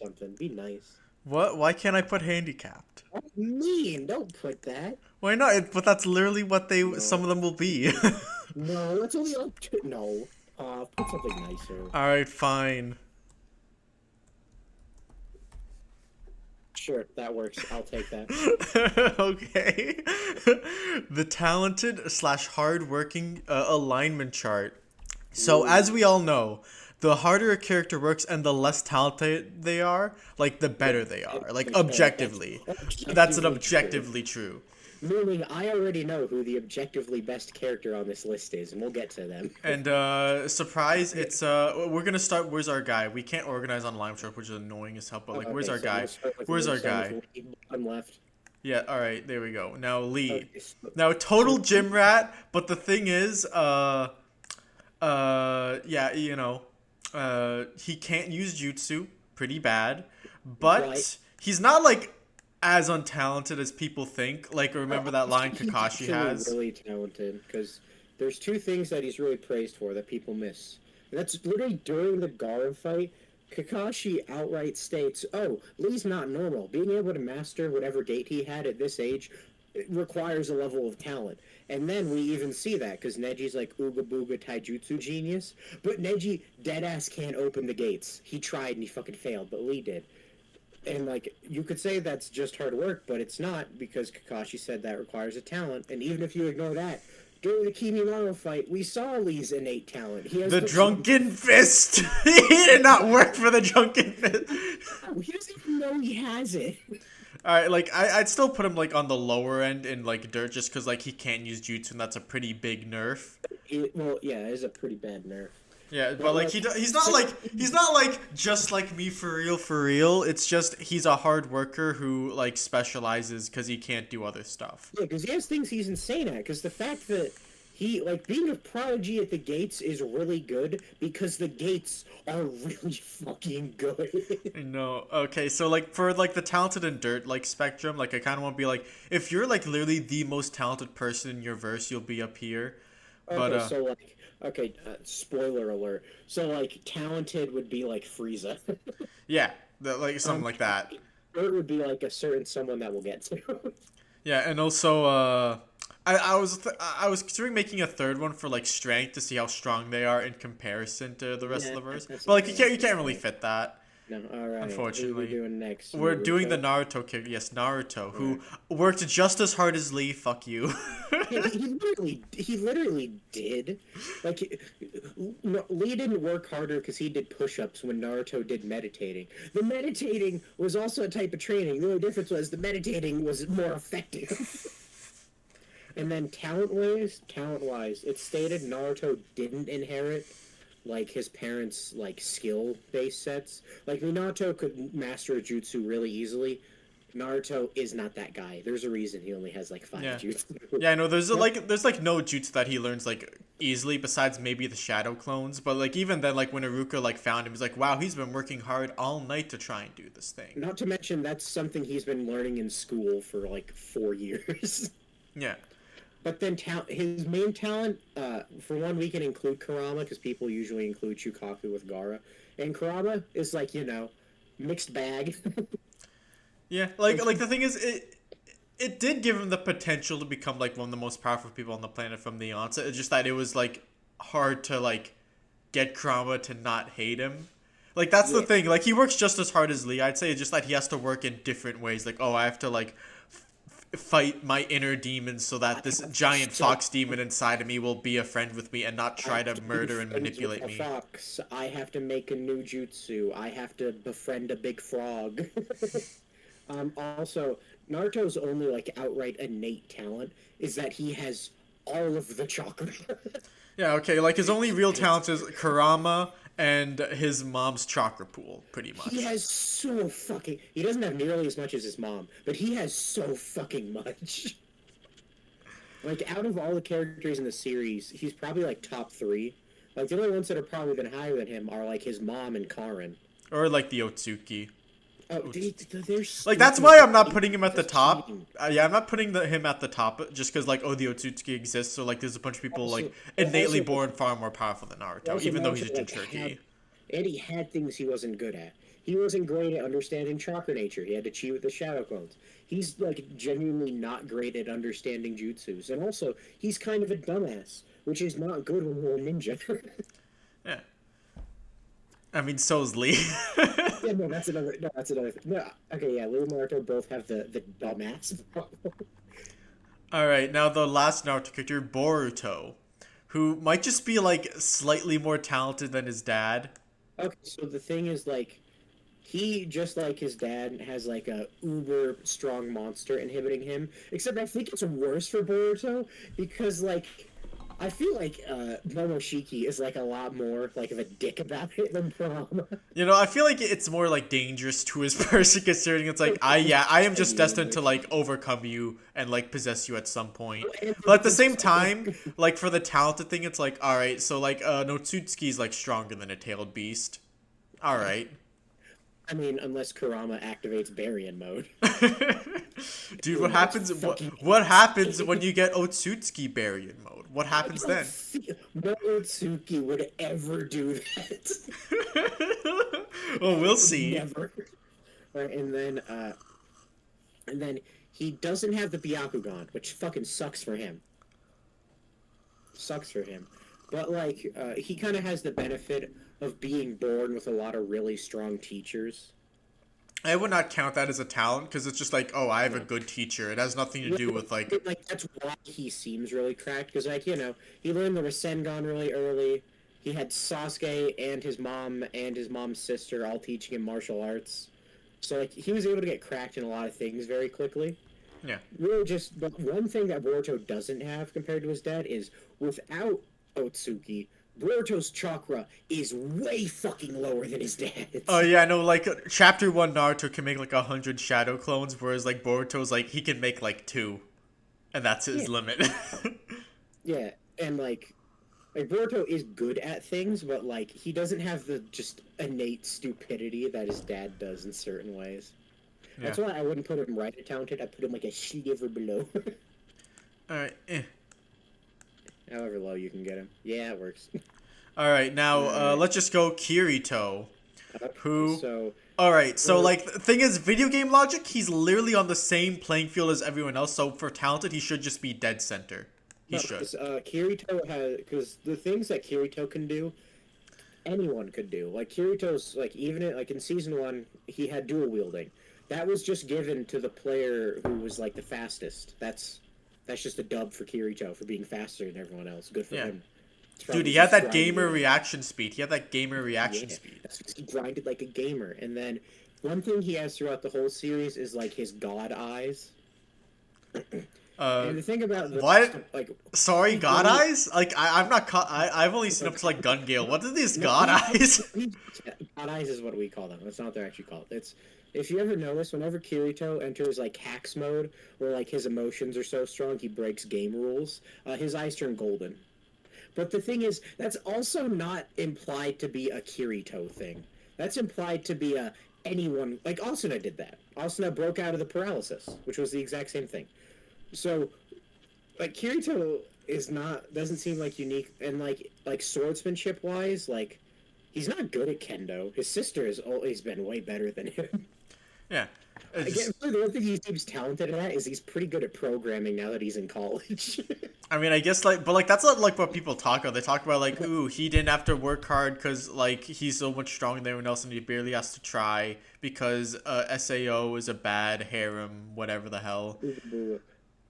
something. Be nice. What? Why can't I put handicapped? What do you mean? Don't put that. Why not? But that's literally what some No. of them will be. No, that's only up to... No. Put something nicer. Alright, fine. Sure, that works. I'll take that. Okay. The talented slash hardworking alignment chart. So, as we all know, the harder a character works and the less talented they are, like, the better they are. Like, objectively. That's an objectively true. Meaning, I already know who the objectively best character on this list is, and we'll get to them. And, surprise, it's, we're gonna start, where's our guy? We can't organize on Lime Truck, which is annoying as hell, but, like, where's our guy? Where's our guy? I'm left. Yeah, alright, there we go. Now, Lee. Okay, so- Now, total gym rat, but the thing is, yeah, you know, he can't use jutsu, pretty bad, but Right. he's not, like, as untalented as people think. Like, remember that line He's Kakashi actually has? really talented, because there's two things that he's really praised for that people miss. And that's literally during the Gurren fight, Kakashi outright states, "Oh, Lee's not normal. Being able to master whatever gate he had at this age requires a level of talent." And then we even see that, because Neji's like Ooga Booga Taijutsu genius, but Neji deadass can't open the gates. He tried and he fucking failed, but Lee did. And, like, you could say that's just hard work, but it's not, because Kakashi said that requires a talent. And even if you ignore that, during the Kimimaro fight, we saw Lee's innate talent. He has The drunken fist! He did not work for the drunken fist! He doesn't even know he has it. Alright, like, I'd still put him, like, on the lower end in, like, dirt, just because, like, he can't use jutsu, and that's a pretty big nerf. Well, yeah, it is a pretty bad nerf. Yeah, but like he's not like just like me for real. It's just he's a hard worker who like specializes because he can't do other stuff. Yeah, because he has things he's insane at. Because the fact that he, like, being a prodigy at the gates is really good because the gates are really fucking good. No, okay, so like for like the talented and dirt like spectrum, like I kind of want to be like if you're like literally the most talented person in your verse, you'll be up here. But Okay, so, like, spoiler alert. So, like, talented would be, like, Frieza. yeah, like something like that. Dirt would be, like, a certain someone that we'll get to. Yeah, and also I was considering making a third one for like strength to see how strong they are in comparison to the rest of the verse. But like you can't really fit that. No, alright. Unfortunately. What are we doing next? We're doing the Naruto? Naruto character. Yes, Naruto, who worked just as hard as Lee. Fuck you. He literally did. Like, no, Lee didn't work harder because he did push-ups when Naruto did meditating. The meditating was also a type of training. The only difference was the meditating was more effective. And then talent-wise, it's stated Naruto didn't inherit, like, his parents' like skill-based sets. Like, Minato could master a jutsu really easily. Naruto is not that guy. There's a reason he only has like 5 jutsu. Yeah, I know. There's like no jutsu that he learns like easily besides maybe the shadow clones. But like even then, like when Iruka like found him, he's like, wow, he's been working hard all night to try and do this thing. Not to mention that's something he's been learning in school for like 4 years. Yeah. But then his main talent, for one, we can include Kurama because people usually include Shukaku with Gaara, and Kurama is like, you know, mixed bag. Yeah, like the thing is, it did give him the potential to become like one of the most powerful people on the planet from the onset. It's just that it was like hard to like get Kurama to not hate him. Like that's the thing. Like he works just as hard as Lee. I'd say it's just that he has to work in different ways. Like I have to like fight my inner demons so that this giant fox demon inside of me will be a friend with me and not try to murder and manipulate me. Fox. I have to make a new jutsu. I have to befriend a big frog. Also, Naruto's only, like, outright innate talent is that he has all of the chakra. Yeah, okay, like, his only real talent is Kurama and his mom's chakra pool, pretty much. He has so fucking... He doesn't have nearly as much as his mom, but he has so fucking much. Like, out of all the characters in the series, he's probably, like, top 3. Like, the only ones that have probably been higher than him are, like, his mom and Karen. Or, like, the Otsuki. Oh, there's like that's why I'm not putting him at the top. Yeah, I'm not putting him at the top just because like the Otsutsuki exists. So like there's a bunch of people also, like innately also, born far more powerful than Naruto, even though he's a Jinchuriki. And he had things he wasn't good at. He wasn't great at understanding chakra nature. He had to cheat with the shadow clones. He's like genuinely not great at understanding jutsus, and also he's kind of a dumbass, which is not good when you're a ninja. Yeah. I mean, so's Lee. Yeah, no, that's another. No, that's another. No, okay, yeah, Lee and Naruto both have the dumbass problem. All right, now the last Naruto character, Boruto, who might just be like slightly more talented than his dad. Okay, so the thing is, like, he, just like his dad, has like a uber strong monster inhibiting him. Except I think it's worse for Boruto because, like, I feel like Momoshiki is like a lot more like of a dick about it than Prom. You know, I feel like it's more like dangerous to his person, considering it's like I am just destined to like overcome you and like possess you at some point. But at the same time, like for the talented thing, it's like all right, so like Notsutsuki's like stronger than a tailed beast. All right. I mean, unless Kurama activates Baryon mode. Dude, what happens? What happens when you get Otsutsuki Baryon mode? What happens then? No Otsuki would ever do that. Well, we'll see. Never. Right, and then he doesn't have the Byakugan, which fucking sucks for him. Sucks for him. But like, he kind of has the benefit of being born with a lot of really strong teachers. I would not count that as a talent because it's just like, oh, I have a good teacher. It has nothing to do with like that's why he seems really cracked because like he learned the Rasengan really early. He had Sasuke and his mom's sister all teaching him martial arts. So like he was able to get cracked in a lot of things very quickly. Yeah. Really, but one thing that Boruto doesn't have compared to his dad is without Otsuki, Boruto's chakra is way fucking lower than his dad's. Oh yeah, I know. Like Chapter 1 Naruto can make like 100 shadow clones, whereas like Boruto's like he can make like 2, and that's his limit. Yeah, and like Boruto is good at things, but like he doesn't have the just innate stupidity that his dad does in certain ways. Yeah. That's why I wouldn't put him right at talented. I put him like a sliver below. All right. However low you can get him. Yeah, it works. All right, now let's just go Kirito, who. So. All right, so like the thing is, video game logic, he's literally on the same playing field as everyone else. So for talented, he should just be dead center. He should. Kirito has because the things that Kirito can do, anyone could do. Like Kirito's like even in season 1, he had dual wielding. That was just given to the player who was like the fastest. That's just a dub for Kirito for being faster than everyone else. Good for him. Dude, he had that gamer reaction speed. Speed. That's because he grinded like a gamer. And then one thing he has throughout the whole series is like his god eyes. And the thing about what? Like, sorry, god eyes? Like I'm not. I've only seen up to like Gun Gale. What are these god eyes? God eyes is what we call them. That's not what they're actually called. It's. If you ever notice, whenever Kirito enters, like, hacks mode, where, like, his emotions are so strong he breaks game rules, his eyes turn golden. But the thing is, that's also not implied to be a Kirito thing. That's implied to be anyone... Like, Asuna did that. Asuna broke out of the paralysis, which was the exact same thing. So, like, Kirito doesn't seem, like, unique, and, like swordsmanship-wise, like, he's not good at kendo. His sister has always been way better than him. Yeah. The one thing he seems talented at is he's pretty good at programming now that he's in college. I mean, I guess, like, but, like, that's not, like, what people talk about. They talk about, like, ooh, he didn't have to work hard because, like, he's so much stronger than everyone else and he barely has to try because SAO is a bad harem, whatever the hell.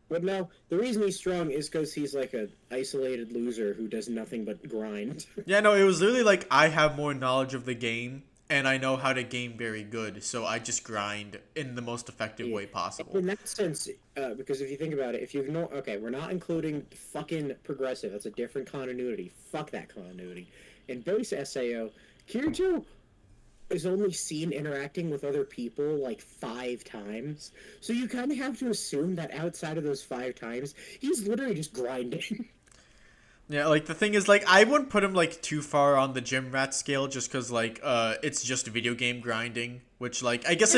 But no, the reason he's strong is because he's, like, an isolated loser who does nothing but grind. Yeah, no, it was literally, like, I have more knowledge of the game and I know how to game very good, so I just grind in the most effective way possible. In that sense, because if you think about it, okay, we're not including fucking progressive. That's a different continuity. Fuck that continuity. In base SAO, Kirito is only seen interacting with other people like 5 times. So you kind of have to assume that outside of those 5 times, he's literally just grinding. Yeah, like, the thing is, like, I wouldn't put him, like, too far on the gym rat scale just because, like, it's just video game grinding, which, like, I guess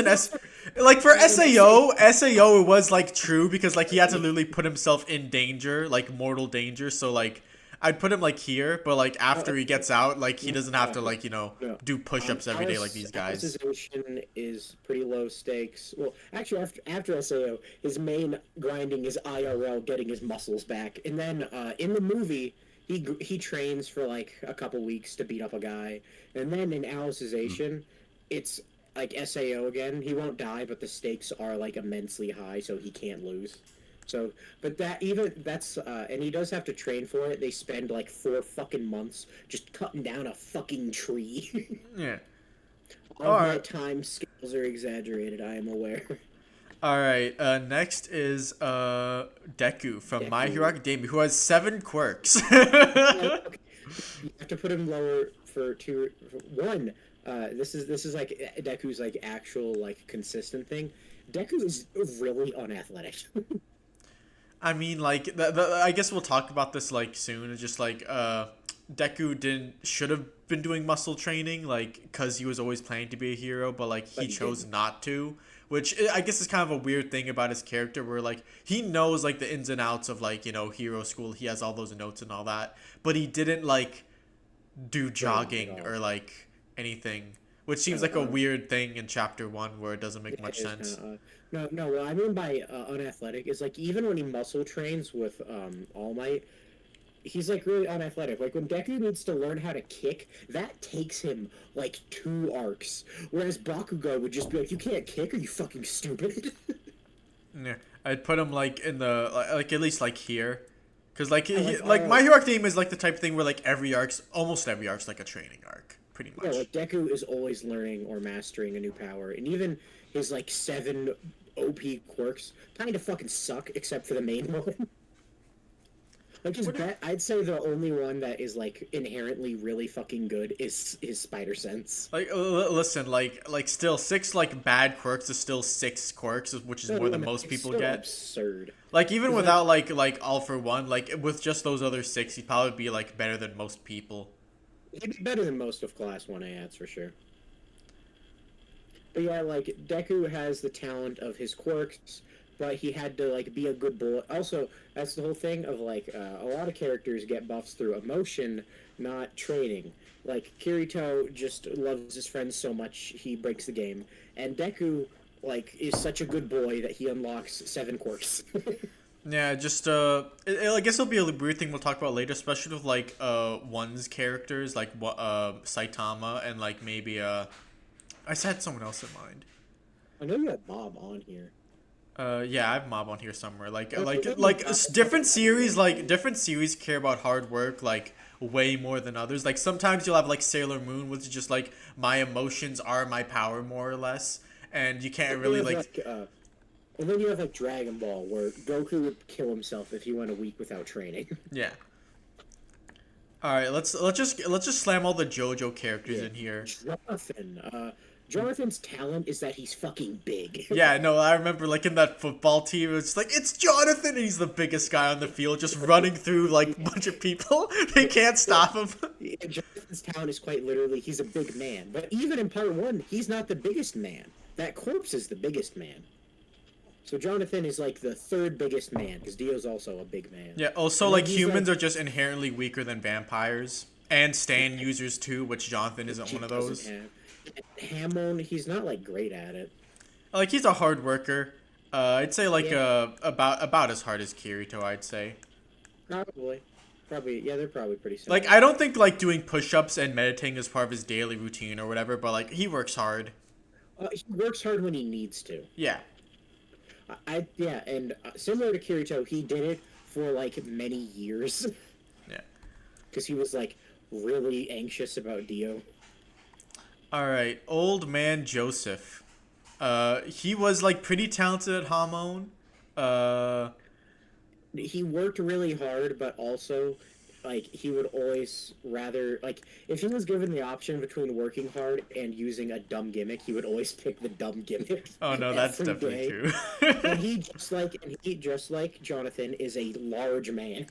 like, for SAO, it was, like, true because, like, he had to literally put himself in danger, like, mortal danger, so, like, I'd put him like here, but like after he gets out, like he doesn't have to like No. do push-ups every day like these guys. Assassination is pretty low stakes. Well, actually, after SAO, his main grinding is IRL, getting his muscles back, and then in the movie, he trains for like a couple weeks to beat up a guy, and then in Alicization, it's like SAO again. He won't die, but the stakes are like immensely high, so he can't lose. So, but and he does have to train for it. They spend like 4 fucking months just cutting down a fucking tree. Yeah. All my time skills are exaggerated, I am aware. Alright, next is Deku from My Hero Academia, who has 7 quirks. Okay. You have to put him lower for one. This is like Deku's like actual like consistent thing. Deku is really unathletic. I mean, like, I guess we'll talk about this, like, soon. It's just, like, Deku should have been doing muscle training, like, because he was always planning to be a hero, but, like, he chose not to. Which, I guess is kind of a weird thing about his character, where, like, he knows, like, the ins and outs of, like, hero school. He has all those notes and all that. But he didn't, like, do jogging or, like, anything. Which seems like a weird thing in Chapter 1, where it doesn't make much sense. No, what I mean by unathletic is, like, even when he muscle trains with All Might, he's, like, really unathletic. Like, when Deku needs to learn how to kick, that takes him, like, 2 arcs. Whereas Bakugo would just be like, you can't kick? Are you fucking stupid? Yeah, I'd put him, like, in the, like, at least, like, here. Because, like, My Hero Academia is, like, the type of thing where, like, almost every arc's, like, a training arc, pretty much. Yeah, like, Deku is always learning or mastering a new power. And even his, like, 7 OP quirks kind of fucking suck, except for the main one. Like, I'd say the only one that is, like, inherently really fucking good is his Spider Sense. Like, listen, like still 6, like, bad quirks is still 6 quirks, which is more than most people get. Absurd. Like, even without, like, All for One, like, with just those other 6, he'd probably be, like, better than most people. He'd be better than most of Class 1A, that's for sure. But yeah, like, Deku has the talent of his quirks, but he had to, like, be a good boy. Also, that's the whole thing of, like, a lot of characters get buffs through emotion, not training. Like, Kirito just loves his friends so much, he breaks the game. And Deku, like, is such a good boy that he unlocks 7 quirks. Yeah, just, I guess it'll be a weird thing we'll talk about later, especially with, like, one's characters, like, Saitama, and, like, maybe, I had someone else in mind. I know you had Mob on here. Yeah, I have Mob on here somewhere. Different series care about hard work, like, way more than others. Like, sometimes you'll have, like, Sailor Moon, which is just, like, my emotions are my power, more or less. And you can't really, like... and then you have, like, Dragon Ball, where Goku would kill himself if he went a week without training. Yeah. Alright, let's just slam all the JoJo characters in here. Jonathan's talent is that he's fucking big. Yeah, no, I remember, like, in that football team, it's like, it's Jonathan, and he's the biggest guy on the field, just running through, like, a bunch of people. They can't stop him. Yeah, Jonathan's talent is quite literally, he's a big man. But even in part 1, he's not the biggest man. That corpse is the biggest man. So Jonathan is, like, the 3rd biggest man, because Dio's also a big man. Yeah, also, like, humans are just inherently weaker than vampires. And stand users, too, which Jonathan isn't one of those. Hamon, he's not, like, great at it. Like, he's a hard worker. I'd say, like, about as hard as Kirito, I'd say. Probably, yeah, they're probably pretty similar. Like, I don't think, like, doing push-ups and meditating is part of his daily routine or whatever, but, like, he works hard. He works hard when he needs to. Yeah. And similar to Kirito, he did it for, like, many years. Yeah. Because he was, like, really anxious about Dio. Alright, Old Man Joseph. He was, like, pretty talented at Hamon. He worked really hard, but also, like, he would always rather, like, if he was given the option between working hard and using a dumb gimmick, he would always pick the dumb gimmick. Oh no, that's definitely true. And he just like Jonathan is a large man.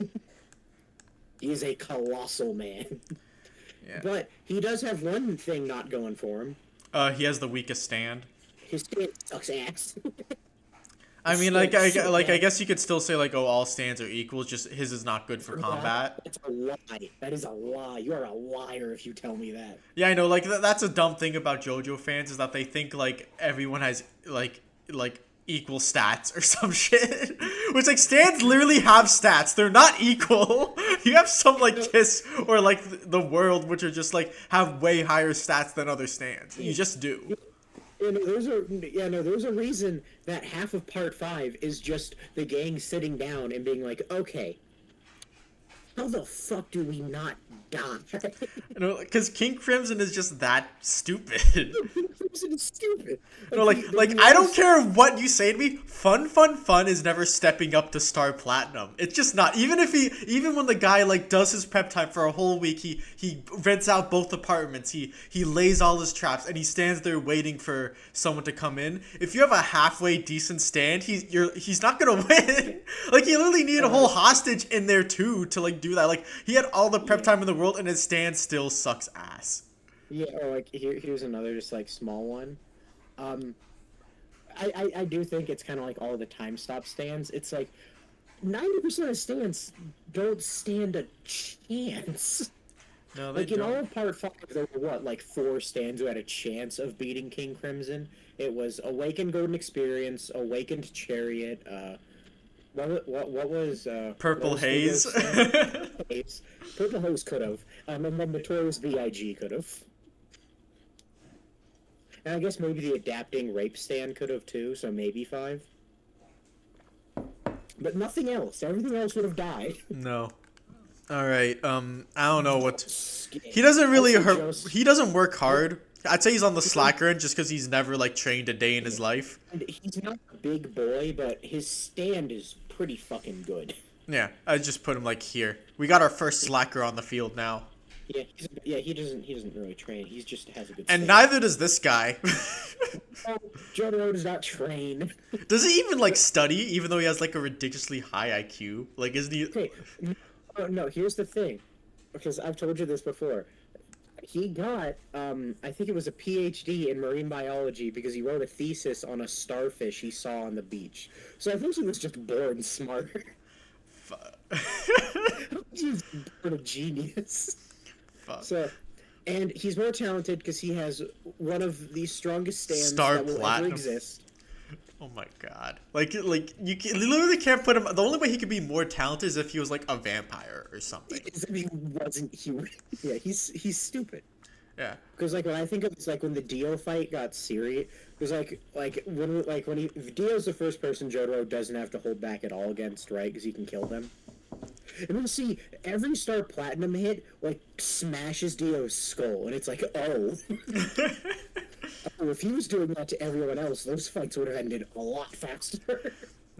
He is a colossal man. Yeah. But he does have one thing not going for him. He has the weakest stand. His stand sucks ass. I mean, So I bad. guess you could still say like, oh, all stands are equal. Just his is not good for combat. That's a lie. That is a lie. You are a liar if you tell me that. Yeah, I know. Like that's a dumb thing about JoJo fans is that they think like everyone has like equal stats or some shit. Which like stands literally have stats. They're not equal. You have some like Kiss or like the World, which are just like have way higher stats than other stands. You just do. There's a reason that half of part 5 is just the gang sitting down and being like, okay, how the fuck do we not die? You know, because King Crimson is just that stupid. Crimson is stupid. No, like I don't care what you say to me. Fun is never stepping up to Star Platinum. It's just not. Even when the guy like does his prep time for a whole week, he rents out both apartments. He lays all his traps and he stands there waiting for someone to come in. If you have a halfway decent stand, he's not gonna win. Like you literally need a whole hostage in there too to like do that. Like he had all the prep time in the world and his stand still sucks ass. Yeah, or like here's another just like small one. I do think it's kind of like all the time stop stands. It's like 90% of stands don't stand a chance. No, they Like in don't. all of part 5, there were what, like 4 stands who had a chance of beating King Crimson. It was Awakened Golden Experience, Awakened Chariot. What was Purple what was Haze. Haze. Purple Haze could have, and then Notorious B.I.G. could have. And I guess maybe the adapting rape stand could have too, so maybe 5. But nothing else. Everything else would have died. No. All right. I don't know what. Skin. He doesn't really Also hurt. just- He doesn't work hard. I'd say he's on the slacker end just because he's never like trained a day in his life. And he's not a big boy, but his stand is pretty fucking good. Yeah, I just put him like here. We got our first slacker on the field now, Yeah, he doesn't really train. He just has a good. and stand. neither does this guy. Oh, JoJo does not train. Does he even like study? Even though he has like a ridiculously high IQ, like isn't he? Okay, no. Here's the thing, because I've told you this before. He got, I think it was a PhD in marine biology because he wrote a thesis on a starfish he saw on the beach. So I think he was just born smart. He's born a genius. Fuck. So, and he's more talented because he has one of the strongest stands Star that will Platinum. ever exist. Oh my god! Like you literally can't put him. The only way he could be more talented is if he was like a vampire or something. It's if he wasn't human. Yeah, he's stupid. Yeah. Because like when I think of it's like when the Dio fight got serious, because when he Dio's the first person JoJo doesn't have to hold back at all against, right? Because he can kill them. And then see every Star Platinum hit like smashes Dio's skull, and it's like oh. Oh, if he was doing that to everyone else, those fights would have ended a lot faster.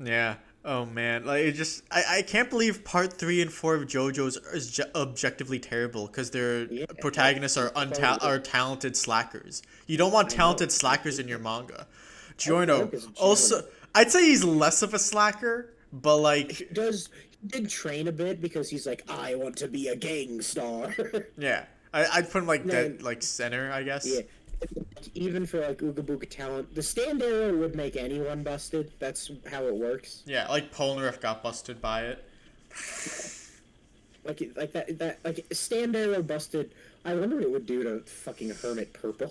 Yeah. Oh man, like it just I can't believe part 3 and 4 of JoJo's is objectively terrible because their protagonists are talented slackers. You don't want talented slackers in your manga. Giorno also, I'd say he's less of a slacker, but like He did train a bit because he's like I want to be a gang star. yeah, I'd put him like No, dead like center, I guess. Yeah. Even for like Ooga Booga talent, the stand arrow would make anyone busted. That's how it works. Yeah, like Polnareff got busted by it. Like that like stand arrow busted. I wonder what it would do to fucking Hermit Purple.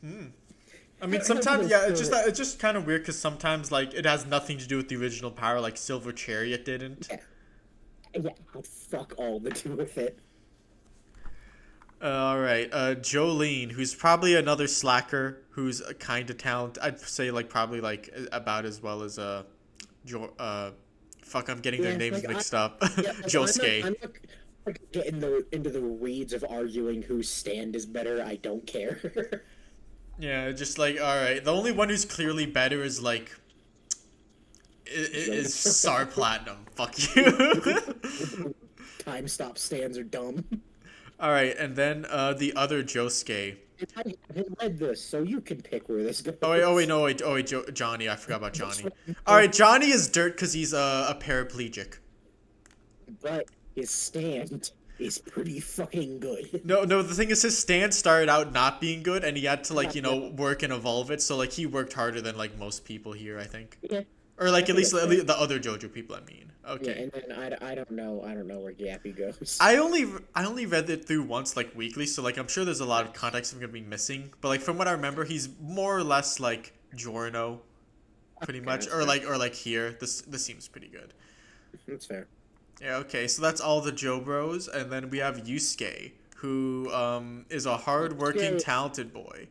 I mean, sometimes it's just kind of weird because sometimes like it has nothing to do with the original power, like Silver Chariot didn't. Yeah, fuck all to do with it. All right, Jolene, who's probably another slacker, who's a kind of talent. I'd say like probably like about as well as fuck, I'm getting their names mixed up. Josuke. I'm not getting into the weeds of arguing whose stand is better. I don't care. Yeah, just like all right. The only one who's clearly better is like is Star Platinum. Fuck you. Time stop stands are dumb. All right, and then the other Josuke. I read this, so you can pick where this goes. Johnny. I forgot about Johnny. All right, Johnny is dirt because he's a paraplegic. But his stand. is pretty fucking good. No, the thing is, his stance started out not being good, and he had to like work and evolve it. So like he worked harder than like most people here, I think, Yeah, or like I at think least, that's fair. the other JoJo people. I mean, Yeah, okay. and then I don't know where Gappy goes. I only read it through once like weekly, so like I'm sure there's a lot of context I'm gonna be missing. But like from what I remember, he's more or less like Giorno, pretty Okay, much, that's fair. or like here. This seems pretty good. That's fair. Yeah, okay, so that's all the Joe Bros, and then we have Yusuke, who is a hardworking, Yusuke, talented boy.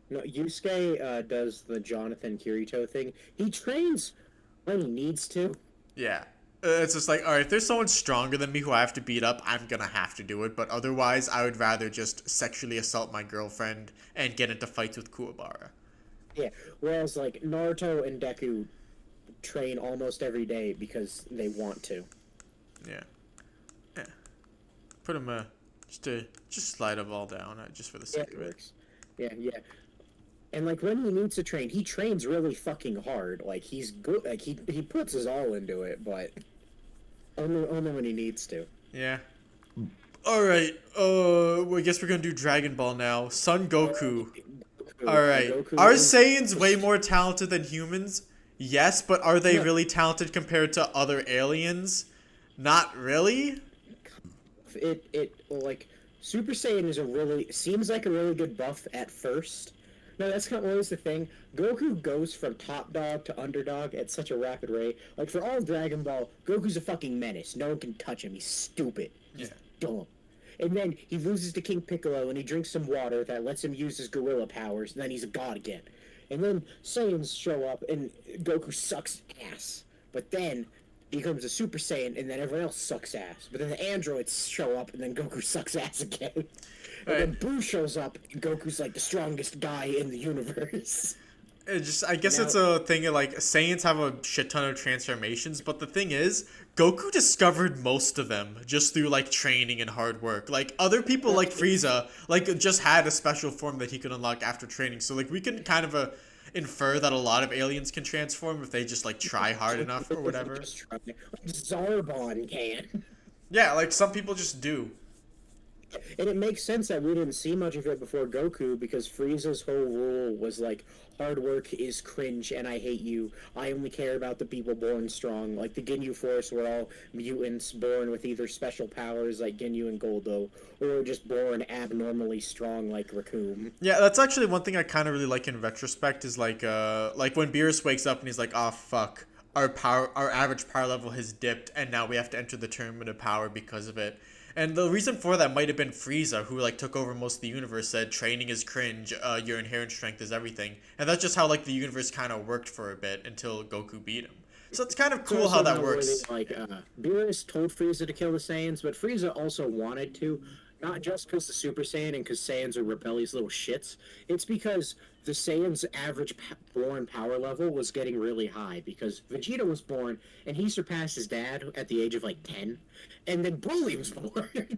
no, Yusuke does the Jonathan Kirito thing. He trains when he needs to. Yeah. It's just like, alright, if there's someone stronger than me who I have to beat up, I'm gonna have to do it, but otherwise, I would rather just sexually assault my girlfriend and get into fights with Kuwabara. Yeah, whereas like Naruto and Deku train almost every day because they want to. Yeah. Yeah. Put him, just slide them all down, just for the Yeah, sake it of it. works. Yeah, yeah. And like when he needs to train, he trains really fucking hard. Like he's good. Like he puts his all into it, but only when he needs to. Yeah. Alright, I guess we're gonna do Dragon Ball now. Son Goku. Alright. Goku Are is- Saiyans way more talented than humans? Yes, but are they No. really talented compared to other aliens? Not really? Like Super Saiyan is a really seems like a really good buff at first. No, that's not always the thing. Goku goes from top dog to underdog at such a rapid rate. Like for all of Dragon Ball, Goku's a fucking menace. No one can touch him. He's stupid. He's dumb. And then he loses to King Piccolo and he drinks some water that lets him use his gorilla powers, and then he's a god again. And then Saiyans show up and Goku sucks ass. But then he becomes a Super Saiyan and then everyone else sucks ass. But then the androids show up and then Goku sucks ass again. And then Boo shows up and Goku's like the strongest guy in the universe. I guess it's a thing of like Saiyans have a shit ton of transformations, but the thing is, Goku discovered most of them just through like training and hard work. Like other people like Frieza, like just had a special form that he could unlock after training. So like we can kind of infer that a lot of aliens can transform if they just like try hard enough or whatever. Zarbon can. Yeah, like some people just do. And it makes sense that we didn't see much of it before Goku because Frieza's whole rule was like, hard work is cringe and I hate you. I only care about the people born strong. Like the Ginyu Force were all mutants born with either special powers like Ginyu and Goldo, or just born abnormally strong like Raccoon. Yeah, that's actually one thing I kind of really like in retrospect is like when Beerus wakes up and he's like, "Oh fuck, our average power level has dipped and now we have to enter the tournament of power because of it." And the reason for that might have been Frieza, who like took over most of the universe, said training is cringe, your inherent strength is everything. And that's just how like the universe kind of worked for a bit until Goku beat him. So it's kind of cool how that works. Beerus told Frieza to kill the Saiyans, but Frieza also wanted to, not just because the Super Saiyan and because Saiyans are rebellious little shits. It's because the Saiyans' average born power level was getting really high because Vegeta was born and he surpassed his dad at the age of like 10, and then Broly was born.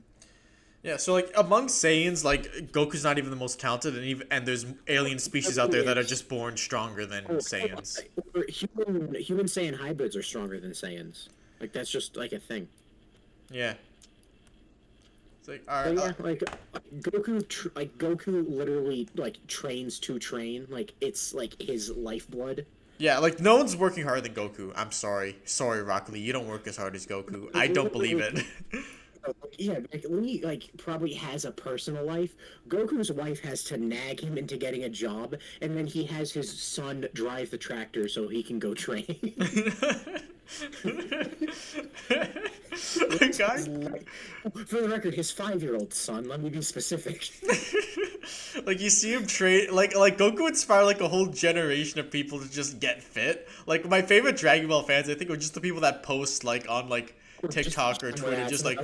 Yeah, so like among Saiyans, like Goku's not even the most talented, and there's alien species out there that are just born stronger than Saiyans. Human Saiyan hybrids are stronger than Saiyans. Like that's just like a thing. Yeah. It's like, Goku literally like trains to train. Like it's like his lifeblood. Yeah, like no one's working harder than Goku. I'm sorry, Rock Lee, you don't work as hard as Goku. I don't believe it. Yeah, like Lee probably has a personal life. Goku's wife has to nag him into getting a job, and then he has his son drive the tractor so he can go train. For the record, his 5-year-old son. Let me be specific. Like you see him train, like Goku inspired like a whole generation of people to just get fit. Like my favorite Dragon Ball fans, I think, are just the people that post like on like TikTok or Twitter, just like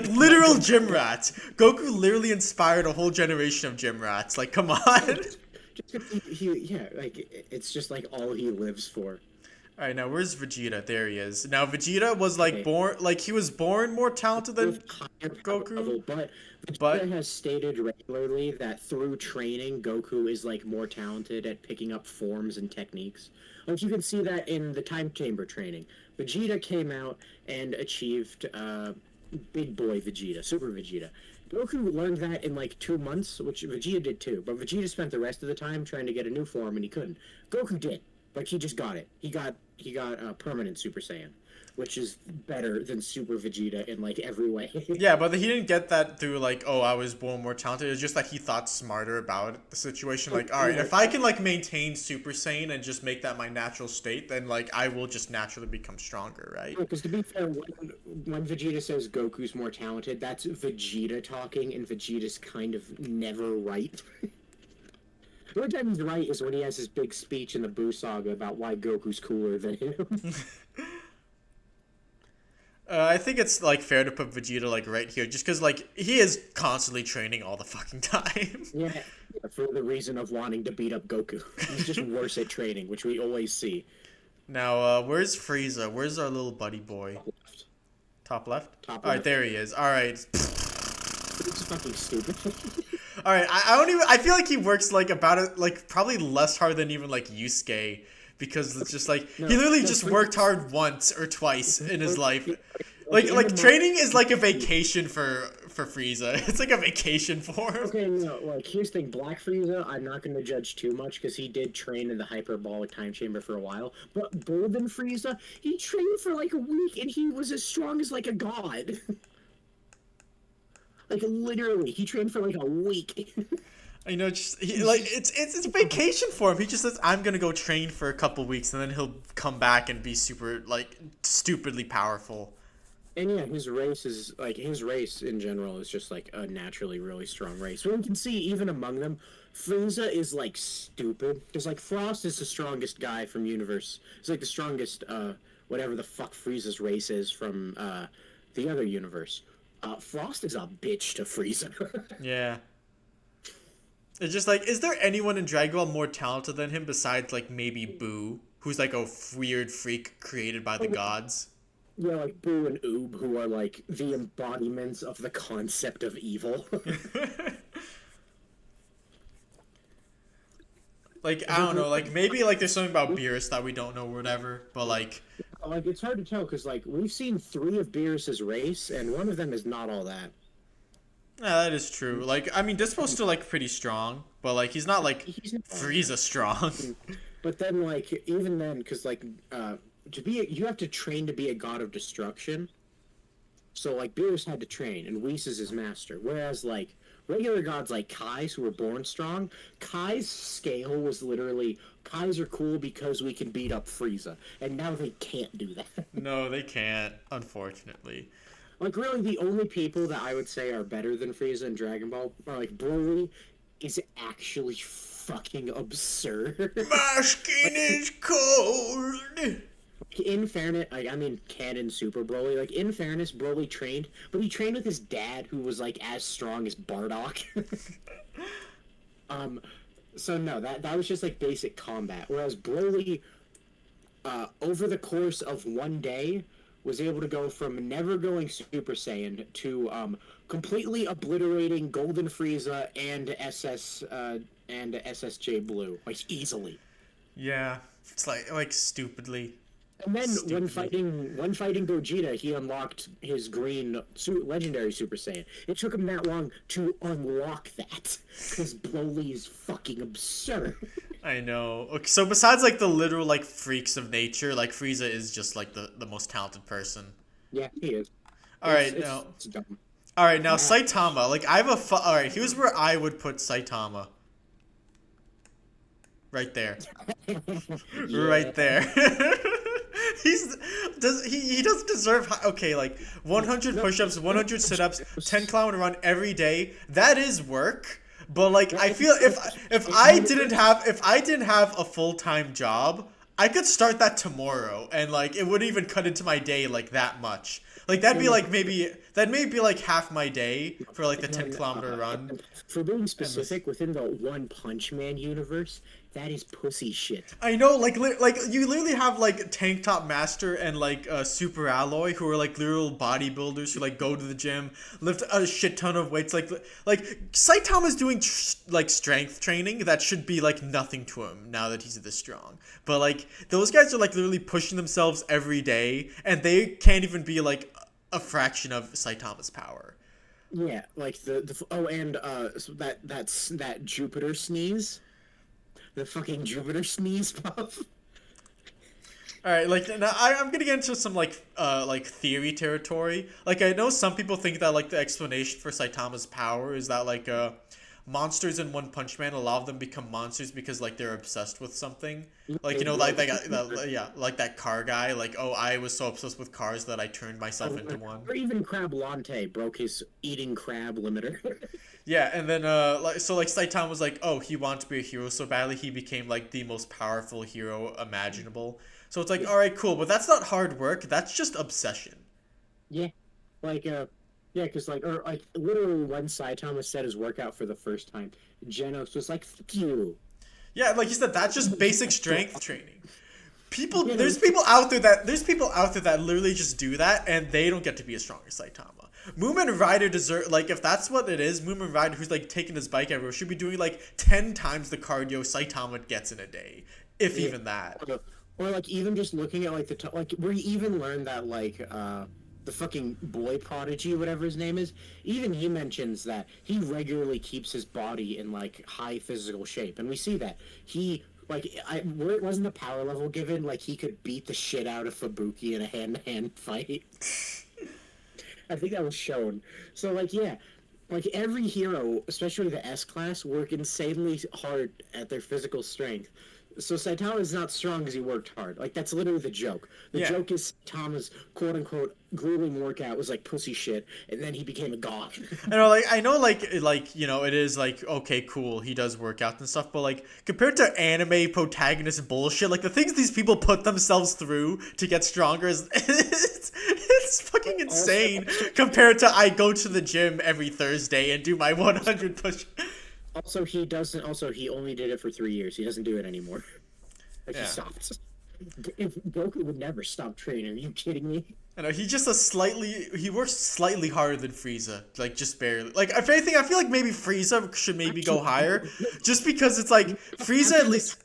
literal gym rats. Goku literally inspired a whole generation of gym rats. Like, come on. It's just like all he lives for. All right, now where's Vegeta? There he is. Now Vegeta was like born, like he was born more talented than Goku, but Vegeta has stated regularly that through training, Goku is like more talented at picking up forms and techniques. Like you can see that in the time chamber training. Vegeta came out and achieved big boy Vegeta, Super Vegeta. Goku learned that in like 2 months, which Vegeta did too. But Vegeta spent the rest of the time trying to get a new form, and he couldn't. Goku did, but he just got it. He got permanent Super Saiyan, which is better than Super Vegeta in like every way. Yeah, but he didn't get that through like, oh, I was born more talented. It's just that he thought smarter about the situation. Like, all right, if I can like maintain Super Saiyan and just make that my natural state, then like I will just naturally become stronger, right? Because to be fair, when Vegeta says Goku's more talented, that's Vegeta talking, and Vegeta's kind of never right. The only time he's right is when he has his big speech in the Buu Saga about why Goku's cooler than him. I think it's like fair to put Vegeta like right here, just because like he is constantly training all the fucking time. Yeah, for the reason of wanting to beat up Goku. He's just worse at training, which we always see. Now, where's Frieza? Where's our little buddy boy? Top left? Top All right, left. there he is. All right. It's fucking stupid. All right, I don't even. I feel like he works like about it, like probably less hard than even like Yusuke, because it's just like he literally just worked hard once or twice in his life. Like training is like a vacation for Frieza. It's like a vacation for him. Okay, no, like here's the thing, Black Frieza, I'm not going to judge too much because he did train in the hyperbolic time chamber for a while. But Golden Frieza, he trained for like a week and he was as strong as like a god. Like literally, he trained for like a week. You know, just like it's a vacation for him. He just says, "I'm gonna go train for a couple weeks, and then he'll come back and be super like stupidly powerful." And yeah, his race in general is just like a naturally really strong race. So we can see even among them, Frieza is like stupid because like Frost is the strongest guy from Universe. He's like the strongest whatever the fuck Frieza's race is from the other universe. Frost is a bitch to Frieza. Yeah. It's just like, is there anyone in Dragon Ball more talented than him besides like maybe Boo, who's like a weird freak created by the gods? Yeah, like Boo and Oob, who are like the embodiments of the concept of evil. Like, I don't know, like maybe like there's something about Beerus that we don't know or whatever, but like it's hard to tell because like we've seen 3 of Beerus's race and one of them is not all that. yeah, that is true. Like, I mean, Dispo's still like pretty strong, but like he's not like Frieza strong. But then like even then, because like you have to train to be a god of destruction. So like Beerus had to train, and Whis is his master. Whereas like regular gods like Kai's, who were born strong, Kai's scale was literally Kai's are cool because we can beat up Frieza, and now they can't do that. No, they can't, unfortunately. Like really, the only people that I would say are better than Frieza in Dragon Ball are like Broly is actually fucking absurd. My skin is cold. In fairness, I mean, canon Super Broly. Like, in fairness, Broly trained, but he trained with his dad, who was, like, as strong as Bardock. So no, that was just, like, basic combat. Whereas Broly, over the course of one day, was able to go from never going Super Saiyan to, completely obliterating Golden Frieza and SSJ Blue, like, easily. Yeah, it's like stupidly. And then when fighting Gogeta, he unlocked his green legendary Super Saiyan. It took him that long to unlock that because Broly is fucking absurd. I know. Okay, so besides like the literal like freaks of nature, like Frieza is just like the most talented person. Yeah, he is. All right, now Saitama. Like I have all right. Here's where I would put Saitama. Right there. Yeah. Right there. He doesn't deserve okay, like 100 push-ups, 100 sit-ups, 10-kilometer run every day. That is work, but like I feel if I didn't have a full-time job, I could start that tomorrow and like it wouldn't even cut into my day like that much. Like that'd be like maybe like half my day for like the 10-kilometer run. For being specific, within the One Punch Man universe, that is pussy shit. I know, like you literally have like Tank Top Master and like Super Alloy, who are like literal bodybuilders who like go to the gym, lift a shit ton of weights. Like Saitama's doing like strength training that should be like nothing to him now that he's this strong. But like those guys are like literally pushing themselves every day, and they can't even be like a fraction of Saitama's power. Yeah, like so that Jupiter sneeze, the fucking Jupiter sneeze puff. All right, like now I'm gonna get into some like theory territory. Like I know some people think that like the explanation for Saitama's power is that like monsters in One Punch Man, a lot of them become monsters because like they're obsessed with something. Like like like that car guy. Like, oh, I was so obsessed with cars that I turned myself into one. Or even Crab Lante broke his eating crab limiter. Yeah, and then like Saitama was like, oh, he wanted to be a hero so badly he became like the most powerful hero imaginable. So it's like, all right, cool, but that's not hard work. That's just obsession. Yeah, like yeah, because like literally when Saitama said his workout for the first time, Genos was like, "Fuck you." Yeah, like you said, that's just basic strength training. There's people out there that literally just do that, and they don't get to be as strong as Saitama. Moomin Rider deserve, like, if that's what it is, Moomin Rider, who's like taking his bike everywhere, should be doing like 10 times the cardio Saitama gets in a day, if even that. Or like even just looking at like like where you even learn that like the fucking boy prodigy, whatever his name is, even he mentions that he regularly keeps his body in like high physical shape, and we see that he where it wasn't the power level given, like he could beat the shit out of Fubuki in a hand-to-hand fight. I think that was shown. So like yeah, like every hero, especially the S class, work insanely hard at their physical strength. So Saitama is not strong because he worked hard. Like that's literally the joke. The joke is Saitama's quote unquote grueling workout was like pussy shit, and then he became a god. I know, you know, it is like, okay, cool, he does work out and stuff, but like compared to anime protagonist bullshit, like the things these people put themselves through to get stronger is it's fucking insane compared to I go to the gym every Thursday and do my 100 push. Also, he only did it for 3 years. He doesn't do it anymore. Like, he stopped. If Goku would never stop training. Are you kidding me? I know, he works slightly harder than Frieza. Like, just barely. Like, if anything, I feel like maybe Frieza should maybe go higher. Just because it's like, Frieza at least...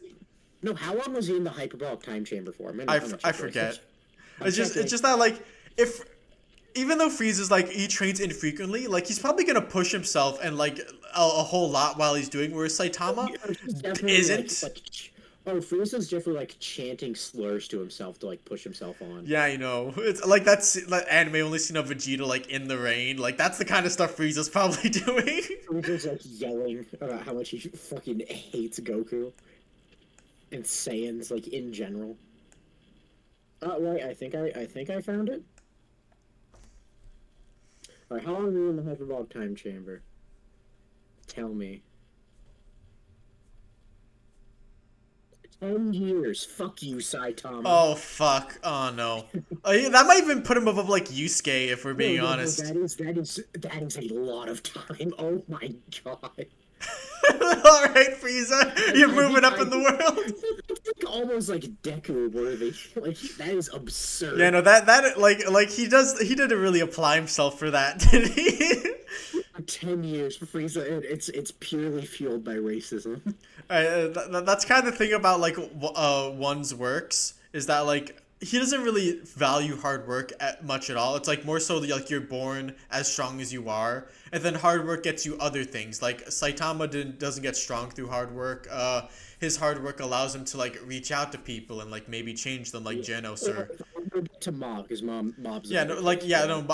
No, how long was he in the hyperbolic time chamber for? I forget. It's just that, like, even though Frieza's like he trains infrequently, like he's probably gonna push himself and like a whole lot while he's doing, whereas Saitama isn't. Frieza's definitely like chanting slurs to himself to like push himself on. Yeah, I know. It's like that's like anime only seen of Vegeta like in the rain. Like that's the kind of stuff Frieza's probably doing. Frieza's like yelling about how much he fucking hates Goku and Saiyans like in general. Wait, I think I found it. Alright, how long are you in the hyperbolic time chamber? Tell me. 10 years. Fuck you, Saitama. Oh, fuck. Oh, no. That might even put him above, like, Yusuke, if we're being honest. That is a lot of time. Oh, my God. Alright, Frieza. You're moving up in the world. It's almost like Deku worthy. Like, that is absurd. Yeah, no, that like he didn't really apply himself for that, did he? 10 years for Frieza, it's purely fueled by racism. That's kind of the thing about like one's works is that like he doesn't really value hard work much at all. It's like more so like you're born as strong as you are, and then hard work gets you other things. Like Saitama doesn't get strong through hard work. His hard work allows him to like reach out to people and like maybe change them, like Genos or to Mob, because Mob's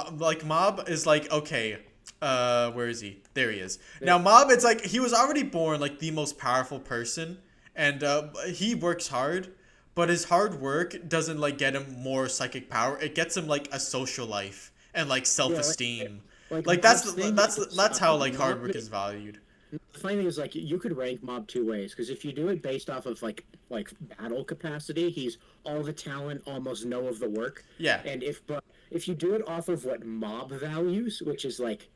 like Mob is like okay. Where is he? There he is. Now Mob, it's like he was already born like the most powerful person, and he works hard, but his hard work doesn't like get him more psychic power. It gets him like a social life and like self-esteem. Like that's how like hard work is valued. The funny thing is, like, you could rank Mob two ways, because if you do it based off of like battle capacity, he's all the talent, almost no of the work. Yeah. And if you do it off of what Mob values, which is like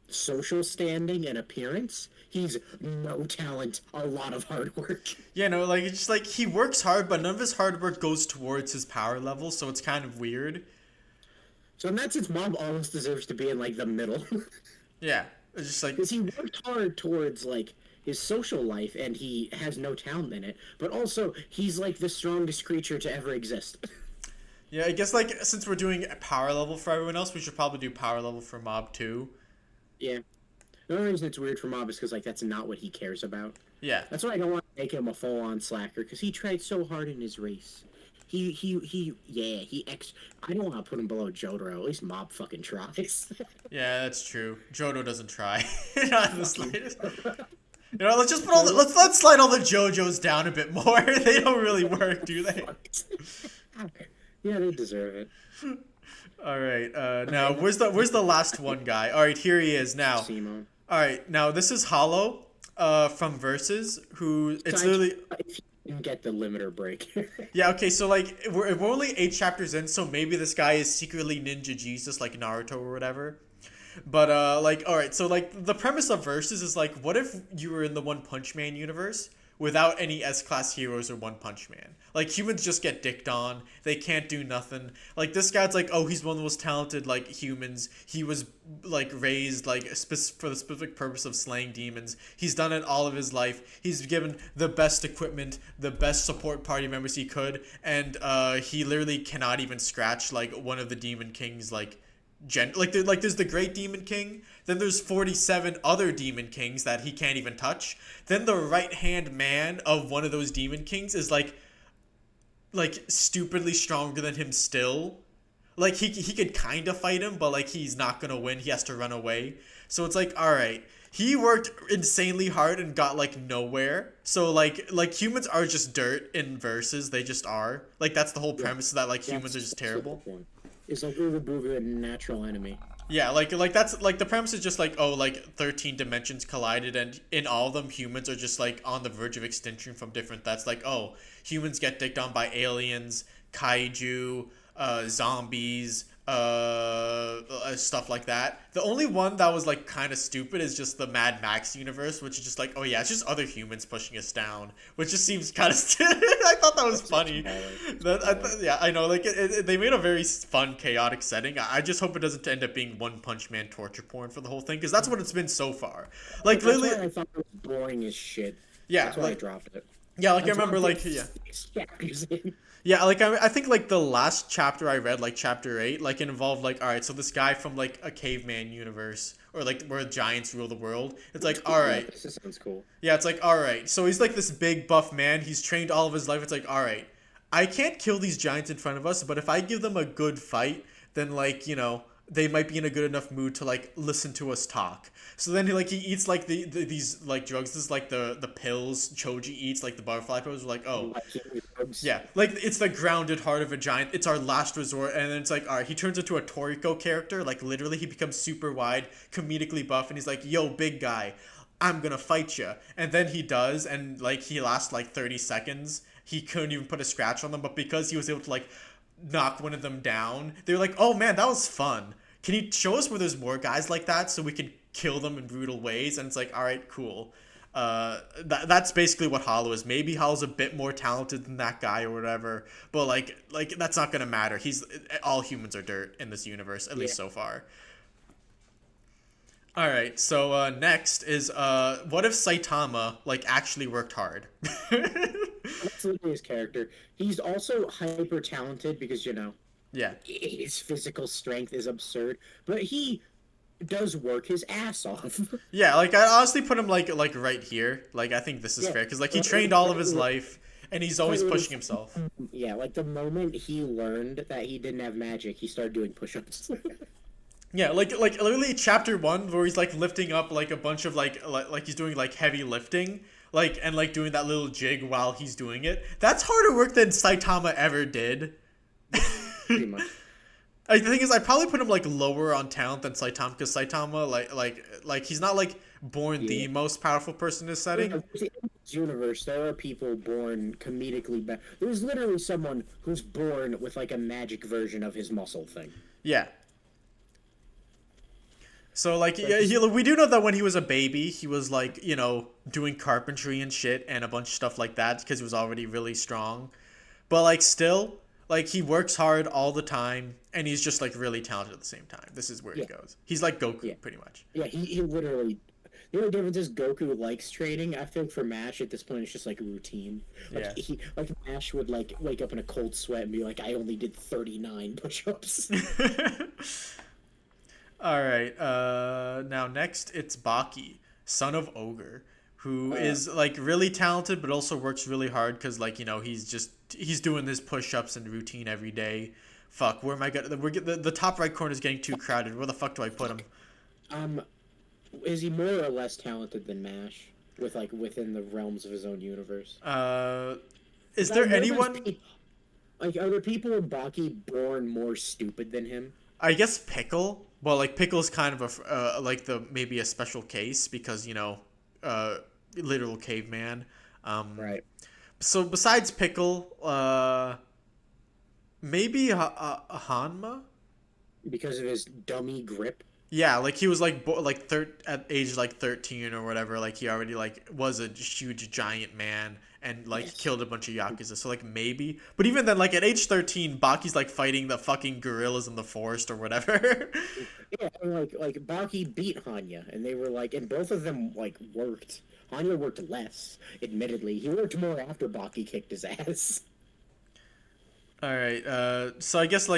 social standing and appearance, he's no talent, a lot of hard work. Yeah, no, like it's just like he works hard, but none of his hard work goes towards his power level, so it's kind of weird. So in that sense, Mob almost deserves to be in like the middle. Yeah. It's just like because he worked hard towards like his social life and he has no talent in it, but also he's like the strongest creature to ever exist. Yeah, I guess like since we're doing power level for everyone else, we should probably do power level for Mob too. Yeah. The only reason it's weird for Mob is because like that's not what he cares about. Yeah. That's why I don't want to make him a full-on slacker because he tried so hard in his race. I don't want to put him below Jotaro. At least Mob fucking tries. Yeah, that's true. Jodo doesn't try. Not in the slightest. You know, let's just put all the, let's slide all the JoJos down a bit more. They don't really work, do they? Yeah, they deserve it. All right. Now where's the last one guy? All right, here he is now. Simo. All right, now this is Hollow, from Versus, who it's literally. If you didn't get the limiter break. Yeah. Okay. So like we're only 8 chapters in, so maybe this guy is secretly Ninja Jesus, like Naruto or whatever. But like, all right, so like the premise of Versus is like, what if you were in the One Punch Man universe without any S-class heroes or One Punch Man? Like humans just get dicked on. They can't do nothing. Like this guy's like, oh, he's one of the most talented like humans. He was like raised like for the specific purpose of slaying demons. He's done it all of his life. He's given the best equipment, the best support party members he could, and he literally cannot even scratch like one of the Demon King's like there's the Great Demon King, then there's 47 other Demon Kings that he can't even touch. Then the right hand man of one of those Demon Kings is like stupidly stronger than him still. Like he could kind of fight him, but like he's not gonna win. He has to run away. So it's like, all right, he worked insanely hard and got like nowhere. So like humans are just dirt in Versus. They just are. Like that's the whole premise, is that like humans are just terrible. It's like Uga Booga, a natural enemy. Yeah, like that's like the premise is just like, oh, like 13 dimensions collided, and in all of them humans are just like on the verge of extinction from different threats. Like, oh, humans get dicked on by aliens, kaiju, zombies, stuff like that. The only one that was like kind of stupid is just the Mad Max universe, which is just like, oh yeah, it's just other humans pushing us down, which just seems kind of stupid. I thought that was funny. Yeah, I know. Like they made a very fun, chaotic setting. I just hope it doesn't end up being One Punch Man torture porn for the whole thing, because that's what it's been so far. Like that's literally, why I thought it was boring as shit. Yeah, that's why like, I dropped it. Yeah, like I remember, like yeah, like I think like the last chapter I read, like chapter 8, like it involved like, all right, so this guy from like a caveman universe, or like where giants rule the world. It's like, all right, this sounds cool. Yeah, it's like, all right, so he's like this big buff man. He's trained all of his life. It's like, all right, I can't kill these giants in front of us, but if I give them a good fight, then like, you know, they might be in a good enough mood to like listen to us talk. So then he eats like these like drugs. This is like the pills Choji eats, like the butterfly pills. Like, oh yeah, like it's the grounded heart of a giant. It's our last resort. And then it's like, all right, he turns into a Toriko character. Like literally, he becomes super wide, comedically buff, and he's like, yo, big guy, I'm gonna fight you. And then he does, and like he lasts like 30 seconds. He couldn't even put a scratch on them, but because he was able to like knock one of them down, they were like, oh man, that was fun. Can you show us where there's more guys like that so we can kill them in brutal ways? And it's like, all right, cool. That's basically what Hollow is. Maybe Hollow's a bit more talented than that guy or whatever, but like that's not gonna matter. All humans are dirt in this universe, at least so far. All right, so next is what if Saitama like actually worked hard? That's literally his character. He's also hyper talented because, you know, yeah, his physical strength is absurd, but he does work his ass off. Yeah, like I honestly put him like right here. Like I think this is fair because like he trained all of his life and he's always pushing himself. Yeah, like the moment he learned that he didn't have magic, he started doing push-ups. Yeah, like literally chapter 1 where he's like lifting up like a bunch of like he's doing like heavy lifting, like and like doing that little jig while he's doing it. That's harder work than Saitama ever did. Pretty much. Like, the thing is, I probably put him like lower on talent than Saitama, because Saitama like he's not like born the most powerful person in this setting. In this universe, there are people born comedically bad. There's literally someone who's born with like a magic version of his muscle thing. Yeah. So like we do know that when he was a baby, he was like, you know, doing carpentry and shit and a bunch of stuff like that because he was already really strong. But like still, like he works hard all the time and he's just like really talented at the same time. This is where he goes. He's like Goku pretty much. Yeah, he literally. The only difference is Goku likes training. I think for Mash at this point it's just like routine. Like Yeah. Mash would like wake up in a cold sweat and be like, I only did 39 push-ups. All right. Now next it's Baki, son of Ogre, who is like really talented but also works really hard because like he's doing his push-ups and routine every day. Fuck, where am I gonna? The top right corner is getting too crowded. Where the fuck do I put him? Is he more or less talented than Mash with like within the realms of his own universe? Is there anyone? Like, are there people in Baki born more stupid than him? I guess Pickle. Well, like Pickle's kind of a like the maybe a special case because literal caveman. Right. So besides Pickle, maybe Hanma. Because of his dummy grip. Yeah, like he was like at age like 13 or whatever. Like he already like was a huge giant man and like killed a bunch of yakuza. So like maybe, but even then, like at age 13, Baki's like fighting the fucking gorillas in the forest or whatever. Yeah, and like Baki beat Hanya, and they were like, and both of them like worked. Hanya worked less, admittedly. He worked more after Baki kicked his ass. All right. So I guess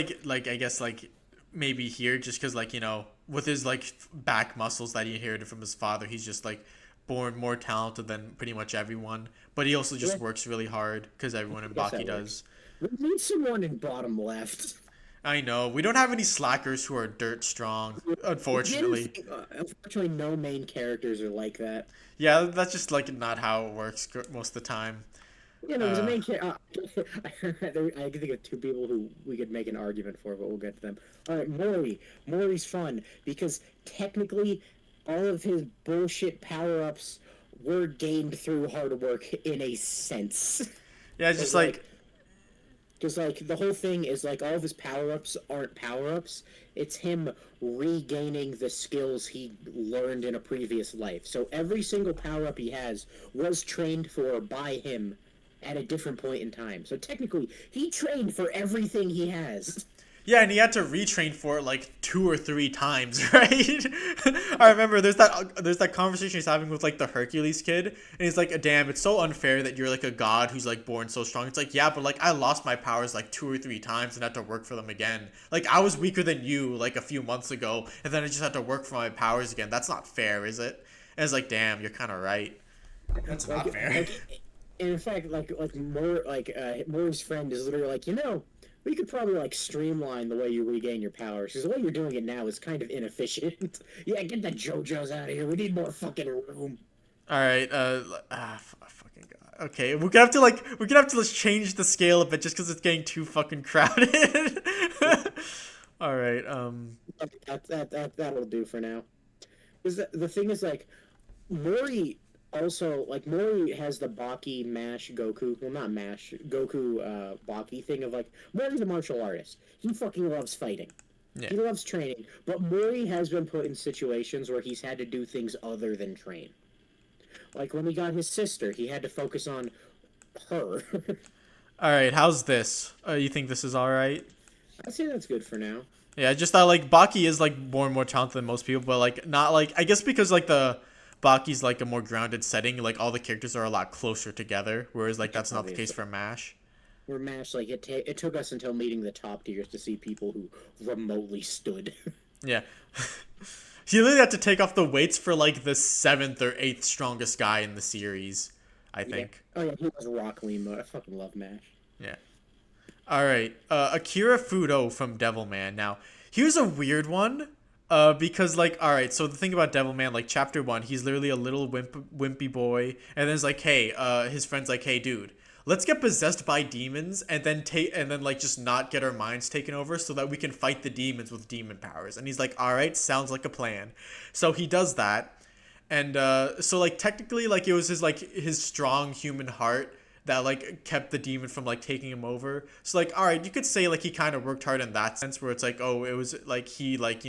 maybe here just because with his like back muscles that he inherited from his father, he's just like born more talented than pretty much everyone. But he also just works really hard because everyone in Baki does. We need someone in bottom left. I know we don't have any slackers who are dirt strong, unfortunately. Unfortunately, no main characters are like that. Yeah, that's just like not how it works most of the time. Yeah, no, there's a main character. I can think of two people who we could make an argument for, but we'll get to them. All right, Mori. Mori's fun because technically, all of his bullshit power-ups were gained through hard work in a sense. Yeah, it's just like because like the whole thing is like all of his power-ups aren't power-ups. It's him regaining the skills he learned in a previous life. So every single power-up he has was trained for by him at a different point in time. So technically, he trained for everything he has. Yeah, and he had to retrain for it like 2 or 3 times, right? I remember there's that conversation he's having with like the Hercules kid, and he's like, "Damn, it's so unfair that you're like a god who's like born so strong." It's like, yeah, but like I lost my powers like 2 or 3 times and had to work for them again. Like I was weaker than you like a few months ago, and then I just had to work for my powers again. That's not fair, is it? And it's like, damn, you're kind of right. That's not fair. In fact, Mori's friend is literally like, we could probably like streamline the way you regain your powers because the way you're doing it now is kind of inefficient. Yeah, get the JoJos out of here. We need more fucking room. All right. Fucking god. Okay, we're gonna have to change the scale a bit just because it's getting too fucking crowded. All right. That'll do for now. Because the thing is like, Mori. Also, like, Mori has the Baki Mash Goku, well, not Mash, Goku Baki thing of, like, Mori's a martial artist. He fucking loves fighting. Yeah. He loves training. But Mori has been put in situations where he's had to do things other than train. Like, when he got his sister, he had to focus on her. Alright, how's this? You think this is alright? I'd say that's good for now. Yeah, just that, like, Baki is, like, more talented than most people, but, like, not, like, I guess because, like, Baki's like a more grounded setting, like all the characters are a lot closer together, whereas like that's not the case for Mash. Where Mash, like it took us until meeting the top tiers to see people who remotely stood. Yeah. He literally had to take off the weights for like the 7th or 8th strongest guy in the series, I think. Yeah. Oh yeah, he was Rock Lee mode. I fucking love Mash. Yeah. All right, Akira Fudo from Devilman. Now, here's a weird one. Because like, all right, so the thing about Devilman, like chapter 1, he's literally a little wimpy boy, and then it's like, hey, his friend's like, hey, dude, let's get possessed by demons, and then like just not get our minds taken over, so that we can fight the demons with demon powers. And he's like, all right, sounds like a plan. So he does that, and so like technically, like it was his strong human heart that like kept the demon from like taking him over. So like, all right, you could say like he kind of worked hard in that sense, where it's like, oh, it was like he like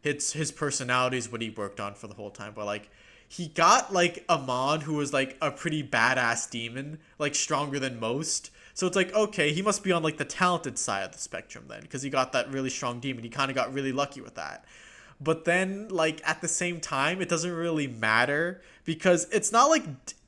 his personality is what he worked on for the whole time. But like he got like Amon, who was like a pretty badass demon, like stronger than most. So it's like, okay, he must be on like the talented side of the spectrum then, because he got that really strong demon. He kind of got really lucky with that. but then like at the same time it doesn't really matter because it's not like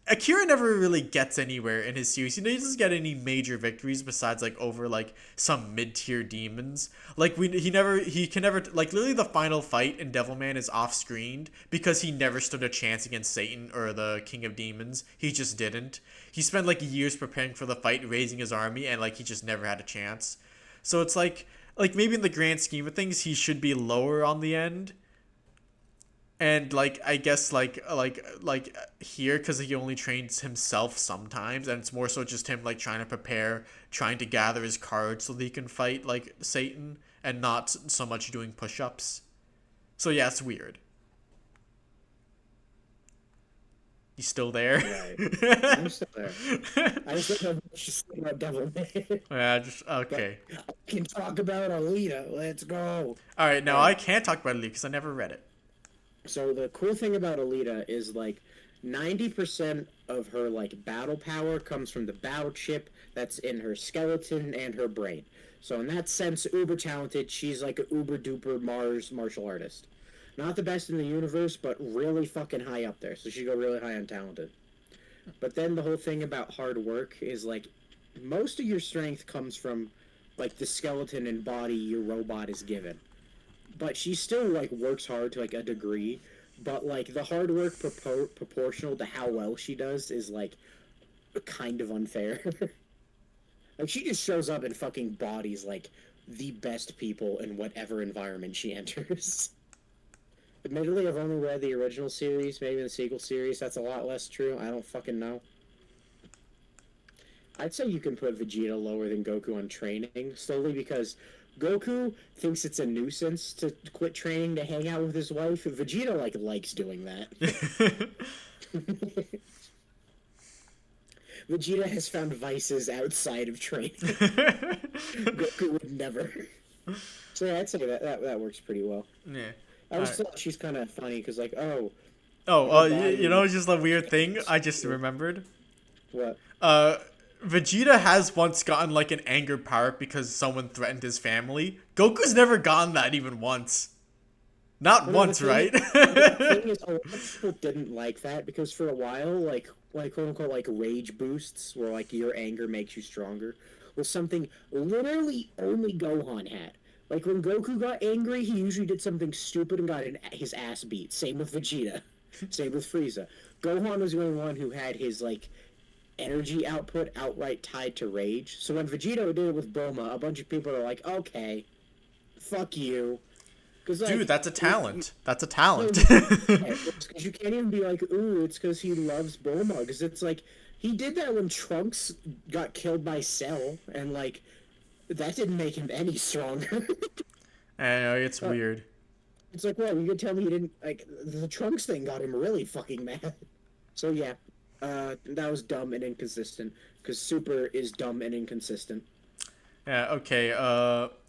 Akira never really gets anywhere in his series. He doesn't get any major victories besides like over like some mid-tier demons. Like he can never like literally the final fight in Devilman is off-screened because he never stood a chance against Satan or the King of Demons. He just didn't. He spent like years preparing for the fight, raising his army, and like he just never had a chance. So it's like maybe in the grand scheme of things he should be lower on the end. And like I guess like here because he only trains himself sometimes, and it's more so just him like trying to prepare, trying to gather his cards so that he can fight like Satan, and not so much doing push-ups. So yeah, it's weird. You still there? Right. I'm still there. I just don't know much about Devilman. Yeah, just okay. I can talk about Alita. Let's go. All right, now I can't talk about it because I never read it. So the cool thing about Alita is like 90% of her like battle power comes from the battle chip that's in her skeleton and her brain. So in that sense, uber talented. She's like an uber duper Mars martial artist. Not the best in the universe, but really fucking high up there. So she go really high on talented. But then the whole thing about hard work is like most of your strength comes from like the skeleton and body your robot is given. But she still like works hard to like a degree, but like the hard work proportional to how well she does is like kind of unfair. Like she just shows up and fucking bodies like the best people in whatever environment she enters. Admittedly, I've only read the original series, maybe the sequel series. That's a lot less true. I don't fucking know. I'd say you can put Vegeta lower than Goku on training, solely because Goku thinks it's a nuisance to quit training to hang out with his wife. Vegeta likes doing that. Vegeta has found vices outside of training. Goku would never. So yeah, I'd say that works pretty well. Yeah. I just thought she's kind of funny because like you know, it's just a weird thing I just remembered. What? Vegeta has once gotten like an anger power because someone threatened his family. Goku's never gotten that even once. Not once, right? The thing is, a lot of people didn't like that because for a while, like quote unquote, like rage boosts, where like your anger makes you stronger, was something literally only Gohan had. Like when Goku got angry, he usually did something stupid and got his ass beat. Same with Vegeta. Same with Frieza. Gohan was the only one who had his like energy output outright tied to rage. So when Vegeta did it with Bulma, a bunch of people are like, okay, fuck you. Like, dude, that's a talent. That's a talent. Because you can't even be like, ooh, it's because he loves Bulma. Because it's like, he did that when Trunks got killed by Cell, and like, that didn't make him any stronger. I know, it's weird. It's like, well, you could tell me he didn't, like, the Trunks thing got him really fucking mad. So yeah, that was dumb and inconsistent, because Super is dumb and inconsistent. Yeah, okay,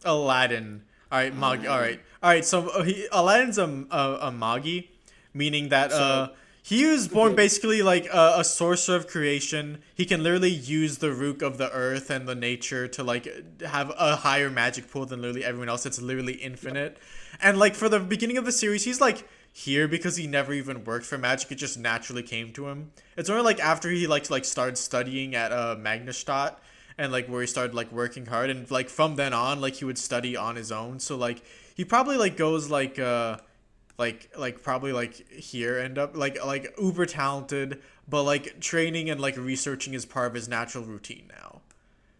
Aladdin. Alright, Magi. Alright, so Aladdin's a Magi, meaning that, he was born basically like a sorcerer of creation. He can literally use the root of the earth and the nature to like have a higher magic pool than literally everyone else. It's literally infinite. And like for the beginning of the series, he's like here because he never even worked for magic. It just naturally came to him. It's only like after he like started studying at Magnestadt and like where he started like working hard, and like from then on like he would study on his own. So like he probably like goes like probably like here end up like uber talented, but like training and like researching is part of his natural routine now.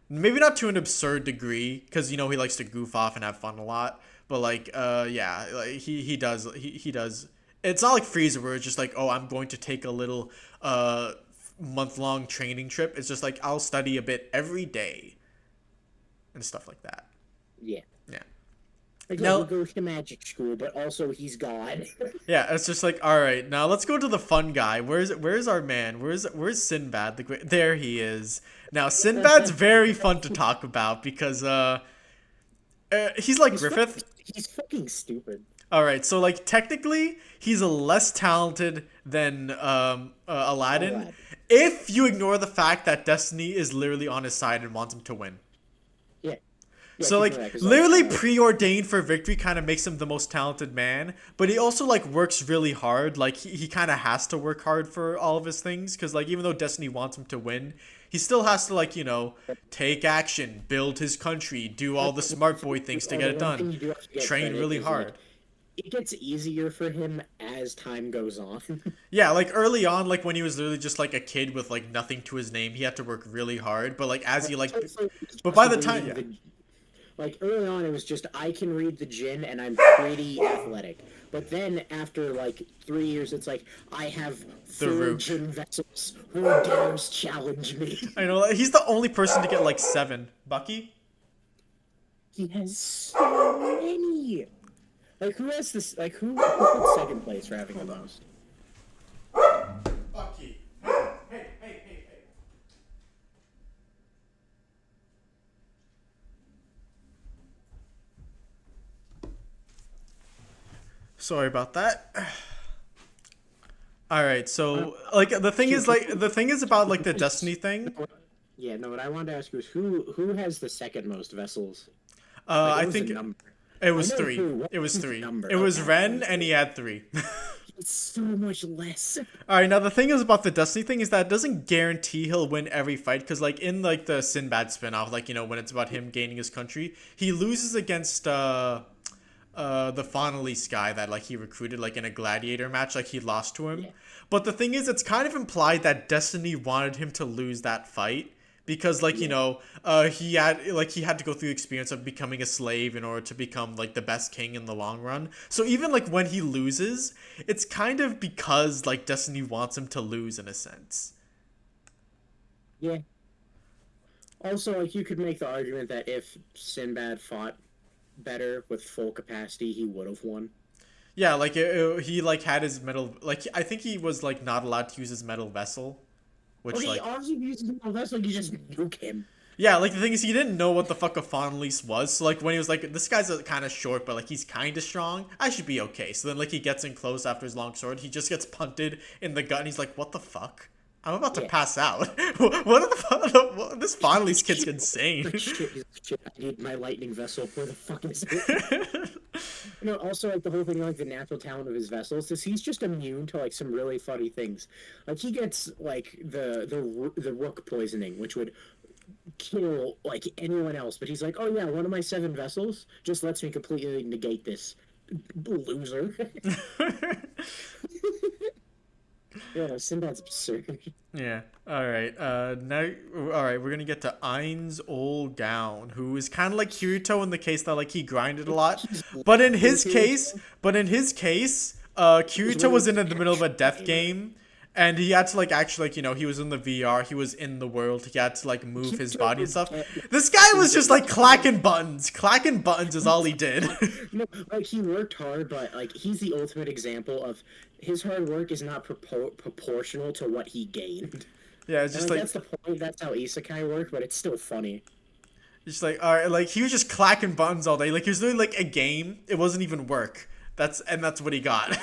Maybe not to an absurd degree, because you know he likes to goof off and have fun a lot, but like yeah, like he does. It's not like Frieza where it's just like, oh, I'm going to take a little month-long training trip. It's just like I'll study a bit every day and stuff like that. Yeah. Yeah. Like, now, he goes to magic school, but also he's God. Yeah, it's just like, all right, now let's go to the fun guy. Where's our man? Where's Sinbad? There he is. Now Sinbad's very fun to talk about because he's like Griffith. He's fucking stupid. All right, so like technically he's less talented than Aladdin if you ignore the fact that Destiny is literally on his side and wants him to win. Yeah. Yeah, So keep like going, 'cause, literally preordained for victory kind of makes him the most talented man, but he also like works really hard. Like he kind of has to work hard for all of his things because like even though Destiny wants him to win, he still has to like take action, build his country, do all the smart boy things to get the it one thing done, you do have to get train credit really is like hard. it gets easier for him as time goes on. Yeah, like early on, like when he was literally just like a kid with like nothing to his name, he had to work really hard. But like as he like, It's like but just by the time, reading yeah, like early on, it was just I can read the Jin and I'm pretty athletic. But then after like 3 years, it's like I have the four Rook. Jin vessels. Who dares challenge me? I know like, he's the only person to get like 7. Bucky. He has so many. Like who has this? Like who puts second place for having the most? Bucky. Hey. Sorry about that. All right, so like the thing is about like the Destiny thing. Yeah, no. What I wanted to ask you is who has the second most vessels? Like, I what was the think number? it was I know 3. who. What It was was the 3. number? It was Okay. Ren, and he had 3. It's so much less. All right, now the thing is about the Destiny thing is that it doesn't guarantee he'll win every fight because like in like the Sinbad spinoff, like when it's about him gaining his country, he loses against the Faunalise guy that like he recruited like in a gladiator match, like he lost to him. Yeah. But the thing is, it's kind of implied that Destiny wanted him to lose that fight because like he had to go through the experience of becoming a slave in order to become like the best king in the long run. So even like when he loses, it's kind of because like Destiny wants him to lose in a sense. Yeah. Also, like you could make the argument that if Sinbad fought better with full capacity, he would have won. Yeah, like he like had his metal, like I think he was like not allowed to use his metal vessel, which Okay, like all you use the vessel, you just nuke him. yeah, like the thing is he didn't know what the fuck a Fawn Lease was. So like when he was like, this guy's kind of short, but like he's kind of strong, I should be okay. So then like he gets in close after his long sword, he just gets punted in the gut, and he's like, what the fuck? I'm about to pass out. What are the fuck? This Fawn Lease kid's insane. Shit, I need my lightning vessel. Where the fuck is it? Also like the whole thing, like the natural talent of his vessels is he's just immune to like some really funny things. Like he gets like the rook poisoning, which would kill like anyone else, but he's like, oh yeah, one of my 7 vessels just lets me completely negate this. Loser. Yeah, Sinbad's absurd. Yeah. All right. Now, all right. We're gonna get to Ainz old gown, who is kind of like Kirito in the case that like he grinded a lot, but in his case, Kirito was in the middle of a death game, and he had to like actually like he was in the VR, he was in the world, he had to like move his body and stuff. This guy was just like clacking buttons. Clacking buttons is all he did. No, like he worked hard, but like he's the ultimate example of his hard work is not proportional to what he gained. Yeah, it's just like like that's the point. That's how isekai work, but it's still funny. just like all right, like he was just clacking buttons all day. Like he was doing like a game. It wasn't even work. That's what he got.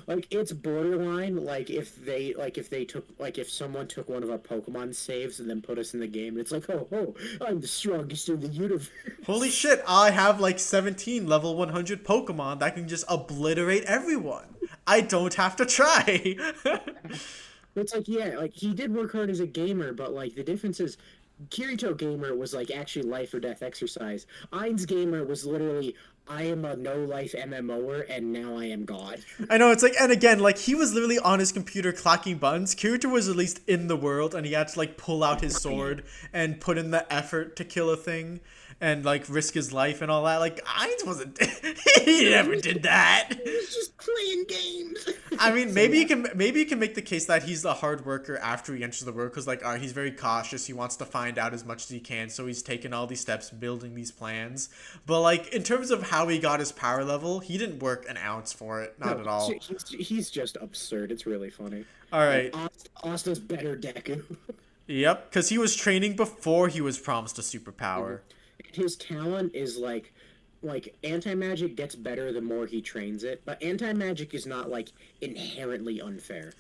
Like it's borderline. Like if someone took one of our Pokemon saves and then put us in the game, it's like, oh, I'm the strongest in the universe. Holy shit! I have like 17 level 100 Pokemon that can just obliterate everyone. I don't have to try. It's like, yeah, like he did work hard as a gamer, but like the difference is Kirito gamer was like actually life or death exercise. Ainz gamer was literally, I am a no life MMOer and now I am God. I know, it's like, and again, like he was literally on his computer clacking buttons. Kirito was at least in the world, and he had to like pull out his sword and put in the effort to kill a thing and like risk his life and all that. Like Ainz wasn't he never did that. He was just playing games. I mean, maybe you can make the case that he's a hard worker after he enters the world, because like he's very cautious. He wants to find out as much as he can, so he's taken all these steps, building these plans. But like in terms of how he got his power level, he didn't work an ounce for it, not at all. He's just absurd. It's really funny. All right. Asta's better Deku. Yep, because he was training before he was promised a superpower. His talent is like anti-magic gets better the more he trains it, but anti-magic is not like inherently unfair.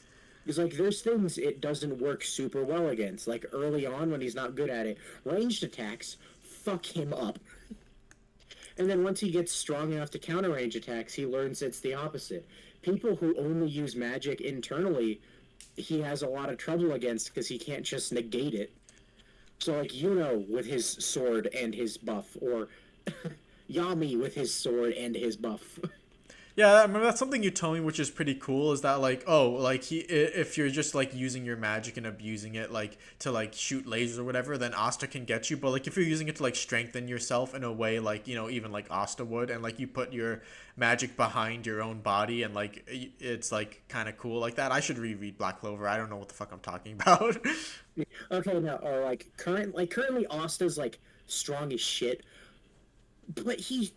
Because like there's things it doesn't work super well against. Like early on when he's not good at it, ranged attacks fuck him up. And then once he gets strong enough to counter range attacks, he learns it's the opposite. People who only use magic internally, he has a lot of trouble against because he can't just negate it. So, like, with his sword and his buff, or Yami with his sword and his buff. Yeah, I remember that's something you told me, which is pretty cool. Is that like, oh, like if you're just like using your magic and abusing it like to like shoot lasers or whatever, then Asta can get you. But like if you're using it to like strengthen yourself in a way like even like Asta would, and like you put your magic behind your own body, and like it's like kind of cool like that. I should reread Black Clover. I don't know what the fuck I'm talking about. Okay, now or currently Asta's like strong as shit, but he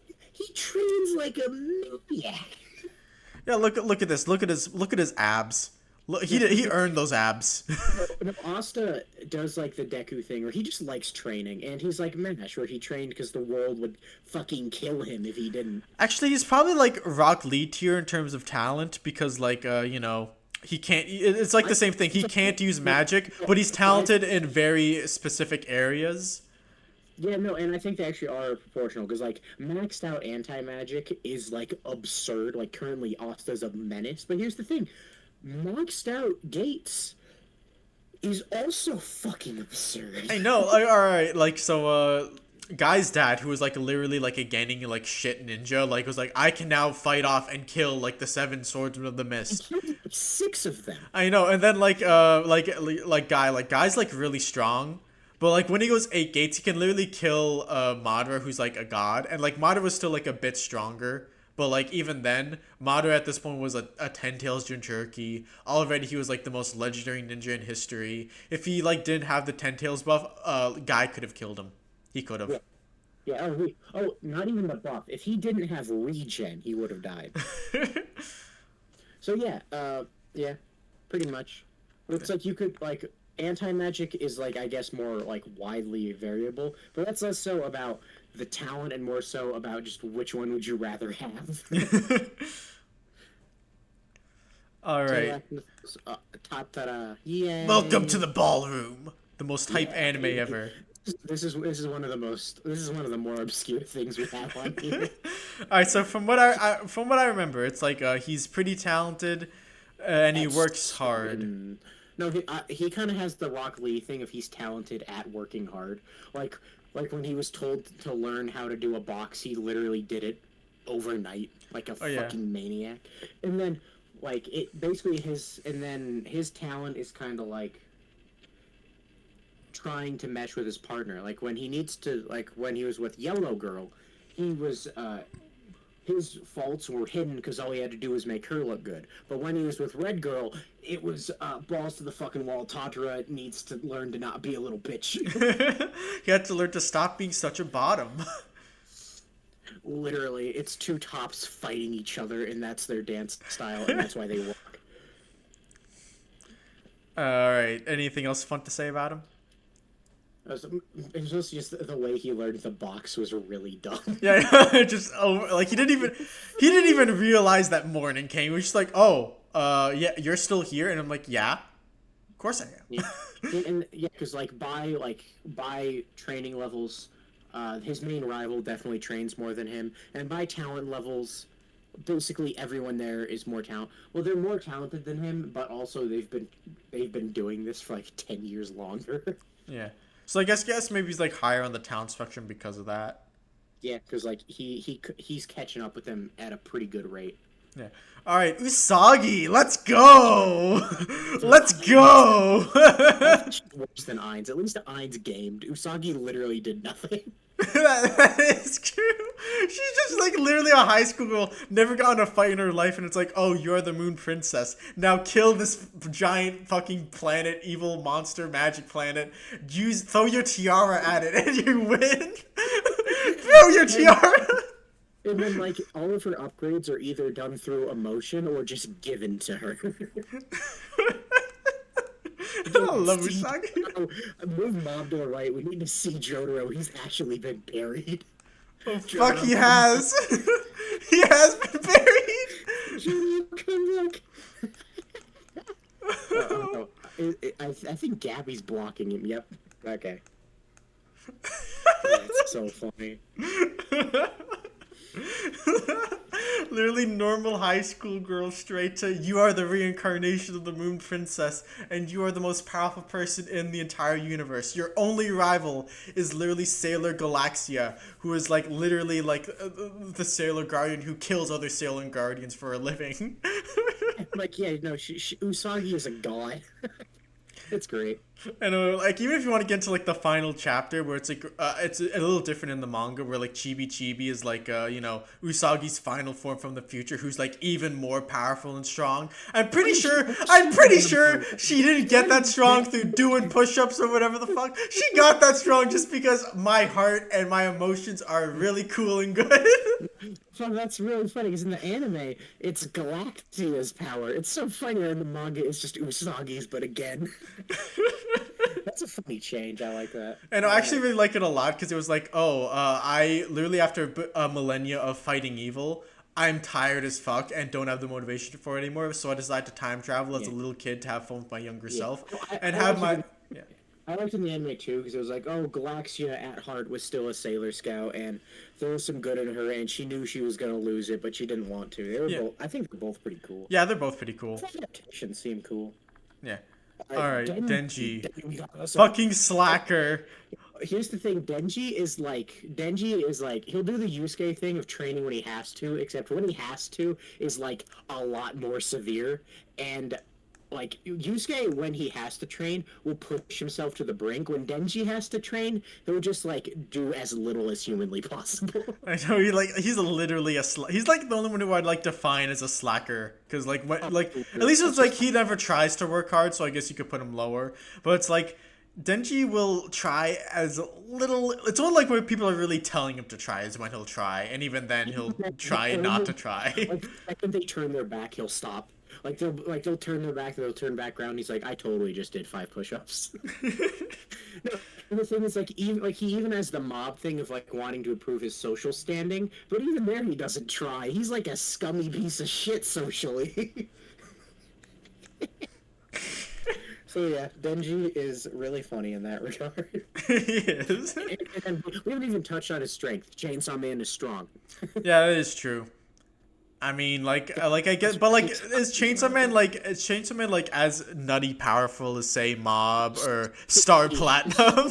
trains like a maniac. Yeah, look at this. Look at his abs. Look, he earned those abs. No, Asta does like the Deku thing where he just likes training, and he's like Mesh, where he trained because the world would fucking kill him if he didn't. Actually, he's probably like Rock Lee tier in terms of talent because like he can't. It's like the same thing. He can't use magic, but he's talented in very specific areas. Yeah, no, and I think they actually are proportional, because, like, maxed out anti-magic is, like, absurd. Like, currently, Asta's a menace. But here's the thing. Maxed out Gates is also fucking absurd. I know. Alright, like, so, Guy's dad, who was, like, literally, like, a Genin, like, shit ninja, like, was like, I can now fight off and kill, like, the 7 swordsmen of the mist. He killed 6 of them. I know, and then, Guy's, like, really strong. But, like, when he goes 8 gates, he can literally kill Madara, who's, like, a god. And, like, Madara was still, like, a bit stronger. But, like, even then, Madara at this point was a 10 Tails Jinchuriki. Already, he was, like, the most legendary ninja in history. If he, like, didn't have the 10 Tails buff, Guy could have killed him. He could have. Yeah, not even the buff. If he didn't have regen, he would have died. So, yeah, pretty much. It's like you could, like... Anti-magic is, like, I guess more, like, widely variable, but that's less so about the talent and more so about just which one would you rather have. Alright. Yeah. Welcome to the ballroom. The most hype anime ever. This is one of the more obscure things we have on here. Alright, so from what I remember, it's like he's pretty talented and he works hard. No, he kind of has the Rock Lee thing of he's talented at working hard. Like when he was told to learn how to do a box, he literally did it overnight, like a fucking maniac. And then, like, it basically his talent is kind of like trying to mesh with his partner. Like when he needs to, like when he was with Yellow Girl, he was his faults were hidden because all he had to do was make her look good. But when he was with Red Girl, it was balls to the fucking wall. Tadra needs to learn to not be a little bitch. He had to learn to stop being such a bottom. Literally, it's 2 tops fighting each other, and that's their dance style, and that's why they work. Alright, anything else fun to say about him? It was just the way he learned the box was really dumb. Yeah, just like he didn't even realize that morning came. He was just like, yeah, you're still here, and I'm like, yeah, of course I am. And because by training levels, his main rival definitely trains more than him, and by talent levels, basically everyone there is more talent. Well, they're more talented than him, but also they've been doing this for like 10 years longer. Yeah. So I guess maybe he's like higher on the talent spectrum because of that. Yeah, because like he's catching up with them at a pretty good rate. Yeah. All right, Usagi, let's go. Let's go. Worse than Ainz. At least Ainz gamed. Usagi literally did nothing. That is true. She's just like literally a high school girl, never got in a fight in her life, and it's like, oh, you're the moon princess. Now kill this giant fucking planet, evil monster magic planet. Throw your tiara at it, and you win. Throw your tiara. And then, like, all of her upgrades are either done through emotion or just given to her. I love Usagi. Move Mom to the right. We need to see Jotaro. He's actually been buried. Oh, fuck, he has. He has been buried. Jotaro, come back. I think Gabby's blocking him. Yep. Okay. That's so funny. Literally normal high school girl straight to you are the reincarnation of the Moon Princess and you are the most powerful person in the entire universe. Your only rival is literally Sailor Galaxia, who is like literally like the Sailor Guardian who kills other Sailor Guardians for a living. Like, yeah, no, Usagi is a god. It's great. And like even if you want to get into like the final chapter where it's like it's a little different in the manga where like Chibi is like Usagi's final form from the future who's like even more powerful and strong. I'm pretty sure she didn't get that strong through doing push-ups or whatever the fuck. She got that strong just because my heart and my emotions are really cool and good. So that's really funny because in the anime it's Galaxia's power. It's so funny, and in the manga it's just Usagi's, but again. That's a funny change. I like that. And I actually really like it a lot because it was like, I literally after a millennia of fighting evil, I'm tired as fuck and don't have the motivation for it anymore. So I decided to time travel as a little kid to have fun with my younger self and have my. I liked in the anime too because it was like, oh, Galaxia at heart was still a Sailor Scout, and there was some good in her, and she knew she was gonna lose it, but she didn't want to. They were both. I think they're both pretty cool. Yeah, they're both pretty cool. The adaptations seem cool. Yeah. All right, Denji. Fucking slacker. Here's the thing, Denji is like he'll do the Yusuke thing of training when he has to, except when he has to is like a lot more severe, and like Yusuke when he has to train will push himself to the brink. When Denji has to train, he'll just like do as little as humanly possible. I know he's literally he's like the only one who I'd like define as a slacker because like at least it's like he never tries to work hard, so I guess you could put him lower. But it's like Denji will try as little. It's only like when people are really telling him to try is when he'll try, and even then he'll try not to try. Like the second they turn their back, he'll stop. Like they'll turn their back, they'll turn back around. He's like, I totally just did 5 push-ups. No, and the thing is, like, he even has the mob thing of like wanting to improve his social standing, but even there he doesn't try. He's like a scummy piece of shit socially. So yeah, Denji is really funny in that regard. He is. And we haven't even touched on his strength. Chainsaw Man is strong. Yeah, that is true. I mean, I guess, but like, is Chainsaw Man like as nutty powerful as say Mob or Star Platinum?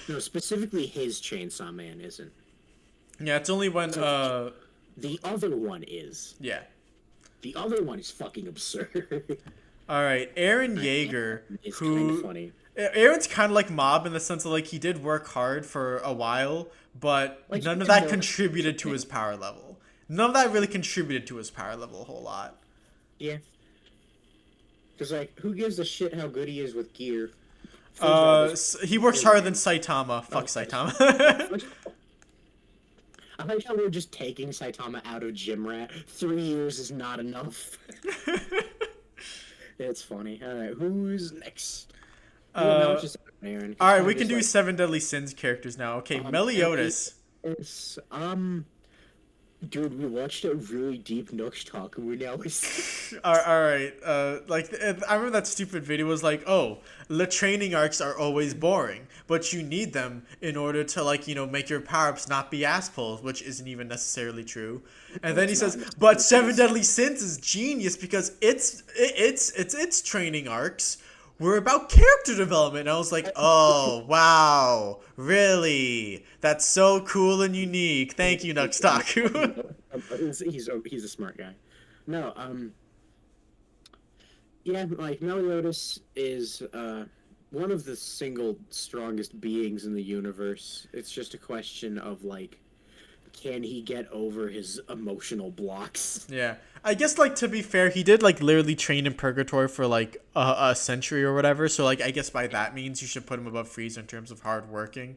No, specifically his Chainsaw Man isn't. Yeah, it's only when the other one is. Yeah. The other one is fucking absurd. All right, Eren Yeager, who funny. Eren's kind of like Mob in the sense that like he did work hard for a while, but like, none of that contributed to his power level. None of that really contributed to his power level a whole lot. Yeah. Because, like, who gives a shit how good he is with gear? He works harder than Saitama. Fuck Saitama. I like how we're just taking Saitama out of Gym Rat. 3 years is not enough. It's funny. Alright, who's next? Alright, we can do 7 Deadly Sins characters now. Okay, Meliodas. It's, dude, we watched a really deep Nooks talk, and we're now. Alright, I remember that stupid video was like, oh, the training arcs are always boring, but you need them in order to, like, make your power-ups not be assholes, which isn't even necessarily true. And then he says, but 7 Deadly Sins is genius because its training arcs were about character development. And I was like, oh, wow, really? That's so cool and unique. Thank you, Nuxtaku. He's a smart guy. No, yeah, like, Meliodas is, one of the single strongest beings in the universe. It's just a question of, like, can he get over his emotional blocks? Yeah. I guess, like, to be fair, he did, like, literally train in Purgatory for, like, a century or whatever. So, like, I guess by that means you should put him above Frieza in terms of hard working.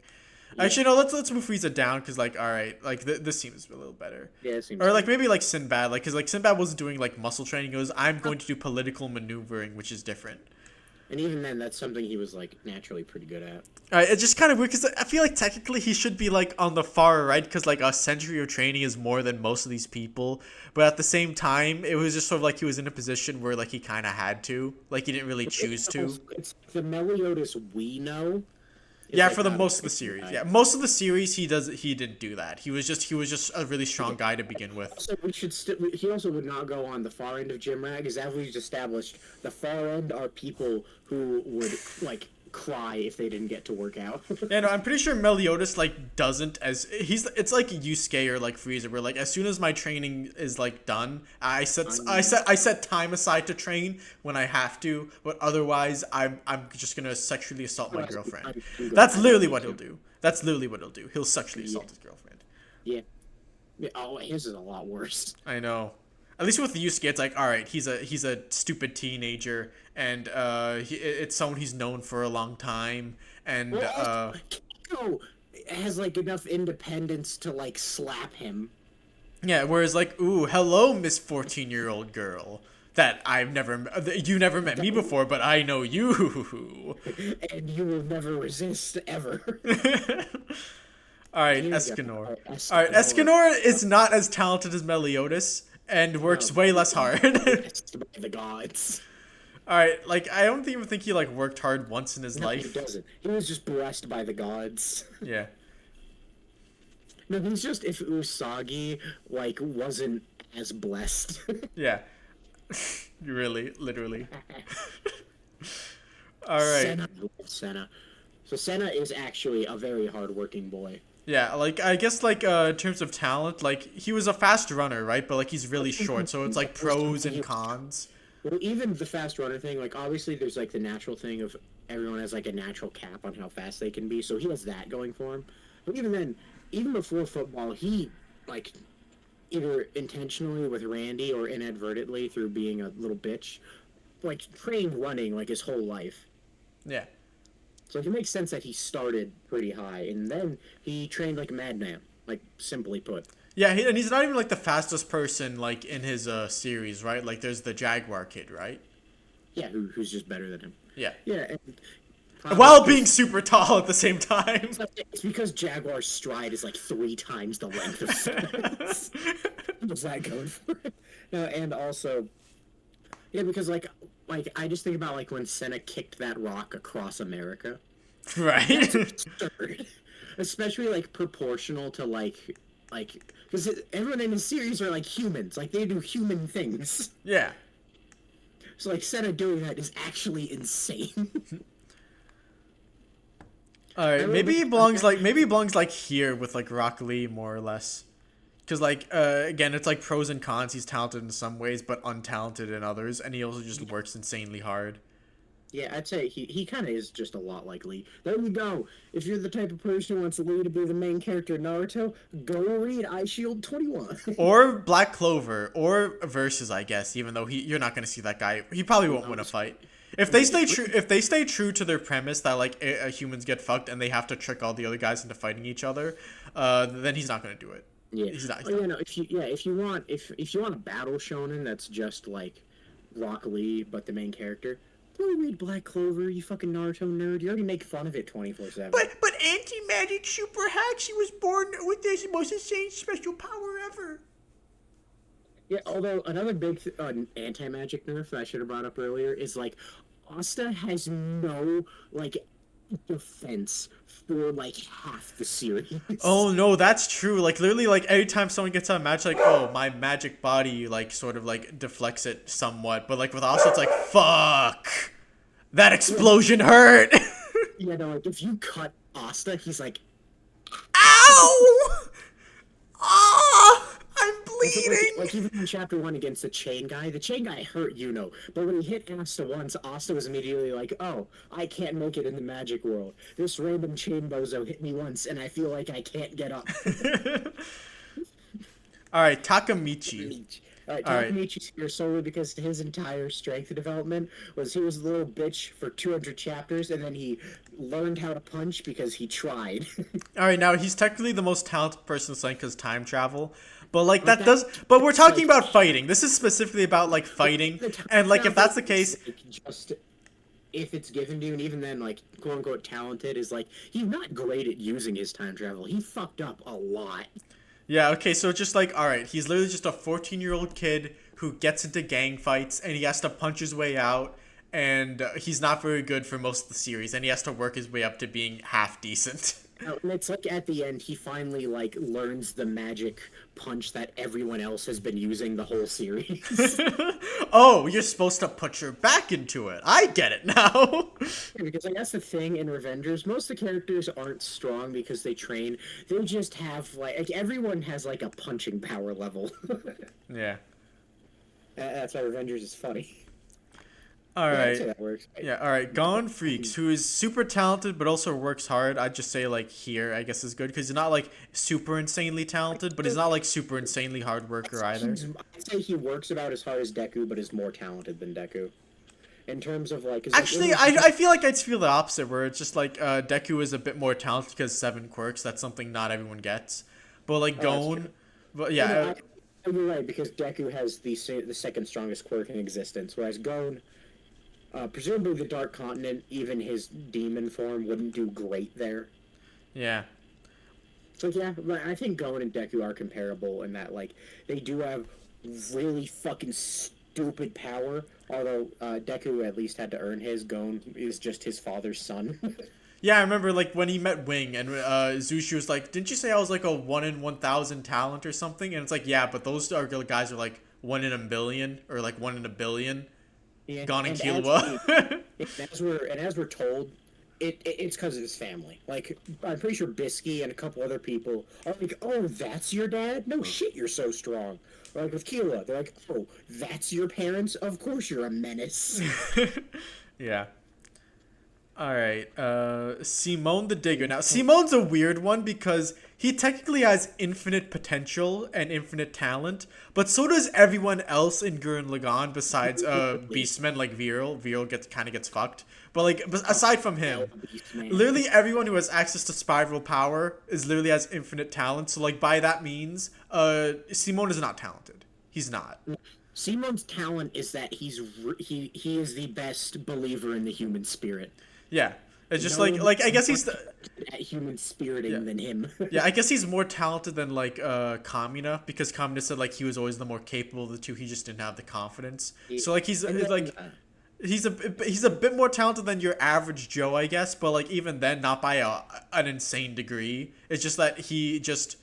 Yeah. Actually, no, let's move Frieza down because, like, all right, like, this seems a little better. Yeah, it seems. Or, like, maybe, like, Sinbad. Like, because, like, Sinbad wasn't doing, like, muscle training. It was, I'm going to do political maneuvering, which is different. And even then, that's something he was, like, naturally pretty good at. It's just kind of weird, because I feel like technically he should be, like, on the far right, because, like, a century of training is more than most of these people. But at the same time, it was just sort of like he was in a position where, like, he kind of had to. Like, he didn't really choose to. It's the Meliodas we know. Yeah, for the most of the series. Yeah, most of the series he didn't do that. He was just a really strong guy to begin with. So he also would not go on the far end of Gym Rag, as we've established. The far end are people who would like cry if they didn't get to work out. Yeah, no, I'm pretty sure Meliodas like doesn't it's like Yusuke or like Frieza, where like as soon as my training is like done, I set time aside to train when I have to, but otherwise I'm just gonna sexually assault my girlfriend. That's literally what he'll do. He'll sexually assault his girlfriend. Yeah. Oh, his is a lot worse. I know. At least with Yusuke, it's like, all right, he's a stupid teenager, and it's someone he's known for a long time, and Kirito has like enough independence to like slap him. Yeah, whereas like, ooh, hello, Miss 14-year-old girl that you never met me before, but I know you, and you will never resist ever. All right, Escanor. All right, Escanor is not as talented as Meliodas. And works way less hard. By the gods. Alright, like, I don't even think he, like, worked hard once in his life. He doesn't. He was just blessed by the gods. Yeah. No, he's just, if Usagi, like, wasn't as blessed. Yeah. Really, literally. Alright. Senna. So Senna is actually a very hard-working boy. Yeah, like, I guess, like, in terms of talent, like, he was a fast runner, right? But, like, he's really short, so it's, like, pros and cons. Well, even the fast runner thing, like, obviously there's, like, the natural thing of everyone has, like, a natural cap on how fast they can be, so he has that going for him. But even then, even before football, he, like, either intentionally with Randy or inadvertently through being a little bitch, like, trained running, like, his whole life. Yeah. So it makes sense that he started pretty high, and then he trained like a madman, like, simply put. Yeah, and he's not even, like, the fastest person, like, in his series, right? Like, there's the Jaguar kid, right? Yeah, who's just better than him. Yeah. Yeah, and while being super tall at the same time. It's because Jaguar's stride is, like, 3 times the length of Senna's. What's that going for? No, and also, yeah, because, like, I just think about, like, when Senna kicked that rock across America. Right. That's absurd. Especially, like, proportional to, like, because everyone in the series are, like, humans. Like, they do human things. Yeah. So, like, Senna doing that is actually insane. Alright, maybe he belongs, like, here with, like, Rock Lee, more or less. Because, like, again, it's, like, pros and cons. He's talented in some ways, but untalented in others. And he also just works insanely hard. Yeah, I'd say he kind of is just a lot like Lee. There you go. If you're the type of person who wants Lee to be the main character in Naruto, go read Eyeshield 21. Or Black Clover. Or Versus, I guess, even though you're not going to see that guy. He probably won't win a fight. If they stay true to their premise that, like, humans get fucked and they have to trick all the other guys into fighting each other, then he's not going to do it. Yeah. If you want a battle shonen that's just like Rock Lee but the main character, go read Black Clover, you fucking Naruto nerd. You already make fun of it 24/7. But anti-magic super hack, she was born with this most insane special power ever. Yeah, although another big anti-magic nerf that I should have brought up earlier is, like, Asta has no, like, defense for, like, half the series. Oh no, that's true. Like, literally, like, every time someone gets on a match, like, oh, my magic body, like, sort of, like, deflects it somewhat. But, like, with Asta, it's like, fuck, that explosion hurt. Yeah, no, like, if you cut Asta, he's like, ow! Ah! I'm bleeding! Like, even in chapter 1 against the chain guy hurt Yuno. But when he hit Asta once, Asta was immediately like, oh, I can't make it in the magic world. This random chain bozo hit me once, and I feel like I can't get up. Alright, Takamichi. Takamichi's here solely because his entire strength development was he was a little bitch for 200 chapters, and then he learned how to punch because he tried. Alright, now he's technically the most talented person to because time travel. But, like, but we're talking about fighting. This is specifically about, like, fighting. And, like, if that's the case... Just if it's given to you, and even then, like, quote-unquote talented, is, like, he's not great at using his time travel. He fucked up a lot. Yeah, okay, so just, like, alright, he's literally just a 14-year-old kid who gets into gang fights, and he has to punch his way out, and he's not very good for most of the series, and he has to work his way up to being half decent. And it's like at the end, he finally like learns the magic punch that everyone else has been using the whole series. Oh, you're supposed to put your back into it. I get it now. Because like that's the thing in Revengers, most of the characters aren't strong because they train. They just have like everyone has like a punching power level. Yeah. That's why Revengers is funny. All Yeah, I'd right. say that works. Yeah, all right. Gone Freaks, who is super talented but also works hard. I'd just say like here, I guess is good because he's not like super insanely talented, but he's not like super insanely hard worker either. I'd say he works about as hard as Deku, but is more talented than Deku. In terms of like, 'cause, Actually, I feel like I'd feel the opposite, where it's just like Deku is a bit more talented because 7 quirks. That's something not everyone gets. But like Gon, but yeah, you're right because Deku has the second strongest quirk in existence, whereas Gon. Presumably the Dark Continent, even his demon form, wouldn't do great there. yeah. So yeah, I think Gon and Deku are comparable in that, like, they do have really fucking stupid power, although Deku at least had to earn his. Gon is just his father's son. Yeah, I remember like when he met Wing and Zushi was like, "Didn't you say I was like a 1 in 1,000 talent or something?" And it's like, yeah, but those guys are like 1 in a million or like 1 in a billion. Yeah, Gon and Killua. As we're told, it's because of his family. Like, I'm pretty sure Bisky and a couple other people are like, "Oh, that's your dad? No shit, you're so strong." Or like with Killua, they're like, "Oh, that's your parents? Of course you're a menace." Yeah. All right. Simone the Digger. Now, Simone's a weird one because he technically has infinite potential and infinite talent, but so does everyone else in Gurren Lagann besides Beastmen like Viral. Viral kind of gets fucked. But like aside from him, literally everyone who has access to spiral power literally has infinite talent. So like by that means, Simone is not talented. He's not. Simone's talent is that he is the best believer in the human spirit. Yeah. It's just like I guess he's at human spiriting than him. Yeah, I guess he's more talented than like Kamina because Kamina said like he was always the more capable of the two. He just didn't have the confidence. So like he's a bit more talented than your average Joe, I guess. But like even then, not by an insane degree. It's just that he just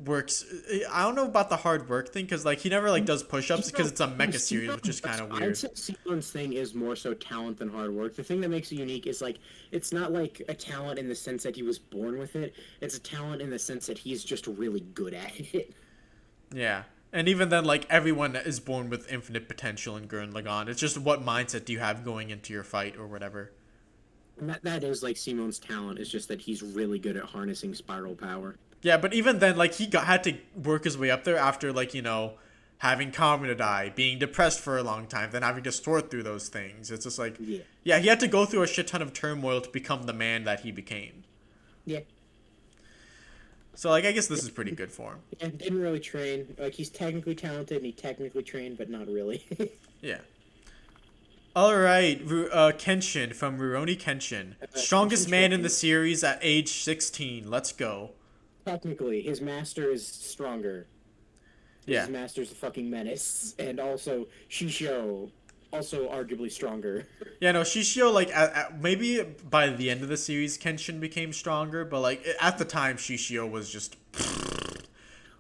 works. I don't know about the hard work thing because like he never like does push-ups because it's a mecha series, which is kind of weird. I'd say Simone's thing is more so talent than hard work. The thing that makes it unique is like it's not like a talent in the sense that he was born with it. It's a talent in the sense that he's just really good at it. Yeah. And even then, like, everyone is born with infinite potential in Gurren Lagann. It's just what mindset do you have going into your fight or whatever. And that is like Simone's talent. Is just that he's really good at harnessing spiral power. Yeah, but even then, like, he had to work his way up there after, like, you know, having Kamina die, being depressed for a long time, then having to sort through those things. It's just like, yeah, he had to go through a shit ton of turmoil to become the man that he became. Yeah. So, like, I guess this is pretty good for him. Yeah, didn't really train. Like, he's technically talented and he technically trained, but not really. Yeah. Alright, Kenshin from Rurouni Kenshin. Strongest man in the series at age 16. Let's go. Technically, his master is stronger. Yeah. His master's a fucking menace. And also, Shishio, also arguably stronger. Yeah, no, Shishio, like, maybe by the end of the series, Kenshin became stronger, but, like, at the time, Shishio was just...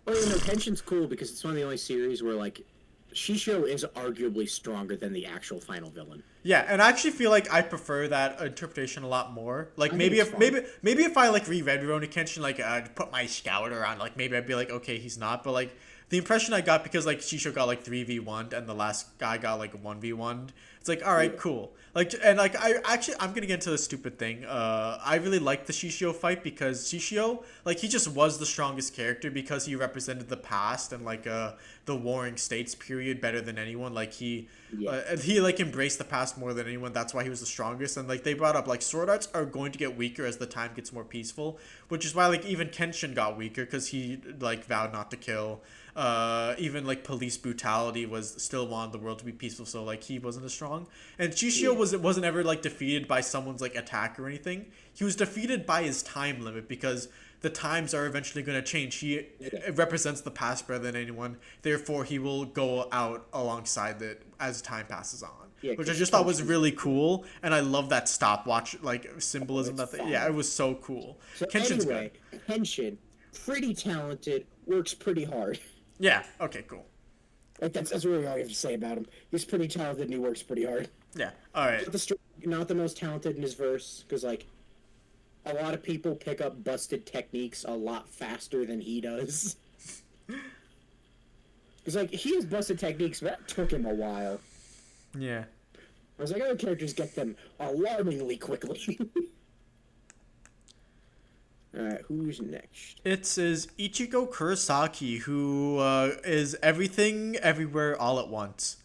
Well, you know, Kenshin's cool because it's one of the only series where, like, Shishio is arguably stronger than the actual final villain. Yeah, and I actually feel like I prefer that interpretation a lot more. Like maybe if I like reread Rurouni Kenshin, like I'd put my scouter on, like maybe I'd be like, okay, he's not. But like the impression I got because like Shisho got like 3v1'd and the last guy got like 1v1'd. It's like, all right, cool. Like and like I'm gonna get into the stupid thing. I really like the Shishio fight because Shishio, like he just was the strongest character because he represented the past and like the Warring States period better than anyone. Like he like embraced the past more than anyone. That's why he was the strongest. And like they brought up like sword arts are going to get weaker as the time gets more peaceful, which is why like even Kenshin got weaker because he like vowed not to kill. Even like police brutality was still wanted the world to be peaceful, so like he wasn't as strong. And Shishio wasn't ever like defeated by someone's like attack or anything. He was defeated by his time limit because the times are eventually going to change. He represents the past better than anyone. Therefore, he will go out alongside it as time passes on. Yeah, which I 'cause just thought was Kenshin- really cool, and I love that stopwatch like symbolism. it's Yeah, fire. it was so cool. So Kenshin's good. anyway, Kenshin, pretty talented, works pretty hard. Yeah. Okay. Cool. Like that's really all you have to say about him. He's pretty talented and he works pretty hard. Yeah. All right. Not the most talented in his verse, because like a lot of people pick up busted techniques a lot faster than he does. Because like he has busted techniques, but that took him a while. Yeah. Whereas like other characters get them alarmingly quickly. Alright, who's next? It is Ichigo Kurosaki, who is everything, everywhere, all at once.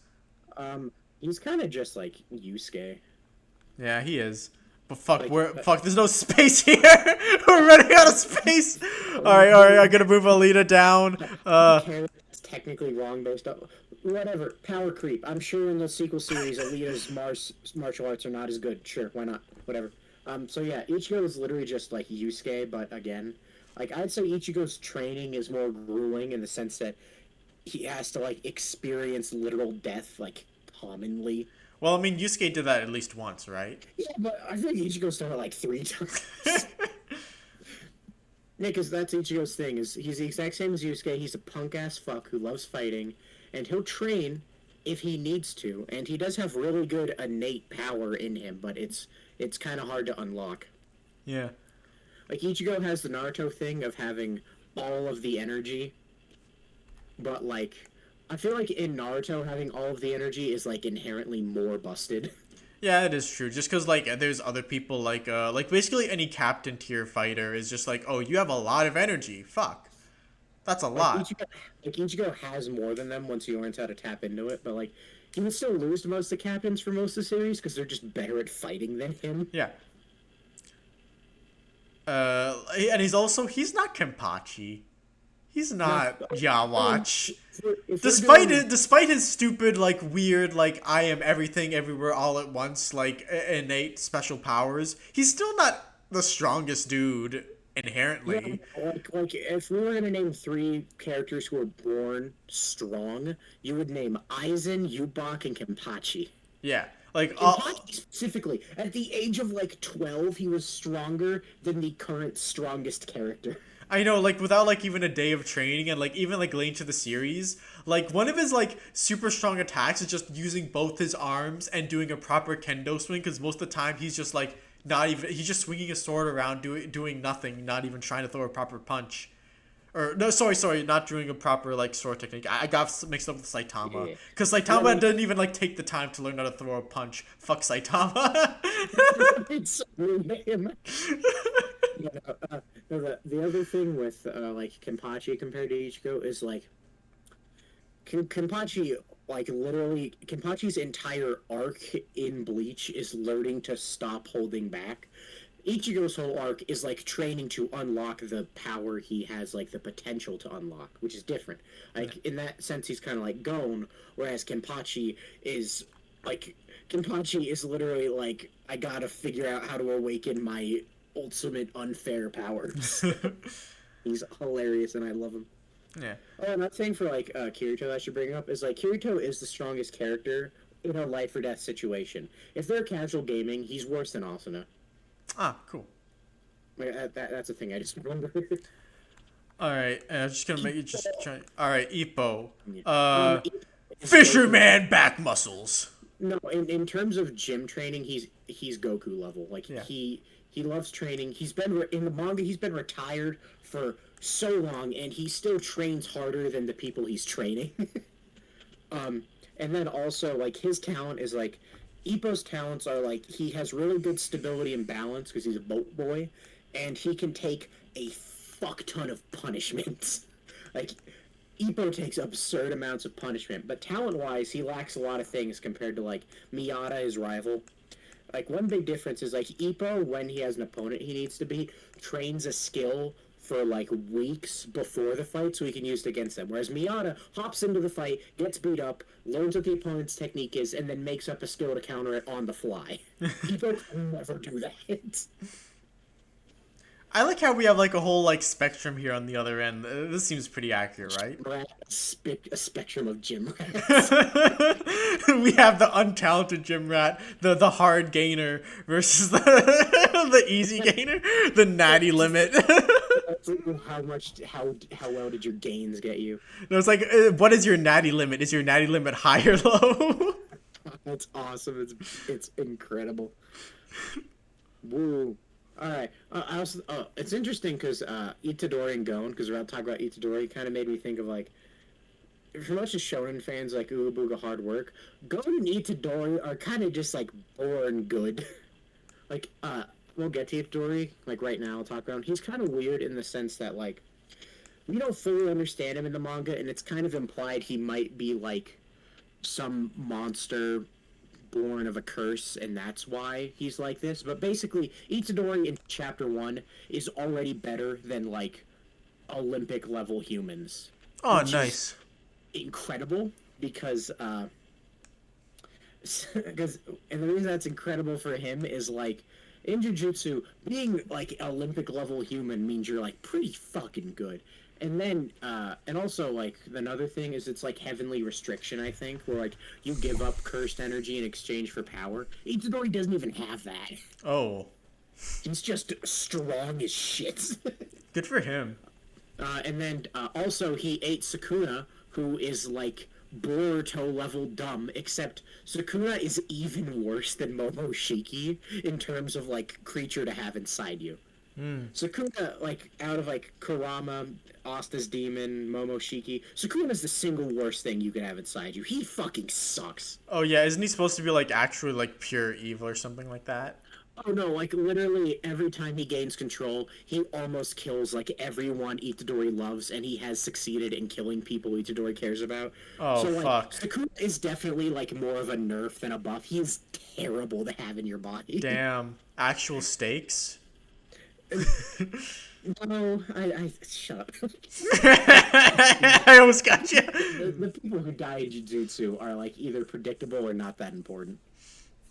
He's kind of just like Yusuke. Yeah, he is. But fuck, Like, there's no space here. We're running out of space. All right, I'm gonna move Alita down. It's technically wrong based on whatever power creep. I'm sure in the sequel series, Alita's martial arts are not as good. Sure, why not? Whatever. So yeah, Ichigo is literally just like Yusuke, but again, like I'd say Ichigo's training is more grueling in the sense that he has to like experience literal death like commonly. Well, I mean, Yusuke did that at least once, right? Yeah, but I think Ichigo's done it like 3 times. Yeah, because that's Ichigo's thing. Is he's the exact same as Yusuke. He's a punk ass fuck who loves fighting, and he'll train if he needs to. And he does have really good innate power in him, but it's kind of hard to unlock. Yeah. Like Ichigo has the Naruto thing of having all of the energy, but like I feel like in Naruto having all of the energy is like inherently more busted. Yeah, it is true. Just because like there's other people like basically any captain tier fighter is just like, oh, you have a lot of energy. Fuck, that's a lot. Ichigo has more than them once he learns how to tap into it, but like he would still lose to most of the captains for most of the series because they're just better at fighting than him. Yeah. And he's not Kenpachi. He's not Yawatch. Despite his stupid like weird like I am everything everywhere all at once like innate special powers, he's still not the strongest dude inherently. Yeah, like if we were gonna name 3 characters who were born strong, you would name Aizen, Yubak, and Kenpachi. Yeah. Like Kenpachi specifically, at the age of like 12, he was stronger than the current strongest character. I know, like, without, like, even a day of training and, like, even, like, late to the series, like, one of his, like, super strong attacks is just using both his arms and doing a proper kendo swing, because most of the time he's just, like, he's just swinging a sword around, doing nothing, not even trying to throw a proper punch. Or, no, sorry, not doing a proper, like, sword technique. I got mixed up with Saitama. Because Saitama didn't even, like, take the time to learn how to throw a punch. Fuck Saitama. It's him. The other thing with like Kenpachi compared to Ichigo is like Kenpachi like literally Kenpachi's entire arc in Bleach is learning to stop holding back. Ichigo's whole arc is like training to unlock the power he has like the potential to unlock, which is different. Like in that sense he's kind of like Gon, whereas Kenpachi is literally like I gotta figure out how to awaken my ultimate unfair powers. He's hilarious and I love him. Yeah. Oh, another thing for like Kirito I should bring up is like Kirito is the strongest character in a life or death situation. If they're casual gaming, he's worse than Asuna. Ah, cool. Like, that's a thing I just remembered. All right, I'm just gonna make you just try. All right, Ippo. Fisherman back muscles. No, in terms of gym training, he's Goku level. Like Yeah. He loves training. He's been in the manga. He's been retired for so long, and he still trains harder than the people he's training. And then also like his talent is like Ippo's talents are like he has really good stability and balance because he's a boat boy, and he can take a fuck ton of punishments. Like Ippo takes absurd amounts of punishment, but talent-wise, he lacks a lot of things compared to like Miyata, his rival. Like, one big difference is, like, Ippo, when he has an opponent he needs to beat, trains a skill for, like, weeks before the fight so he can use it against them. Whereas Miyata hops into the fight, gets beat up, learns what the opponent's technique is, and then makes up a skill to counter it on the fly. Ippo can never do that. I like how we have like a whole like spectrum here on the other end. This seems pretty accurate, right? A spectrum of gym rats. We have the untalented gym rat, the hard gainer versus the easy gainer, the natty limit. How well did your gains get you? No, it's like, what is your natty limit? Is your natty limit high or low? That's awesome. It's incredible. Woo. All right. I also it's interesting because Itadori and Gon, because we're about to talk about Itadori, kind of made me think of like, for much as Shonen fans like ooga booga hard work, Gon and Itadori are kind of just like born good. Like we'll get to Itadori like right now. I'll talk about him. He's kind of weird in the sense that like we don't fully understand him in the manga, and it's kind of implied he might be like some monster born of a curse, and that's why he's like this. But basically, Itadori in chapter 1 is already better than like Olympic level humans. Oh, nice. Incredible because and the reason that's incredible for him is like in Jujutsu, being like Olympic level human means you're like pretty fucking good. And then, and also, like, another thing is it's, like, heavenly restriction, I think, where, like, you give up cursed energy in exchange for power. Itadori doesn't even have that. Oh. He's just strong as shit. Good for him. And then, also, he ate Sukuna, who is, like, Boruto-level dumb, except Sukuna is even worse than Momoshiki in terms of, like, creature to have inside you. Sukuna, like, out of, like, Kurama, Asta's demon, Momoshiki, Sukuna's the single worst thing you could have inside you. He fucking sucks. Oh, yeah, isn't he supposed to be, like, actually, like, pure evil or something like that? Oh, no, like, literally every time he gains control, he almost kills, like, everyone Itadori loves, and he has succeeded in killing people Itadori cares about. Oh, so, like, fuck. Sukuna is definitely, like, more of a nerf than a buff. He is terrible to have in your body. Damn. Actual stakes? No, I shut up. I almost got you. The people who die in Jujutsu are like either predictable or not that important.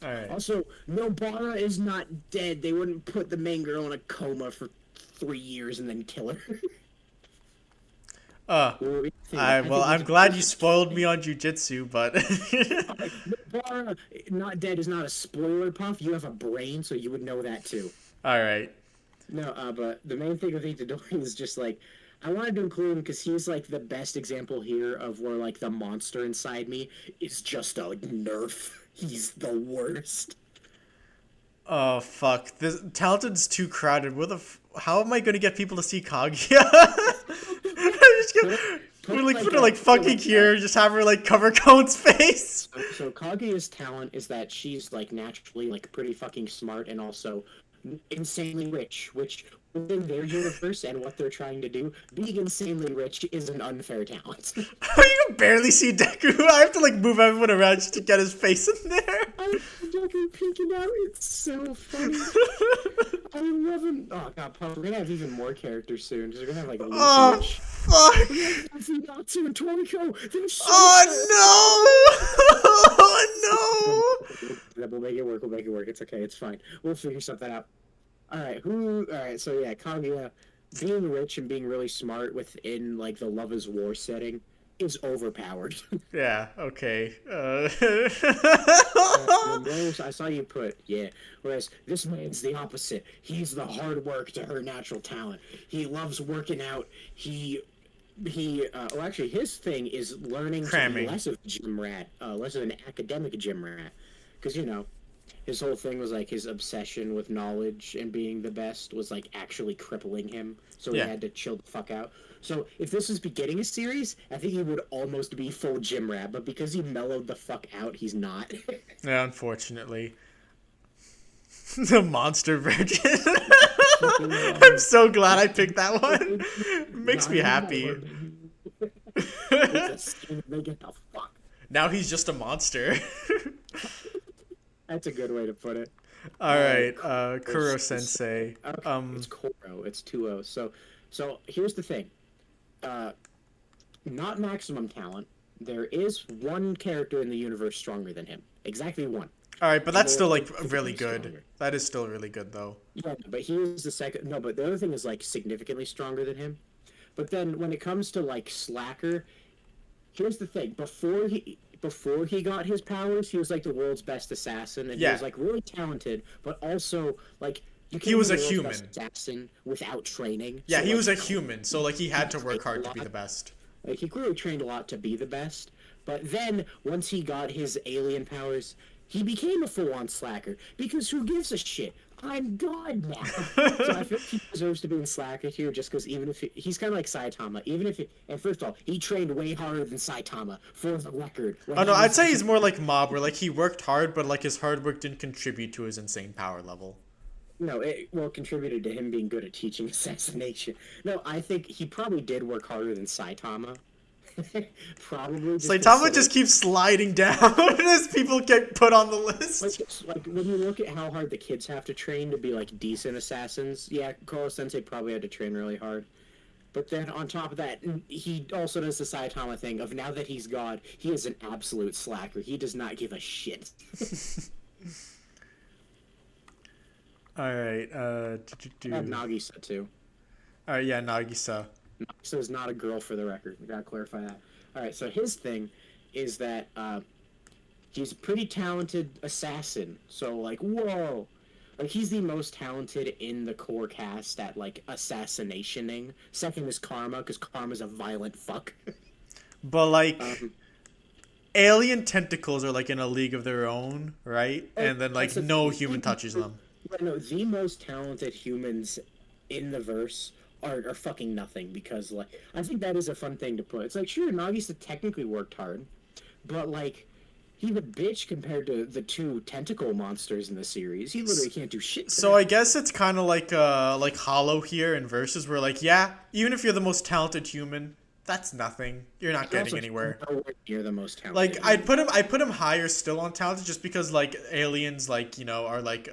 All right. Also, Nobara is not dead. They wouldn't put the main girl in a coma for 3 years and then kill her. I'm glad you spoiled me on Jujutsu, but Nobara not dead is not a spoiler, Puff. You have a brain, so you would know that too. all right. No, but the main thing with Itadori is just like, I wanted to include him because he's like the best example here of where like the monster inside me is just a nerf. He's the worst. Oh fuck! This Talented's too crowded. How am I gonna get people to see Kaguya? Put her like fucking here. Just have her like cover Kone's face. So Kaguya's talent is that she's like naturally like pretty fucking smart and also insanely rich, which within their universe and what they're trying to do, being insanely rich is an unfair talent. You can barely see Deku. I have to like move everyone around just to get his face in there. I see Deku peeking out. It's so funny. I love him. Oh god, Paul, we're gonna have even more characters soon because we're gonna have like oh fuck! Natsu and Toriko. They're so oh no! We'll make it work. We'll make it work. It's okay. It's fine. We'll figure something out. All right. So yeah, Kaguya being rich and being really smart within like the love is war setting is overpowered. Yeah. Okay. I saw you put Whereas this man's the opposite. He's the hard work to her natural talent. He loves working out. Actually, his thing is learning to be less of a gym rat, less of an academic gym rat, because his whole thing was like his obsession with knowledge and being the best was like actually crippling him, so he had to chill the fuck out. So if this was beginning a series, I think he would almost be full gym rat, but because he mellowed the fuck out, he's not. Yeah, unfortunately. The monster virgin. I'm so glad I picked that one. Makes me happy. Now he's just a monster. That's a good way to put it. All right, Kuro Sensei. Okay, it's Koro. It's 2-0. So here's the thing. Not maximum talent. There is one character in the universe stronger than him. Exactly one. All right, but that's still like Significantly really good. stronger. That is still really good though. Yeah, but he was the second. No, but the other thing is like significantly stronger than him. But then when it comes to like Slacker, here's the thing: before he got his powers, he was like the world's best assassin, and he Yeah. was like really talented, but also like you He can't was be a the world's human. best assassin without training. Yeah, So, he like, was a human, so like he had to work trained hard a to be lot. the best. Like he clearly trained a lot to be the best, but then once he got his alien powers, he became a full-on slacker. Because who gives a shit? I'm God now. So I feel like he deserves to be in slacker here, just because even if he's kind of like Saitama, even if and first of all, he trained way harder than Saitama for the record. Oh no, I'd say he's more like Mob, where like he worked hard, but like his hard work didn't contribute to his insane power level. No, it well contributed to him being good at teaching assassination. No, I think he probably did work harder than Saitama. Probably. Saitama just keeps sliding down as people get put on the list. Like when you look at how hard the kids have to train to be like decent assassins, yeah, Koro Sensei probably had to train really hard. But then on top of that, he also does the Saitama thing of now that he's God, he is an absolute slacker. He does not give a shit. All right, I have Nagisa too. All right, yeah, Nagisa. Nagisa is not a girl for the record. We gotta clarify that. All right, so his thing is that he's a pretty talented assassin. So like, whoa, like he's the most talented in the core cast at like assassinationing. Second is Karma, because Karma's a violent fuck. But like, alien tentacles are like in a league of their own, right? And then like no human touches them. But no, the most talented humans in the verse are fucking nothing, because like I think that is a fun thing to put. It's like sure, Nagisa technically worked hard, but like he's a bitch compared to the two tentacle monsters in the series. He literally can't do shit. So I guess it's kind of like Hollow here in verses where like yeah, even if you're the most talented human, that's nothing. You're not getting anywhere. Nowhere near the most talented. Like I'd put him higher still on talented just because like aliens like you know are like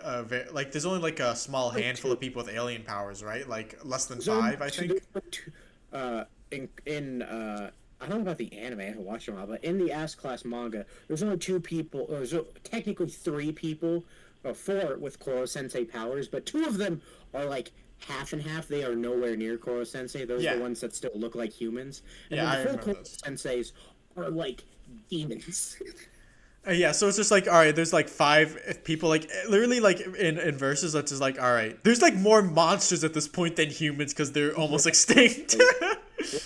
like there's only like a small handful of people with alien powers, right? Like less than 5, I think. I don't know about the anime, I haven't watched it in a while, but in the Ass Class manga, there's only 2 people, or there's technically 3 people, or 4 with Koro Sensei powers, but 2 of them are like half and half. They are nowhere near Koro Sensei. Those are the ones that still look like humans. And I the full remember Koro Senseis are like demons. Yeah, so it's just like all right, there's like 5 people like literally like in verses that's just like all right, there's like more monsters at this point than humans because they're almost extinct.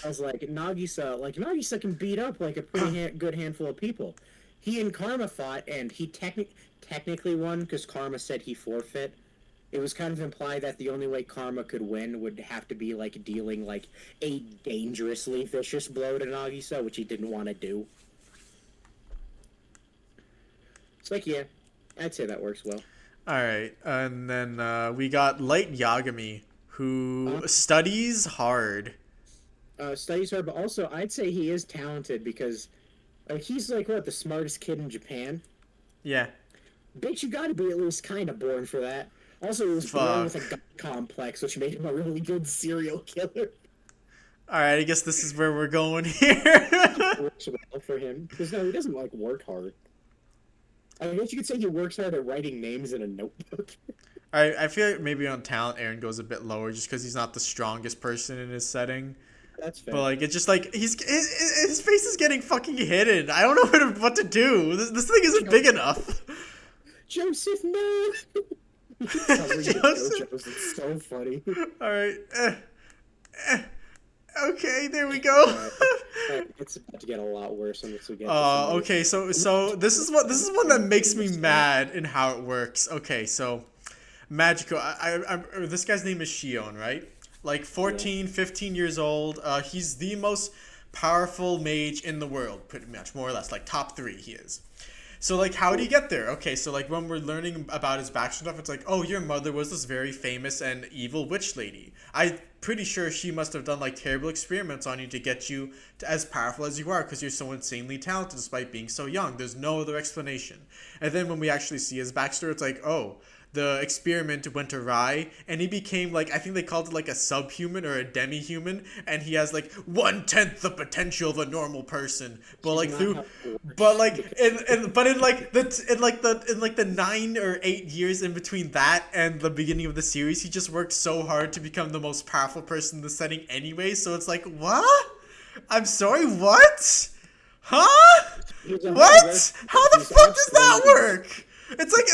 I was like Nagisa can beat up like a pretty good handful of people. He and Karma fought, and he technically won because Karma said he forfeit. It was kind of implied that the only way Karma could win would have to be like dealing like a dangerously vicious blow to Nagisa, which he didn't want to do. It's like, yeah, I'd say that works well. All right, and then we got Light Yagami, who studies hard. Studies hard, but also I'd say he is talented because he's like the smartest kid in Japan. Yeah. Bitch, you gotta be at least kind of born for that. Also, he was born with a god complex, which made him a really good serial killer. All right, I guess this is where we're going here. Works well for him because no, he doesn't like work hard. I guess you could say he works hard at writing names in a notebook. I feel like maybe on talent, Eren goes a bit lower just because he's not the strongest person in his setting. That's fair. But like, it's just like his face is getting fucking hidden. I don't know what to do. This thing isn't big enough. Joseph, no. Joseph, it's so funny. All right. Okay, there we go. All right, it's about to get a lot worse once we get. Okay. So this is one that makes me mad in how it works. Okay, so Magico. This guy's name is Shion, right? Like 14, 15 years old. He's the most powerful mage in the world, pretty much, more or less. Like top 3, he is. So like, how did he get there? Okay, so like when we're learning about his backstory stuff, it's like, oh, your mother was this very famous and evil witch lady. I'm pretty sure she must have done like terrible experiments on you to get you to as powerful as you are because you're so insanely talented despite being so young. There's no other explanation. And then when we actually see his backstory, it's like, oh, the experiment went awry, and he became like, I think they called it like a subhuman or a demi-human, and he has like 1/10 the potential of a normal person, but like in the 9 or 8 years in between that and the beginning of the series, he just worked so hard to become the most powerful person in the setting anyway. So it's like, what? I'm sorry, what? Huh? What? How the fuck does that work? It's like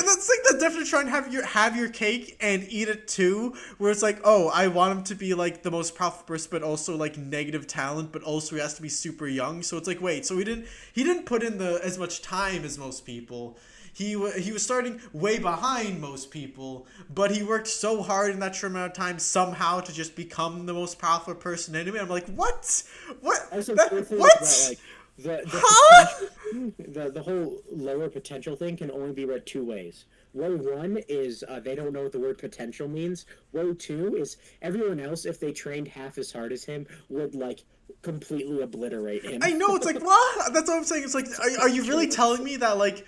the difference trying to have your cake and eat it too, where it's like, oh, I want him to be like the most powerful person, but also like negative talent, but also he has to be super young. So it's like, wait, so he didn't put in as much time as most people. He was starting way behind most people, but he worked so hard in that short amount of time somehow to just become the most powerful person anyway. I'm like, what? What? What? The whole lower potential thing can only be read two ways. Woe 1 is they don't know what the word potential means. Woe 2 is everyone else, if they trained half as hard as him, would like completely obliterate him. I know, it's like, what? That's what I'm saying. It's like, are you really telling me that, like,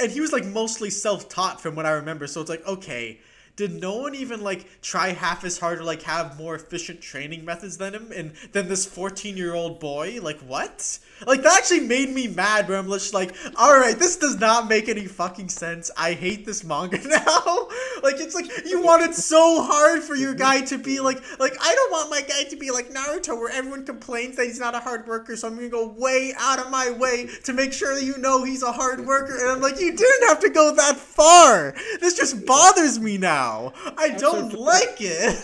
and he was like mostly self-taught from what I remember, so it's like, okay, did no one even like try half as hard or like have more efficient training methods than him and than this 14-year-old boy? Like, what? Like, that actually made me mad, where I'm just like, alright, this does not make any fucking sense. I hate this manga now. Like, it's like, you wanted so hard for your guy to be like, I don't want my guy to be like Naruto, where everyone complains that he's not a hard worker, so I'm gonna go way out of my way to make sure that you know he's a hard worker. And I'm like, you didn't have to go that far. This just bothers me now. I don't like it.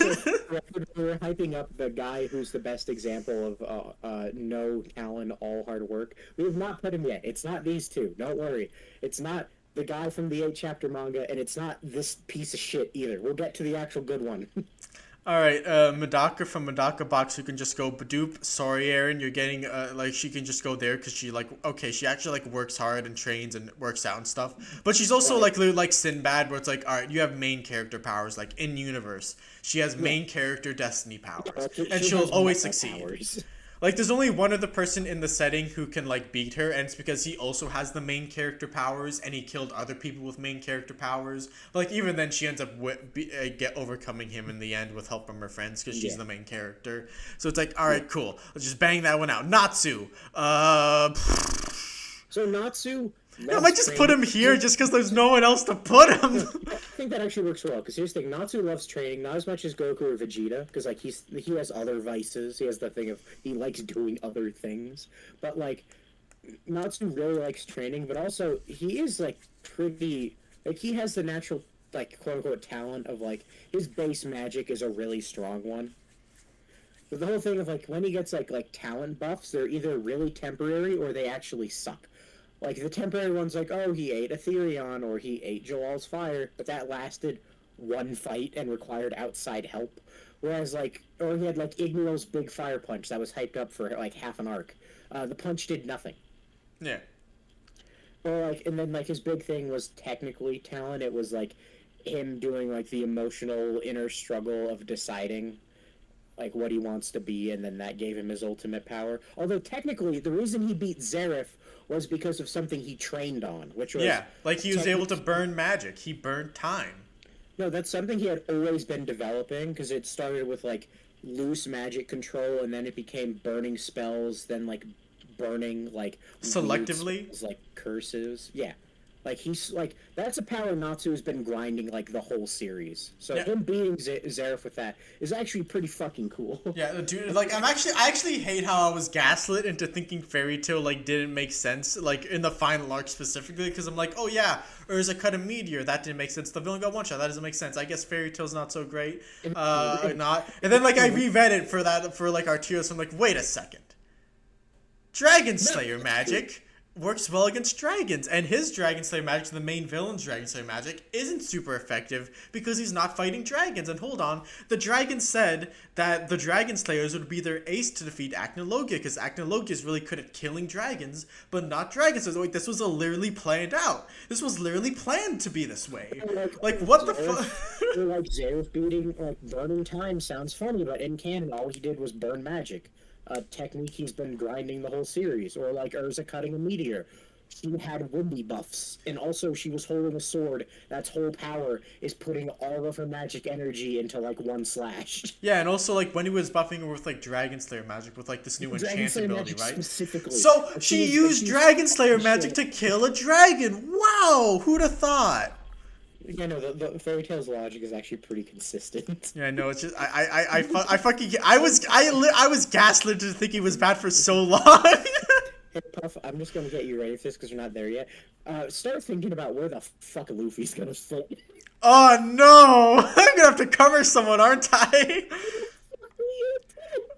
We're hyping up the guy who's the best example of no talent, all hard work. We have not put him yet. It's not these two. Don't worry. It's not the guy from the 8-chapter manga, and it's not this piece of shit either. We'll get to the actual good one. Alright, Medaka from Medaka Box, who can just go, Badoop, sorry Eren, you're getting, like, she can just go there, because she, like, okay, she actually, like, works hard and trains and works out and stuff, but she's also, like Sinbad, where it's like, alright, you have main character powers, like, in universe, she has main character destiny powers, and she'll always succeed. Powers. Like, there's only one other person in the setting who can, like, beat her, and it's because he also has the main character powers, and he killed other people with main character powers. But, like, even then, she ends up overcoming him in the end with help from her friends, because she's the main character. So it's like, alright, cool. Let's just bang that one out. Natsu! So Natsu... I might just put him here just because there's no one else to put him. I think that actually works well, because here's the thing, Natsu loves training, not as much as Goku or Vegeta, because like he has other vices, he has the thing of he likes doing other things, but like Natsu really likes training, but also he is like pretty, like he has the natural like quote unquote talent of like his base magic is a really strong one. But the whole thing of like when he gets like talent buffs, they're either really temporary or they actually suck. Like, the temporary one's like, oh, he ate Aetherion, or he ate Joel's fire, but that lasted one fight and required outside help. Whereas, like, or he had, like, Igniel's big fire punch that was hyped up for, like, half an arc. The punch did nothing. Yeah. Or, like, and then, like, his big thing was technically talent. It was, like, him doing, like, the emotional inner struggle of deciding, like, what he wants to be, and then that gave him his ultimate power. Although, technically, the reason he beat Zeref was because of something he trained on, which was... Yeah, like he was able to burn magic. He burned time. No, that's something he had always been developing, because it started with, like, loose magic control, and then it became burning spells, then, like, burning, like... selectively? Spells, like, curses. Yeah. Like, he's, like, that's a power Natsu has been grinding, like, the whole series. So him beating Zeref with that is actually pretty fucking cool. Yeah, dude, like, I actually hate how I was gaslit into thinking Fairy Tail, like, didn't make sense, like, in the final arc specifically, because I'm like, oh yeah, Urza cut a meteor, that didn't make sense, the villain got one shot, that doesn't make sense, I guess Fairy Tail's not so great, not, and then, like, I reread it for like, Arturo, so I'm like, wait a second. Dragon Slayer magic works well against dragons, and his Dragon Slayer magic, the main villain's Dragon Slayer magic, isn't super effective because he's not fighting dragons. And hold on, the dragon said that the Dragon Slayers would be their ace to defeat Acnologia, because Acnologia is really good at killing dragons, but not dragons. So wait, this was literally planned out. This was literally planned to be this way. Like what the fuck? Like Zeref beating, like, burning time sounds funny, but in canon, all he did was burn magic. A technique he's been grinding the whole series, or like Urza cutting a meteor. she had windy buffs, and also she was holding a sword that's whole power is putting all of her magic energy into like one slash. Yeah, and also like when he was buffing her with like Dragon Slayer magic with like this new Dragon enchant Slayer ability, magic right? specifically. So But she was- used she was Dragon Slayer fucking magic shit. to kill a dragon. Wow, who'd have thought? Yeah, no, the Fairy Tail's logic is actually pretty consistent. Yeah, no, it's just I was gaslit to think he was bad for so long. Hey, Puff, I'm just gonna get you ready for this because we're not there yet. Start thinking about where the fuck Luffy's gonna fit. Oh no! I'm gonna have to cover someone, aren't I?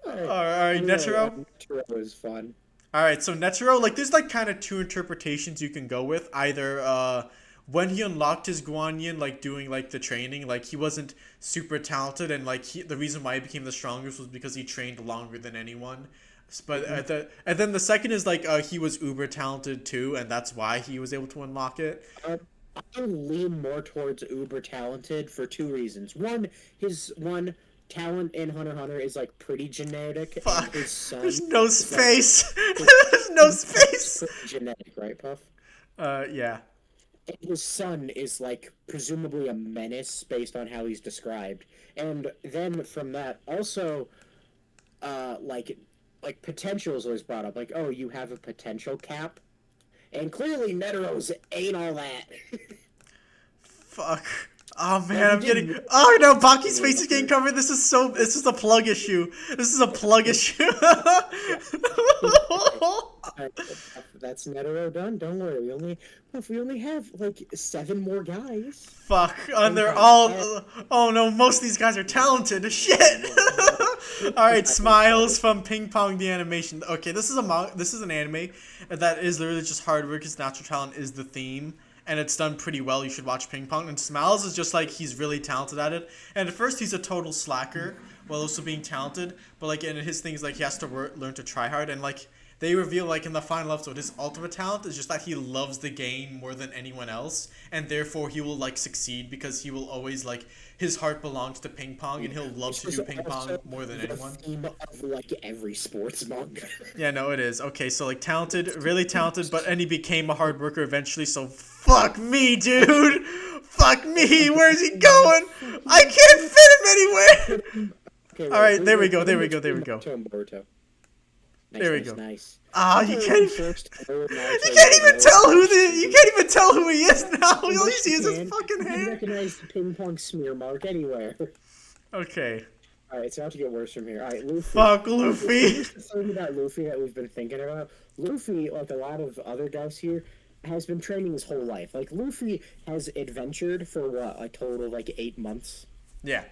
Alright, Netero? Netero is fun. Alright, so Netero, like, there's, like, kind of two interpretations you can go with. Either, when he unlocked his Guanyin, like, doing, like, the training, like, he wasn't super talented, and, like, the reason why he became the strongest was because he trained longer than anyone. But, and then the second is, like, he was uber talented, too, and that's why he was able to unlock it. I lean more towards uber talented for two reasons. His talent in Hunter x Hunter is like pretty genetic. Fuck. And his son There's no is, space. There's no space. pretty genetic, right, Puff? Yeah. And his son is like presumably a menace based on how he's described. And then from that, also, like potential is always brought up. Like, oh, you have a potential cap. And clearly Netero's ain't all that. Fuck. Oh man, I'm getting. Oh no, Baki's face is getting covered. This is a plug issue. This is a plug issue. That's Netero done. Don't worry. We only have like 7 more guys. Fuck, and they're all. Oh no, most of these guys are talented. Shit. All right, Smiles from Ping Pong the animation. Okay, this is an anime that is literally just hard work. His natural talent is the theme. And it's done pretty well. You should watch Ping Pong. And Smiles is just like, he's really talented at it. And at first, he's a total slacker while also being talented. But like, in his things, like, he has to learn to try hard. And like, they reveal, like, in the final episode, his ultimate talent is just that he loves the game more than anyone else. And therefore, he will, like, succeed because he will always, like, his heart belongs to ping pong. And he'll love to do ping pong more than anyone. Theme of, like, every sports manga. Yeah, no, it is. Okay, so, like, talented, really talented, and he became a hard worker eventually, so fuck me, dude! Fuck me! Where's he going? I can't fit him anywhere! Okay, Alright, there we go. Naruto and Boruto. Nice, There we nice, go. Nice. Ah, you can't even You tell who he is now. All you see is his fucking You can hair. recognize the ping pong smear mark anywhere. Okay. Alright, so I have to get worse from here. Alright, Luffy. Fuck Luffy. Here's the thing about Luffy that we've been thinking about. Luffy, like a lot of other guys here, has been training his whole life. Like, Luffy has adventured for, what, a total of, like, 8 months? Yeah.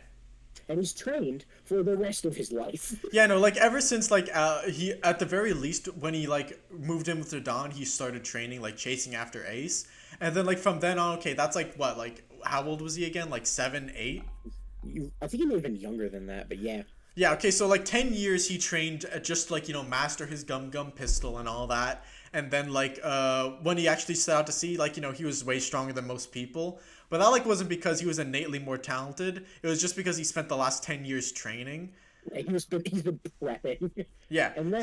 And he's trained for the rest of his life. Yeah, no, like, ever since, like, he, at the very least, when he, like, moved in with Zidane, he started training, like, chasing after Ace. And then, like, from then on, okay, that's, like, what, like, how old was he again? Like, 7, 8? I think he may have been younger than that, but yeah. Yeah, okay, so, like, 10 years he trained just, like, you know, master his Gum Gum pistol and all that. And then, like, when he actually set out to sea, like, you know, he was way stronger than most people. But that, like, wasn't because he was innately more talented. It was just because he spent the last 10 years training. He's been prepping. Yeah. And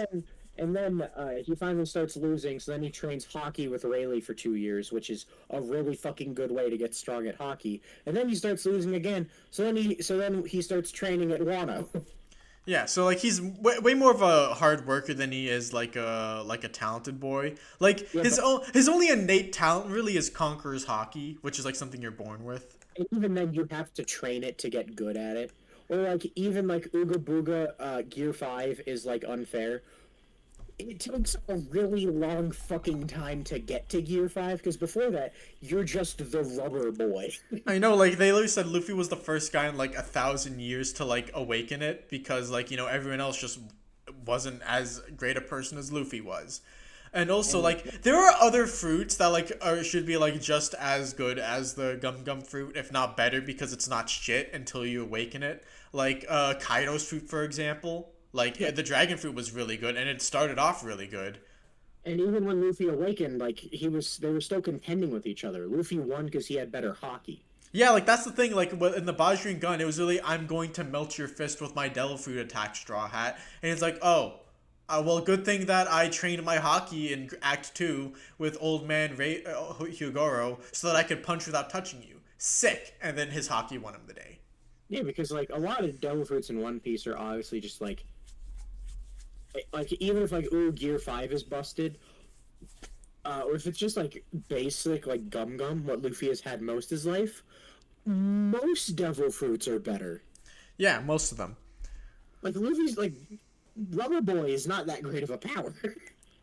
then he finally starts losing, so then he trains hockey with Rayleigh for 2 years, which is a really fucking good way to get strong at hockey. And then he starts losing again, so then he starts training at Wano. Yeah, so, like, he's way more of a hard worker than he is, like a talented boy. Like, Yeah, his only innate talent really is Conqueror's hockey, which is, like, something you're born with. And even then, you have to train it to get good at it. Or, like, even, like, Ooga Booga Gear 5 is, like, unfair. It takes a really long fucking time to get to Gear 5, because before that, you're just the rubber boy. I know, like, they literally said Luffy was the first guy in, like, 1,000 years to, like, awaken it, because, like, you know, everyone else just wasn't as great a person as Luffy was. And also, like, there are other fruits that, like, should be, like, just as good as the Gum Gum fruit, if not better, because it's not shit until you awaken it. Like, Kaido's fruit, for example. Like, the dragon fruit was really good, and it started off really good. And even when Luffy awakened, like, they were still contending with each other. Luffy won because he had better hockey. Yeah, like, that's the thing, like, in the Bajrin Gun, it was really, I'm going to melt your fist with my Devil Fruit attack, Straw Hat. And it's like, oh, Well, good thing that I trained my hockey in Act 2 with old man Hyogoro so that I could punch without touching you. Sick. And then his hockey won him the day. Yeah, because like a lot of devil fruits in One Piece are obviously just like even if like ooh Gear 5 is busted, or if it's just like basic like Gum Gum, what Luffy has had most of his life, most devil fruits are better. Yeah, most of them. Like Luffy's like Rubber Boy is not that great of a power.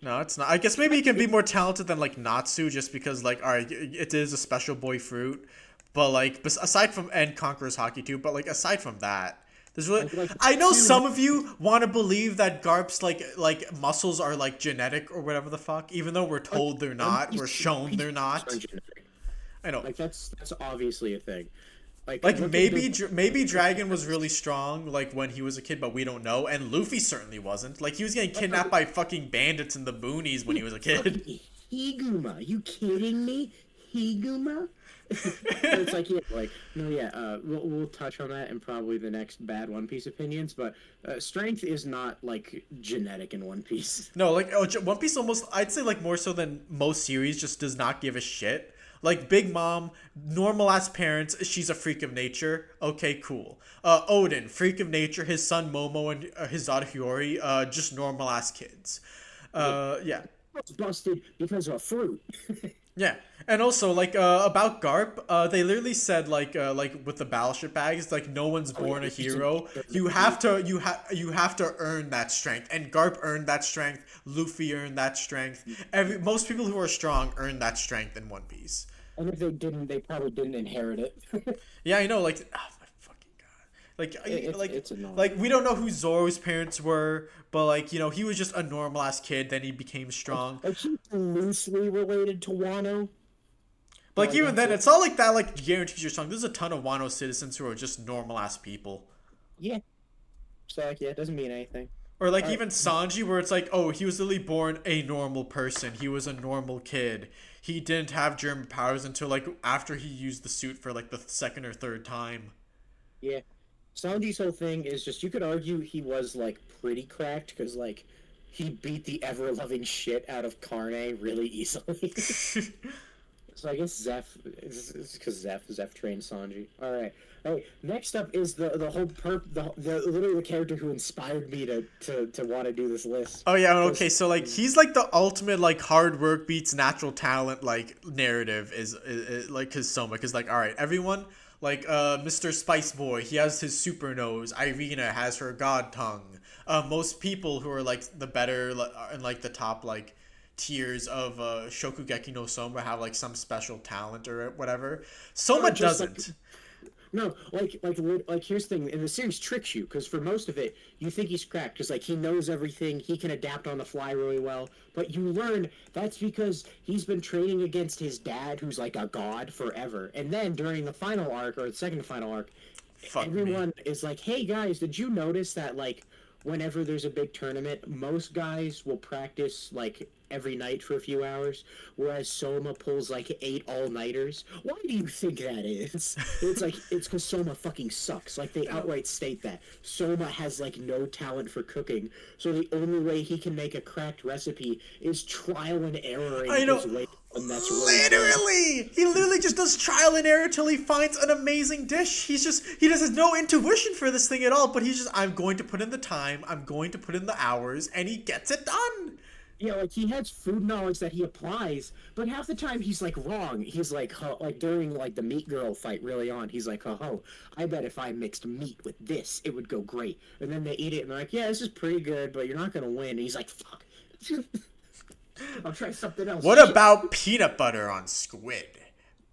No, it's not. I guess maybe he can be more talented than like Natsu, just because like, all right, it is a special boy fruit, but like aside from and Conqueror's hockey too, but like aside from that, there's really. I know some of you want to believe that Garp's like muscles are like genetic or whatever the fuck, even though we're told they're not. We're shown they're not. I know. Like that's obviously a thing. Like maybe Dragon was really strong like when he was a kid, but we don't know. And Luffy certainly wasn't. Like he was getting kidnapped by fucking bandits in the boonies when he was a kid. Higuma, you kidding me? Higuma? It's like yeah, like no, yeah. We'll touch on that in probably the next bad One Piece opinions. But strength is not like genetic in One Piece. No, like One Piece almost I'd say like more so than most series just does not give a shit. Like Big Mom, normal ass parents, she's a freak of nature. Okay, cool. Odin, freak of nature. His son Momo and his daughter Hiyori, just normal ass kids. Yeah. It's busted because of fruit. Yeah, and also like about Garp, they literally said like with the battleship bags, like no one's born a hero. You have to earn that strength, and Garp earned that strength. Luffy earned that strength. Most people who are strong earn that strength in One Piece. And if they didn't, they probably didn't inherit it. Yeah, I know. Like, oh my fucking god. It's annoying. Like we don't know who Zoro's parents were, but like you know he was just a normal ass kid. Then he became strong. Like he's loosely related to Wano. But like even then, it's not like that. Like guarantees you're strong. There's a ton of Wano citizens who are just normal ass people. Yeah. So like yeah, it doesn't mean anything. Or like even Sanji, where it's like, oh, he was literally born a normal person. He was a normal kid. He didn't have German powers until like after he used the suit for like the second or third time. Yeah. Sanji's whole thing is just you could argue he was like pretty cracked because like he beat the ever loving shit out of Karne really easily. So I guess Zeph is because Zeph trained Sanji. All right. Hey, next up is the literally the character who inspired me to want to do this list. Oh yeah, okay. So like he's like the ultimate like hard work beats natural talent like narrative is like his Soma because like all right everyone. Like Mr. Spice Boy, he has his super nose. Irina has her god tongue. Most people who are like the better and like the top like tiers of Shokugeki no Soma have like some special talent or whatever. Soma doesn't. No, like here's the thing, and the series tricks you because for most of it you think he's cracked because like he knows everything, he can adapt on the fly really well, but you learn that's because he's been training against his dad who's like a god forever, and then during the final arc or the second to final arc, everyone is like, hey guys, did you notice that like whenever there's a big tournament, most guys will practice like every night for a few hours, whereas Soma pulls like 8 all-nighters. Why do you think that is? It's like, it's because Soma fucking sucks. Like, they outright state that. Soma has like no talent for cooking, so the only way he can make a cracked recipe is trial and error. I know. His way, and that's literally, he literally just does trial and error till he finds an amazing dish. He has no intuition for this thing at all, but he's just, I'm going to put in the time, I'm going to put in the hours, and he gets it done. Yeah, like he has food knowledge that he applies, but half the time he's like wrong. He's like, like during like the meat girl fight really on, he's like, I bet if I mixed meat with this, it would go great. And then they eat it and they're like, yeah, this is pretty good, but you're not gonna win. And he's like, fuck. I'll try something else. What about peanut butter on squid?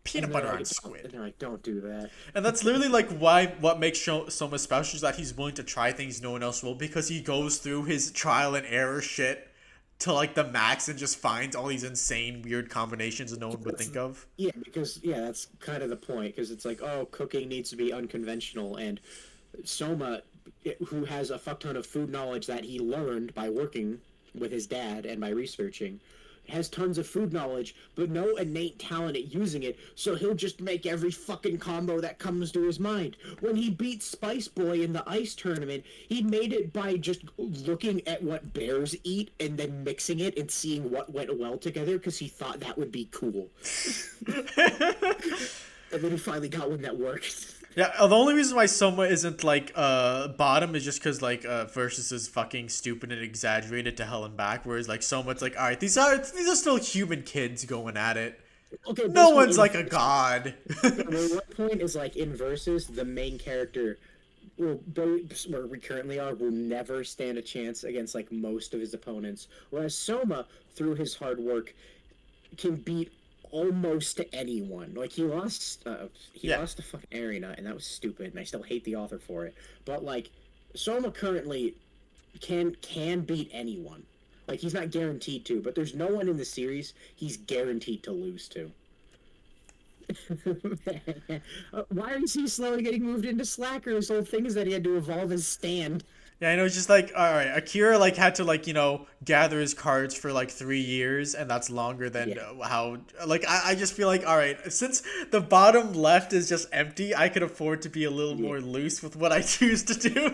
Peanut butter on squid. And they're like, don't do that. And that's literally like what makes Soma special is that he's willing to try things no one else will because he goes through his trial and error shit to like the max and just finds all these insane weird combinations that no one would think of. Yeah, because that's kind of the point because it's like, oh, cooking needs to be unconventional, and Soma, who has a fuck ton of food knowledge that he learned by working with his dad and by researching, has tons of food knowledge, but no innate talent at using it, so he'll just make every fucking combo that comes to his mind. When he beat Spice Boy in the ice tournament, he made it by just looking at what bears eat and then mixing it and seeing what went well together because he thought that would be cool. And then he finally got one that worked. Yeah, the only reason why Soma isn't like bottom is just because like Versus is fucking stupid and exaggerated to hell and back, whereas like Soma, it's like, all right, these are still human kids going at it. Okay, no one's like a god. One point is like in Versus, the main character, where we currently are, will never stand a chance against like most of his opponents, whereas Soma, through his hard work, can beat almost anyone. Like he lost to fucking Arena, and that was stupid, and I still hate the author for it. But like Soma currently can beat anyone. Like he's not guaranteed to, but there's no one in the series he's guaranteed to lose to. Why is he slowly getting moved into Slacker? His whole thing is that he had to evolve his stand. Yeah, I know. It's just like, all right, Akira like had to like gather his cards for like 3 years, and that's longer than how like I just feel like, all right, since the bottom left is just empty, I could afford to be a little more loose with what I choose to do.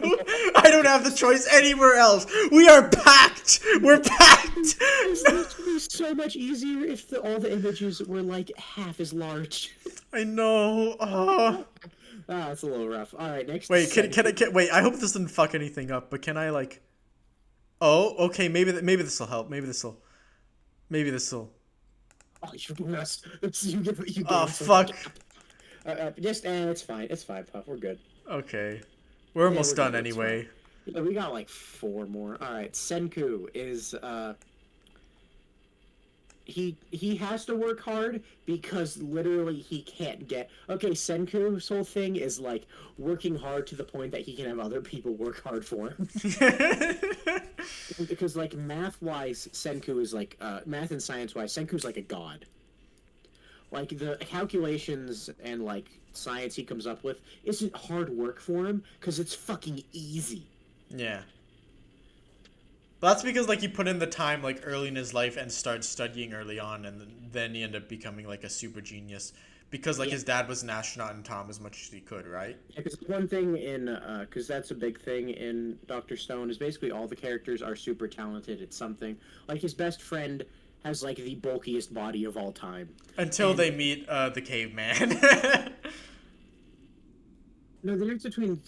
I don't have the choice anywhere else. We are packed. We're packed. It would be so much easier if all the images were like half as large. I know. It's a little rough. All right, next. Wait, can wait? I hope this doesn't fuck anything up. But can I like? Oh, okay. Maybe this will help. Maybe this will. Oh, you're doing us. You fuck. It's fine. It's fine, Puff. We're good. Okay, we're almost done anyway. Yeah, we got like 4 more. All right, Senku is he has to work hard because literally he can't get. Okay, Senku's whole thing is like working hard to the point that he can have other people work hard for him. Because like math-wise, Senku is like math and science-wise, Senku's like a god. Like the calculations and like science he comes up with isn't hard work for him because it's fucking easy. Yeah. That's because like he put in the time like early in his life and started studying early on, and then he ended up becoming like a super genius because like his dad was an astronaut and taught him as much as he could, right? Yeah, because one thing in because that's a big thing in Dr. Stone is basically all the characters are super talented at something. Like his best friend has like the bulkiest body of all time until they meet the caveman. No, the difference between,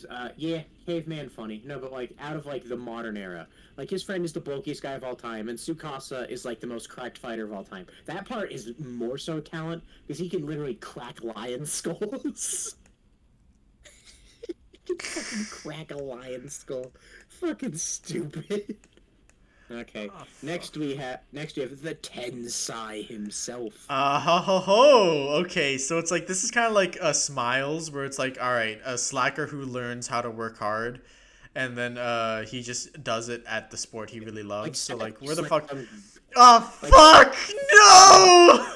caveman funny. No, but, like, out of, like, the modern era. Like, his friend is the bulkiest guy of all time, and Tsukasa is, like, the most cracked fighter of all time. That part is more so talent, because he can literally crack lion skulls. He can fucking crack a lion skull. Fucking stupid. Okay. Next we have the Tensai himself. Okay, so it's like this is kind of like Smiles, where it's like, all right, a slacker who learns how to work hard, and then he just does it at the sport he really loves. Like, so like, where the fuck? Fuck! No!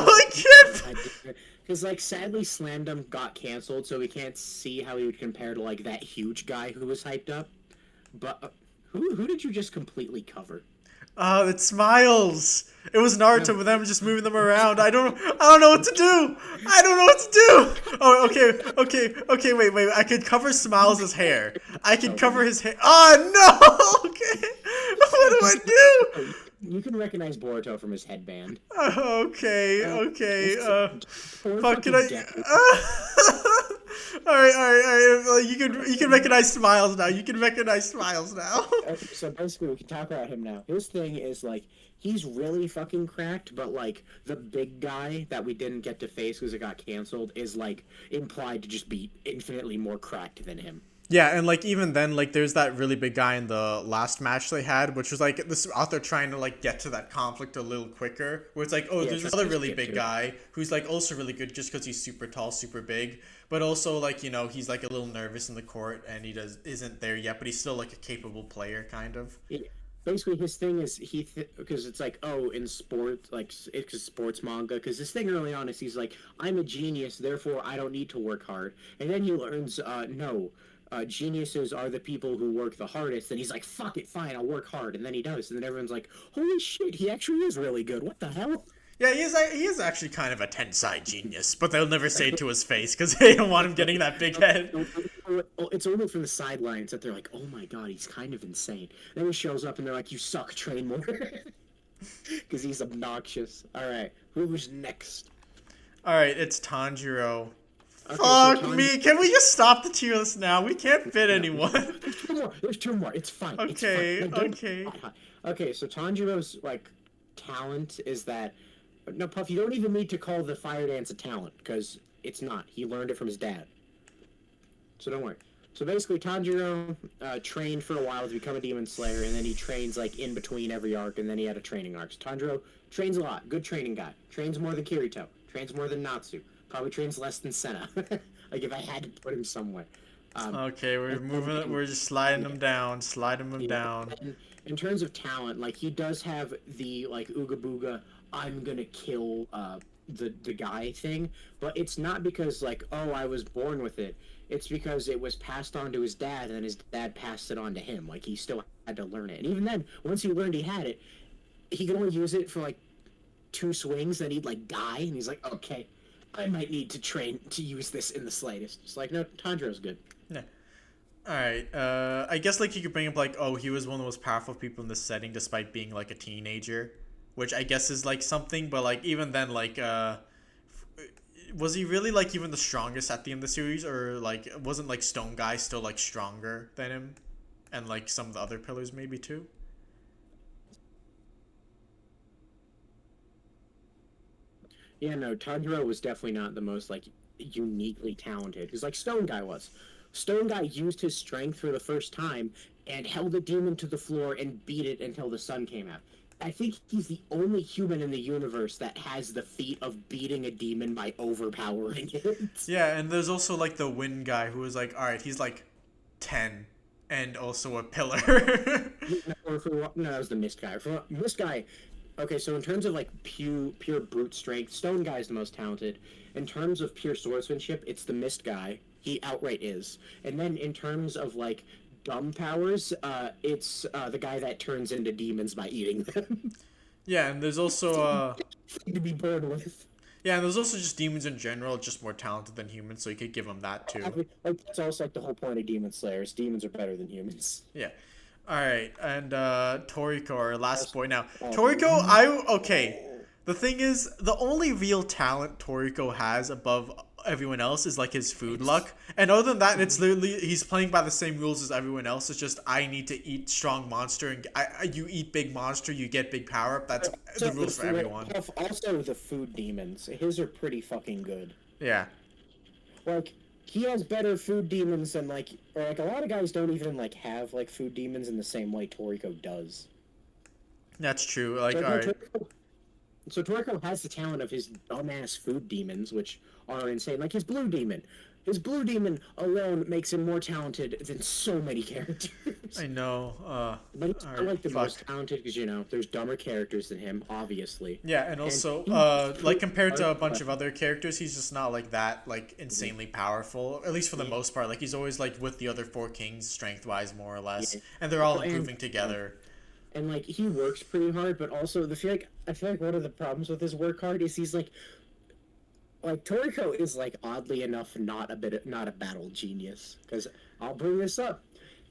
I can't. Because like, sadly, Slamdom got canceled, so we can't see how he would compare to like that huge guy who was hyped up. But. Who did you just completely cover? It's Smiles. It was Naruto with them just moving them around. I don't know what to do. Oh, okay. Wait. I could cover Smiles' hair. I could cover his hair. Oh no. Okay. What do I do? You can recognize Boruto from his headband. Okay. Fuck. Can I? All right. You can recognize Smiles now. Okay, so basically, we can talk about him now. His thing is like he's really fucking cracked, but like the big guy that we didn't get to face because it got canceled is like implied to just be infinitely more cracked than him. Yeah, and like even then, like there's that really big guy in the last match they had, which was like this author trying to like get to that conflict a little quicker. Where it's like, there's this other really big guy who's like also really good just because he's super tall, super big, but also like he's like a little nervous in the court and he isn't there yet, but he's still like a capable player, kind of. Yeah. Basically, his thing is because it's like in sports, like it's sports manga. Because his thing early on is he's like, I'm a genius, therefore I don't need to work hard, and then he learns no. geniuses are the people who work the hardest. And he's like, fuck it, fine, I'll work hard. And then he does. And then everyone's like, holy shit, he actually is really good. What the hell? Yeah, he is actually kind of a Tensai genius, but they'll never say it to his face because they don't want him getting that big head. It's only from the sidelines that they're like, oh my god, he's kind of insane. Then he shows up and they're like, you suck, train more. Because he's obnoxious. Alright, who's next? Alright, it's Tanjiro. Okay, Fuck so me, can we just stop the tier list now? We can't fit anyone. There's two more, it's fine. Okay, it's fine. okay. Okay, so Tanjiro's, like, talent is that... No, Puff, you don't even need to call the fire dance a talent, because it's not. He learned it from his dad. So don't worry. So basically, Tanjiro trained for a while to become a demon slayer, and then he trains, like, in between every arc, and then he had a training arc. So Tanjiro trains a lot. Good training guy. Trains more than Kirito. Trains more than Natsu. Probably trains less than Senna. Like, if I had to put him somewhere. Okay, we're just sliding him down, down. In terms of talent, like, he does have the, like, Ooga Booga, I'm gonna kill the guy thing, but it's not because, like, oh, I was born with it. It's because it was passed on to his dad, and then his dad passed it on to him. Like, he still had to learn it. And even then, once he learned he had it, he could only use it for, like, 2 swings, then he'd, like, die, and he's like, okay, I might need to train to use this in the slightest. It's like, no, Tanjiro's good. Yeah. Alright, I guess, like, you could bring up, like, oh, he was one of the most powerful people in this setting despite being, like, a teenager. Which I guess is, like, something, but, like, even then, like, was he really, like, even the strongest at the end of the series? Or, like, wasn't, like, Stone Guy still, like, stronger than him? And, like, some of the other pillars maybe, too? Yeah, no, Tanjiro was definitely not the most, like, uniquely talented. Because, like, Stone Guy was. Stone Guy used his strength for the first time and held a demon to the floor and beat it until the sun came out. I think he's the only human in the universe that has the feat of beating a demon by overpowering it. Yeah, and there's also, like, the Wind guy who was, like, alright, he's, like, 10 and also a pillar. No, that was the Mist guy. Mist guy, okay, so in terms of, like, pure brute strength, Stone Guy is the most talented. In terms of pure swordsmanship, it's the Mist guy. He outright is. And then in terms of, like, dumb powers, it's the guy that turns into demons by eating them. Yeah, and there's also to be born with. Yeah, and there's also just demons in general, just more talented than humans, so you could give them that too. Like, that's also, like, the whole point of Demon Slayers. Demons are better than humans. Yeah. Alright, and Toriko, our last boy now. Oh. Toriko, okay. The thing is, the only real talent Toriko has above everyone else is, like, his food luck. And other than that, it's literally, he's playing by the same rules as everyone else. It's just, I need to eat strong monster, and you eat big monster, you get big power up. That's the rules for everyone. Also, the food demons. His are pretty fucking good. Yeah. Like, he has better food demons than, like, or, like, a lot of guys don't even, like, have, like, food demons in the same way Toriko does. That's true. Like, so, alright. So Toriko has the talent of his dumbass food demons, which are insane. Like, his blue demon. His blue demon alone makes him more talented than so many characters. I know. But he's not, like, the most talented because, you know, there's dumber characters than him, obviously. Yeah, and also, like, compared to a bunch of other characters, he's just not, like, that, like, insanely powerful. At least for the most part. Like, he's always, like, with the other 4 kings, strength-wise, more or less. Yeah. And they're all improving together. And, like, he works pretty hard, but also, I feel like one of the problems with his work hard is he's, like, Toriko is, like, oddly enough not a battle genius. Because I'll bring this up.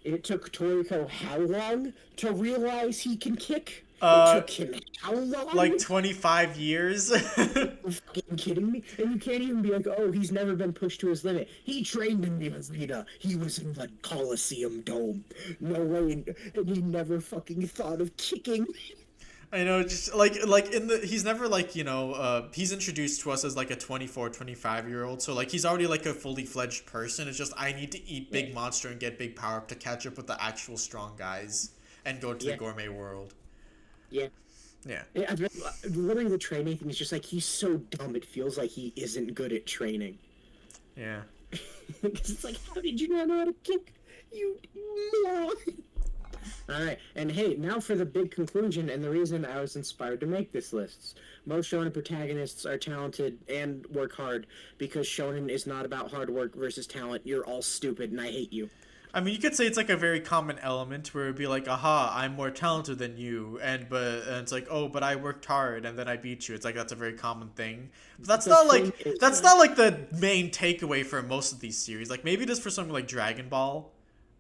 It took Toriko how long to realize he can kick? It took him how long? Like 25 years? Are you fucking kidding me? And you can't even be like, oh, he's never been pushed to his limit. He trained in the arena. He was in the Coliseum Dome. No way. And he never fucking thought of kicking. I know, just he's never, like, you know, he's introduced to us as, like, a 24, 25-year-old, so, like, he's already, like, a fully fledged person. It's just, I need to eat big monster and get big power up to catch up with the actual strong guys and go to the gourmet world. Yeah. Yeah. Literally, the training thing is just, like, he's so dumb, it feels like he isn't good at training. Yeah. Because it's like, how did you not know how to kick? You moron! All right, and hey, now for the big conclusion and the reason I was inspired to make this list. Most shonen protagonists are talented and work hard because shonen is not about hard work versus talent. You're all stupid and I hate you. I mean, you could say it's like a very common element where it'd be like, aha, I'm more talented than you, and it's like, oh, but I worked hard and then I beat you. It's like that's a very common thing. But that's not like the main takeaway for most of these series. Like maybe just for something like Dragon Ball,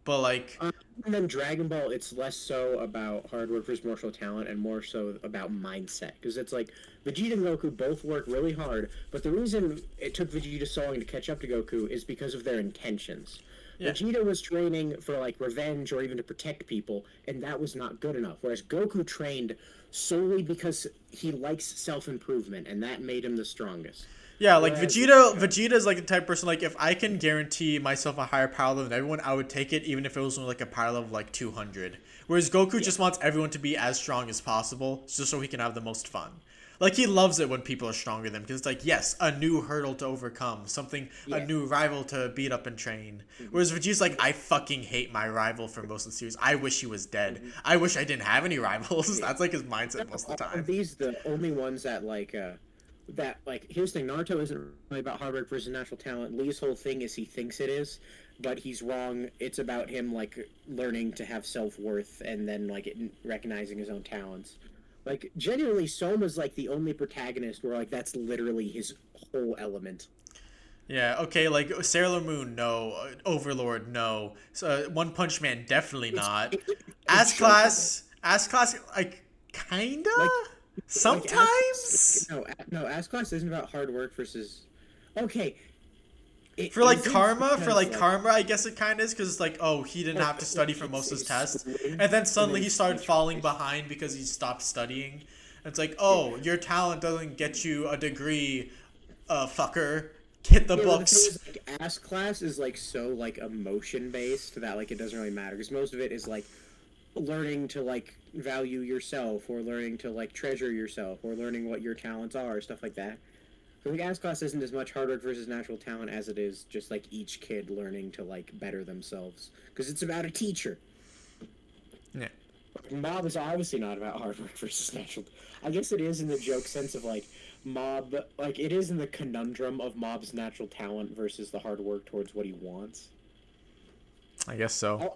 but like And then Dragon Ball, it's less so about hard work versus martial talent and more so about mindset. Because it's like Vegeta and Goku both work really hard, but the reason it took Vegeta so long to catch up to Goku is because of their intentions. yeah. Vegeta was training for like revenge or even to protect people, and that was not good enough. Whereas Goku trained solely because he likes self-improvement, and that made him the strongest. Yeah, like Whereas, Vegeta is like the type of person like if I can guarantee myself a higher power level than everyone, I would take it even if it was only like a power level of like 200. Whereas Goku just wants everyone to be as strong as possible just so he can have the most fun. Like he loves it when people are stronger than him because it's like yes, a new hurdle to overcome, something a new rival to beat up and train. Whereas Vegeta's like I fucking hate my rival for most of the series. I wish he was dead. I wish I didn't have any rivals. That's like his mindset most of the time. These the only ones that here's the thing, Naruto isn't really about hard work versus natural talent. Lee's whole thing is he thinks it is, but he's wrong. It's about him like learning to have self-worth and then like recognizing his own talents. Like genuinely Soma's like the only protagonist where like that's literally his whole element. Yeah, okay, like Sailor Moon, no. Overlord, no. So, One Punch Man, definitely not. Ass Class, like, kinda? Like, Sometimes? No, Ass Class isn't about hard work versus. Okay. For like Karma, I guess it kind of is because it's like, oh, he didn't have to study for most of his tests, and then suddenly he started falling behind because he stopped studying. And it's like, oh, your talent doesn't get you a degree, fucker. Get the books. Like, Ass Class is like so like emotion based that like it doesn't really matter because most of it is like learning to like value yourself or learning to like treasure yourself or learning what your talents are, stuff like that. I think Ass Class isn't as much hard work versus natural talent as it is just like each kid learning to like better themselves because it's about a teacher. Yeah. Mob is obviously not about hard work versus natural. I guess it is in the joke sense of like Mob, like it is in the conundrum of Mob's natural talent versus the hard work towards what he wants. I guess so.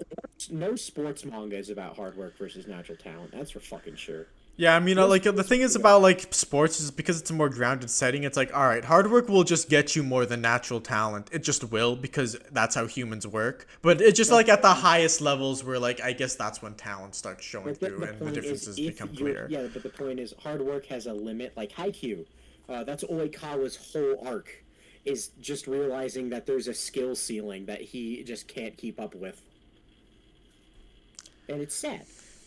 No sports manga is about hard work versus natural talent. That's for fucking sure. Yeah, I mean, like, the thing is about, like, sports is because it's a more grounded setting, it's like, alright, hard work will just get you more than natural talent. It just will, because that's how humans work. But it's just, like, at the highest levels where, like, I guess that's when talent starts showing through and the differences become clear. Yeah, but the point is, hard work has a limit, like Haikyuu. That's Oikawa's whole arc, is just realizing that there's a skill ceiling that he just can't keep up with. And it's sad.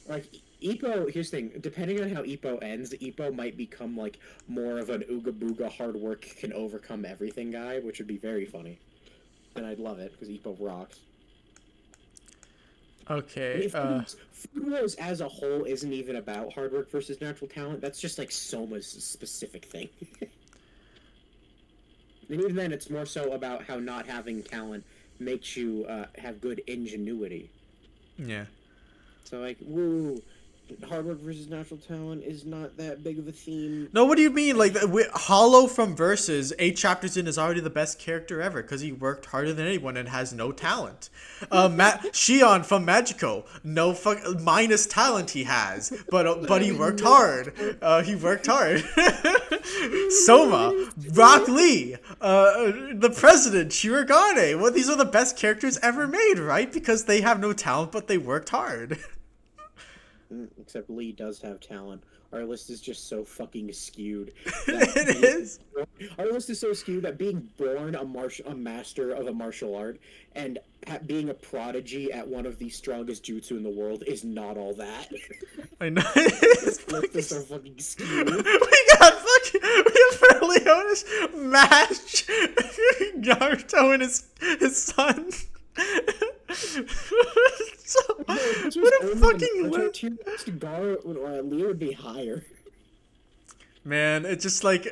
Like, Ippo, here's the thing, depending on how Ippo ends, Ippo might become, like, more of an ooga booga hard work can overcome everything guy, which would be very funny. And I'd love it, because Ippo rocks. Okay, Food Wars as a whole isn't even about hard work versus natural talent, that's just, like, Soma's specific thing. And even then, it's more so about how not having talent makes you have good ingenuity. Yeah. So, like, woo, hard work versus natural talent is not that big of a theme. No, what do you mean? Like, Hollow from Versus, 8 chapters in, is already the best character ever because he worked harder than anyone and has no talent. Shion from Magico, minus talent he has, but he worked hard. He worked hard. Soma, Rock Lee, the President, Shirogane. Well, these are the best characters ever made, right? Because they have no talent, but they worked hard. Except Lee does have talent. Our list is just so fucking skewed. It is. Our list is so skewed that being born a master of a martial art and being a prodigy at one of the strongest jutsu in the world is not all that. I know. This list is so fucking skewed. We have Leonis match Naruto and his son. What a fucking Leo would be higher. Man, it's just like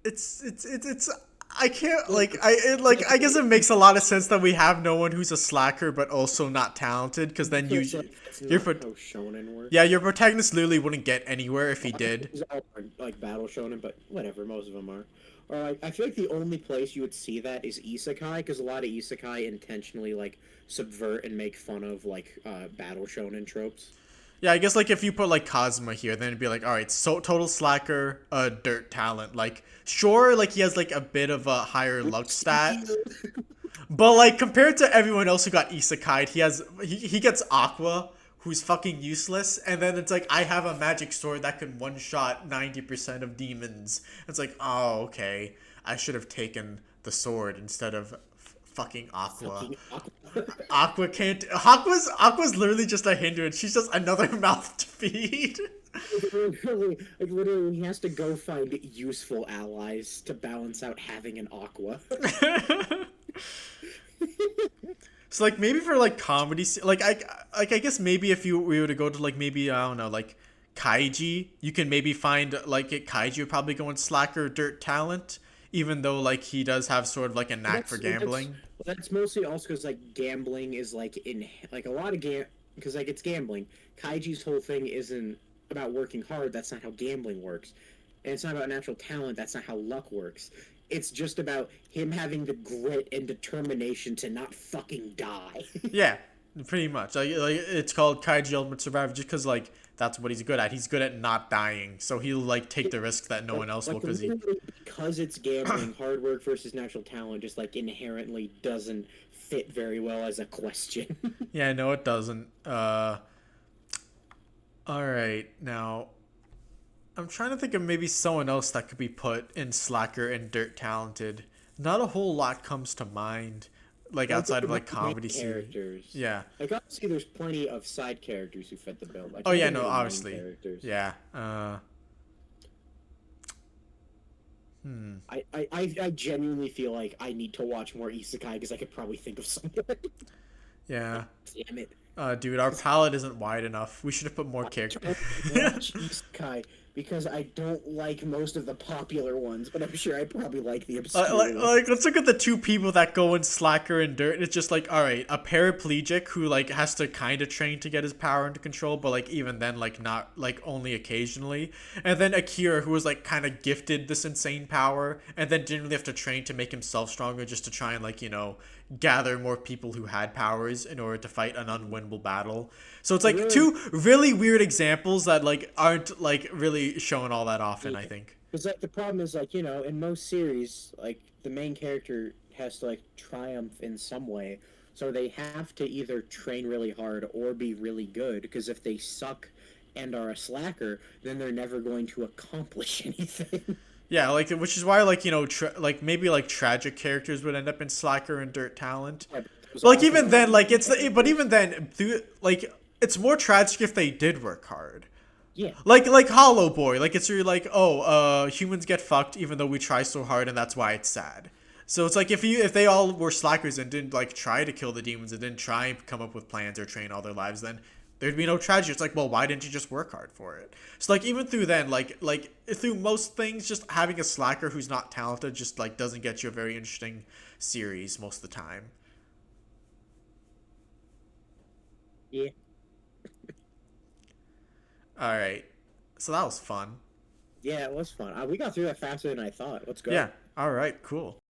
it's I can't I guess it makes a lot of sense that we have no one who's a slacker but also not talented because then Because like that's your not how shonen yeah, works. your protagonist literally wouldn't get anywhere if he Well, I think did. these all are like battle shonen, but whatever, most of them are. Or like, I feel like the only place you would see that is isekai, because a lot of isekai intentionally like subvert and make fun of like battle shonen tropes. Yeah, I guess like if you put like Kazuma here, then it'd be like, all right, so total slacker, dirt talent. Like, sure, like he has like a bit of a higher luck stat, but like compared to everyone else who got isekai'd, he gets Aqua, who's fucking useless, and then it's like I have a magic sword that can one shot 90% of demons. It's like, oh okay, I should have taken the sword instead of fucking Aqua. Fucking Aqua can't. Aqua's literally just a hindrance. She's just another mouth to feed. literally, he has to go find useful allies to balance out having an aqua. So like maybe for like comedy, I guess maybe if we were to go to like maybe I don't know like Kaiji, you can maybe find like Kaiji would probably go in slacker dirt talent, even though like he does have sort of like a knack for gambling. That's mostly also because like gambling is like in like a lot of because like it's gambling. Kaiji's whole thing isn't about working hard. That's not how gambling works, and it's not about natural talent. That's not how luck works. It's just about him having the grit and determination to not fucking die. Yeah, pretty much. Like it's called Kaiji Ultimate Survivor just because like that's what he's good at. He's good at not dying, so he'll like take the risk that no one else will because it's gambling. Hard work versus natural talent just like inherently doesn't fit very well as a question. Yeah, no, it doesn't. All right, now I'm trying to think of maybe someone else that could be put in slacker and dirt talented. Not a whole lot comes to mind, like outside of like comedy characters. series. Yeah. Like obviously, there's plenty of side characters who fit the bill. Like, Oh yeah, no, obviously. Yeah. I genuinely feel like I need to watch more isekai because I could probably think of someone. Yeah. Damn it. Dude, our palette isn't wide enough. We should have put more characters. Watch isekai because I don't like most of the popular ones, but I'm sure I probably like the obscure ones. Like, let's look at the two people that go in slacker and dirt. It's just like, all right, a paraplegic who like has to kind of train to get his power into control, but like even then, like not like only occasionally. And then Akira, who was like kind of gifted this insane power, and then didn't really have to train to make himself stronger, just to try and like gather more people who had powers in order to fight an unwinnable battle. So it's like two really weird examples that like aren't like really shown all that often, I think. Because like the problem is like in most series like the main character has to like triumph in some way, so they have to either train really hard or be really good. Because if they suck and are a slacker, then they're never going to accomplish anything. Yeah, like which is why like like maybe like tragic characters would end up in slacker and dirt talent. Yeah, but like even then, like but even then, like it's more tragic if they did work hard. Yeah. Like Hollow Boy, like it's really like humans get fucked even though we try so hard and that's why it's sad. So it's like if they all were slackers and didn't like try to kill the demons and didn't try and come up with plans or train all their lives, then there'd be no tragedy. It's like, well, why didn't you just work hard for it? So like even through then, like through most things, just having a slacker who's not talented just like doesn't get you a very interesting series most of the time. Yeah. All right, so that was fun. Yeah, it was fun. We got through that faster than I thought. Let's go. Yeah. All right. Cool.